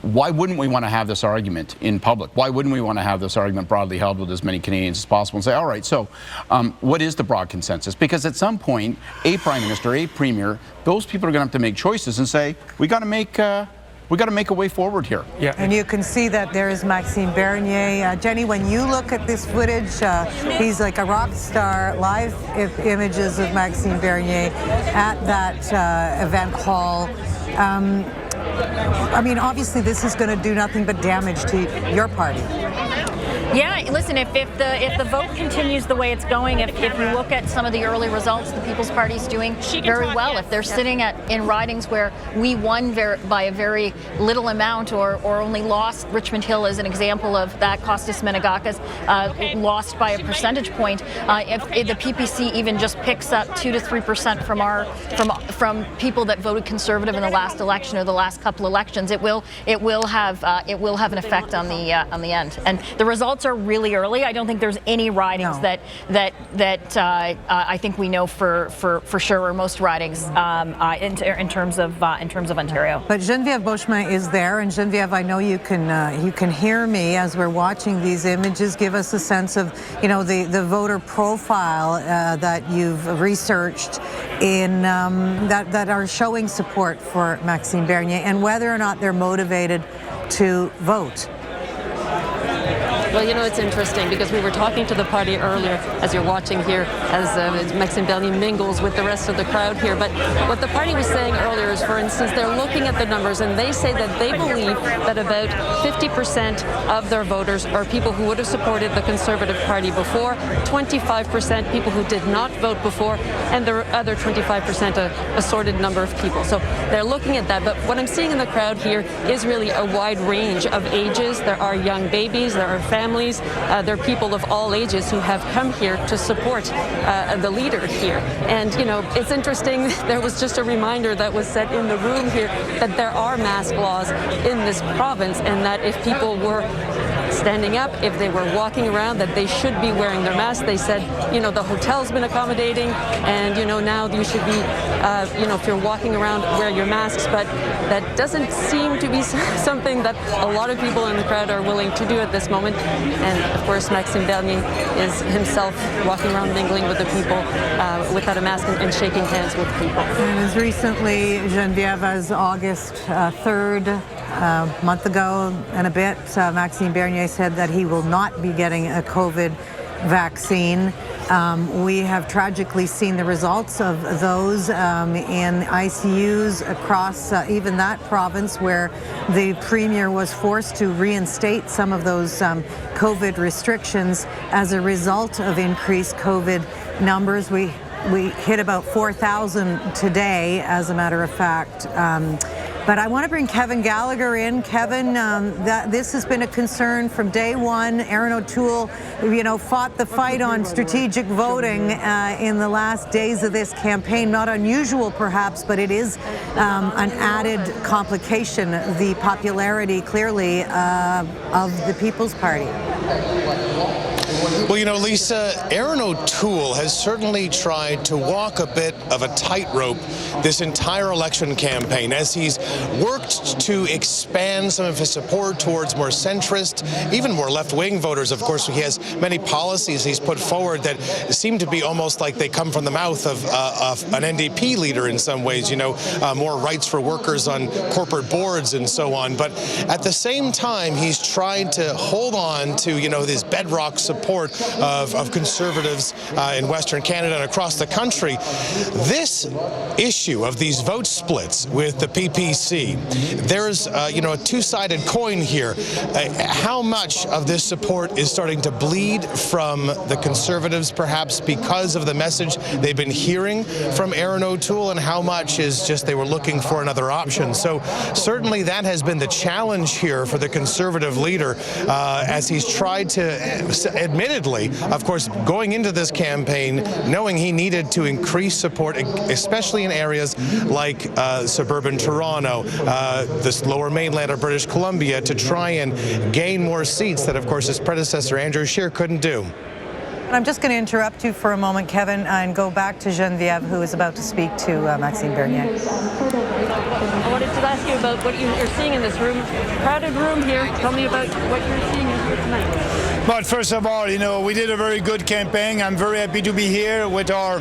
Speaker 9: why wouldn't we want to have this argument in public? Why wouldn't we want to have this argument broadly held with as many Canadians as possible and say, all right, so what is the broad consensus? Because at some point, a prime minister, a premier, those people are going to have to make choices and say, we got to make a way forward here.
Speaker 1: Yeah. And you can see that there is Maxime Bernier. Jenny, when you look at this footage, he's like a rock star. Live images of Maxime Bernier at that event hall. I mean, obviously, this is going to do nothing but damage to your party.
Speaker 3: Yeah, listen, if the vote continues the way it's going, if you look at some of the early results, the People's Party's doing very well. If they're sitting in ridings where we won by a very little amount or only lost, Richmond Hill is an example of that, Costas Menegakis lost by a percentage point. If the PPC even just picks up 2 to 3% from people that voted Conservative in the last election or the last couple elections, it will have an effect on the end. And the results are really early. I don't think there's any ridings that I think we know for sure, or most ridings in terms of Ontario.
Speaker 1: But Geneviève Beauchemin is there, and Geneviève, I know you can hear me as we're watching these images. Give us a sense of the voter profile that you've researched in that are showing support for Maxime Bernier, and whether or not they're motivated to vote.
Speaker 17: Well, it's interesting because we were talking to the party earlier, as you're watching here, as Maxime Bernier mingles with the rest of the crowd here. But what the party was saying earlier is, for instance, they're looking at the numbers and they say that they believe that about 50% of their voters are people who would have supported the Conservative Party before, 25% people who did not vote before, and the other 25% a assorted number of people. So they're looking at that. But what I'm seeing in the crowd here is really a wide range of ages. There are young babies, there are families, there are people of all ages who have come here to support the leader here. And, it's interesting, there was just a reminder that was set in the room here that there are mask laws in this province, and that if people were standing up, if they were walking around, that they should be wearing their masks. They said, the hotel's been accommodating, and, now you should be, if you're walking around, wear your masks. But that doesn't seem to be something that a lot of people in the crowd are willing to do at this moment. And, of course, Maxime Bernier is himself walking around mingling with the people without a mask and shaking hands with people.
Speaker 1: And as recently, Geneviève, as August 3rd, a month ago and a bit, Maxime Bernier said that he will not be getting a COVID vaccine. We have tragically seen the results of those in ICUs across even that province, where the premier was forced to reinstate some of those COVID restrictions as a result of increased COVID numbers. We hit about 4,000 today, as a matter of fact. But I want to bring Kevin Gallagher in. Kevin, this has been a concern from day one. Aaron O'Toole, fought the fight on strategic voting in the last days of this campaign. Not unusual, perhaps, but it is an added complication, the popularity, clearly, of the People's Party.
Speaker 11: Well, Lisa, Aaron O'Toole has certainly tried to walk a bit of a tightrope this entire election campaign as he's worked to expand some of his support towards more centrist, even more left-wing voters. Of course, he has many policies he's put forward that seem to be almost like they come from the mouth of an NDP leader in some ways, more rights for workers on corporate boards and so on. But at the same time, he's tried to hold on to, this bedrock support of conservatives in Western Canada and across the country. This issue of these vote splits with the PPC, there's a two-sided coin here. How much of this support is starting to bleed from the Conservatives, perhaps because of the message they've been hearing from Aaron O'Toole, and how much is just they were looking for another option? So certainly that has been the challenge here for the Conservative leader as he's tried to, admittedly, of course, going into this campaign, knowing he needed to increase support, especially in areas like suburban Toronto, the lower mainland of British Columbia, to try and gain more seats that, of course, his predecessor, Andrew Scheer, couldn't do.
Speaker 1: I'm just going to interrupt you for a moment, Kevin, and go back to Geneviève, who is about to speak to Maxime Bernier.
Speaker 17: I wanted to ask you about what you're seeing in this room. Crowded room here. Tell me about what you're seeing here tonight.
Speaker 18: But first of all, we did a very good campaign. I'm very happy to be here with our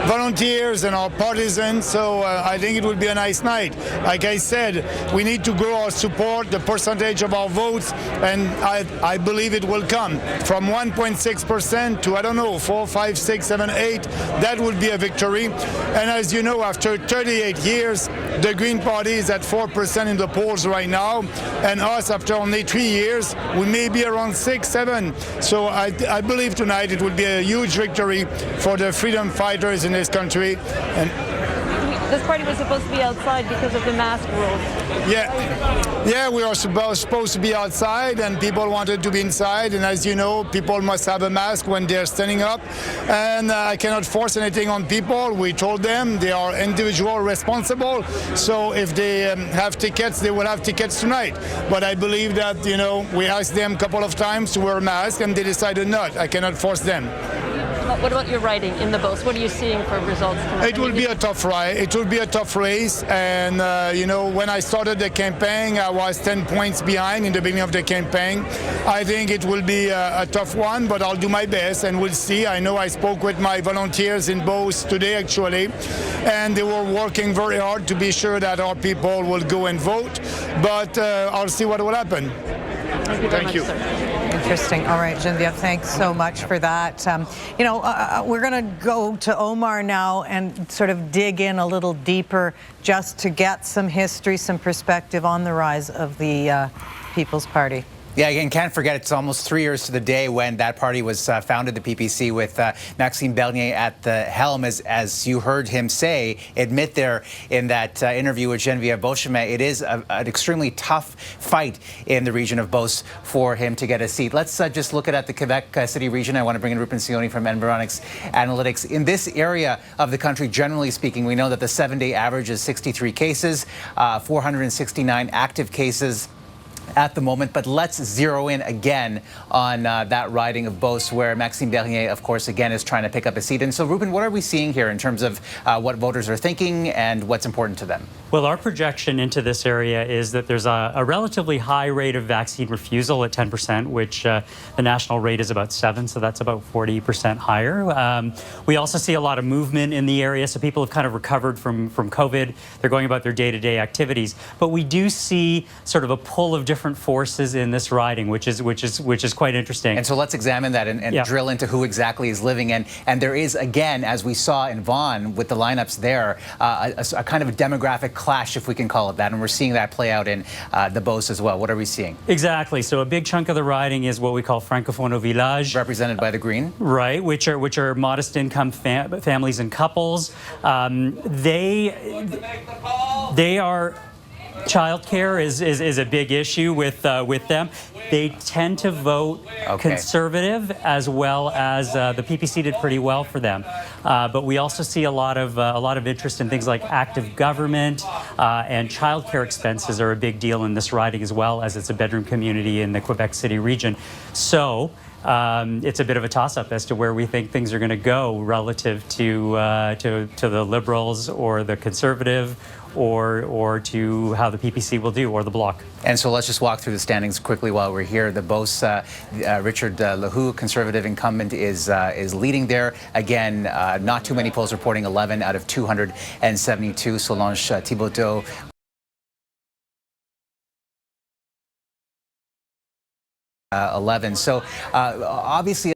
Speaker 18: volunteers and our partisans, so I think it will be a nice night. Like I said, we need to grow our support, the percentage of our votes, and I believe it will come from 1.6% to, I don't know, 4, 5, 6, 7, 8. That would be a victory. And as you know, after 38 years, the Green Party is at 4% in the polls right now, and us, after only 3 years, we may be around 6, 7. So I believe tonight it will be a huge victory for the freedom fighters in this country. And
Speaker 17: this party was supposed to be outside because of the mask rules.
Speaker 18: Yeah, we are supposed to be outside, and people wanted to be inside. And as you know, people must have a mask when they're standing up. And I cannot force anything on people. We told them they are individual responsible. So if they have tickets, they will have tickets tonight. But I believe that, we asked them a couple of times to wear a mask, and they decided not. I cannot force them.
Speaker 17: What about your riding in the Beauce? What are you seeing for results tonight?
Speaker 18: It will be a tough ride. It will be a tough race. And, when I started the campaign, I was 10 points behind in the beginning of the campaign. I think it will be a tough one, but I'll do my best, and we'll see. I know I spoke with my volunteers in Beauce today, actually, and they were working very hard to be sure that our people will go and vote. But I'll see what will happen.
Speaker 17: Thank you very much, sir.
Speaker 1: Interesting. All right, Geneviève, thanks so much for that. We're going to go to Omar now and sort of dig in a little deeper just to get some history, some perspective on the rise of the People's Party.
Speaker 7: Yeah, again, can't forget it's almost 3 years to the day when that party was founded, the PPC, with Maxime Bernier at the helm. As you heard him admit there in that interview with Geneviève Beauchemin, it is an extremely tough fight in the region of Beauce for him to get a seat. Let's just look at the Quebec City region. I want to bring in Rupin Sioni from Environics Analytics. In this area of the country, generally speaking, we know that the 7-day average is 63 cases, 469 active cases at the moment, but let's zero in again on that riding of Beauce, where Maxime Bernier, of course, again is trying to pick up a seat. And so, Ruben, what are we seeing here in terms of what voters are thinking and what's important to them?
Speaker 5: Well, our projection into this area is that there's a relatively high rate of vaccine refusal at 10%, which the national rate is about 7%, so that's about 40% higher. We also see a lot of movement in the area, so people have kind of recovered from COVID. They're going about their day-to-day activities, but we do see sort of a pull of different forces in this riding, which is quite interesting.
Speaker 7: And so let's examine that and drill into who exactly is living in. And there is, again, as we saw in Vaughan with the lineups there, a kind of a demographic clash, if we can call it that. And we're seeing that play out in the Beauce as well. What are we seeing? Exactly. So a big chunk of the riding is what we call Francophone au village. Represented by the Green. Right, which are modest income families and couples. They are
Speaker 5: Childcare is a big issue with them. They tend to vote conservative, as well as the PPC did pretty well for them. But we also see a lot of interest in things like active government, and childcare expenses are a big deal in this riding, as well as it's a bedroom community in the Quebec City region. So it's a bit of a toss-up as to where we think things are going to go relative to the Liberals or the Conservative, or to how the PPC will do, or the Bloc.
Speaker 7: And so let's just walk through the standings quickly while we're here. The Beauce, Richard Lehoux, Conservative incumbent, is leading there. Again, not too many polls reporting 11 out of 272. Solange Thibodeau 11. So obviously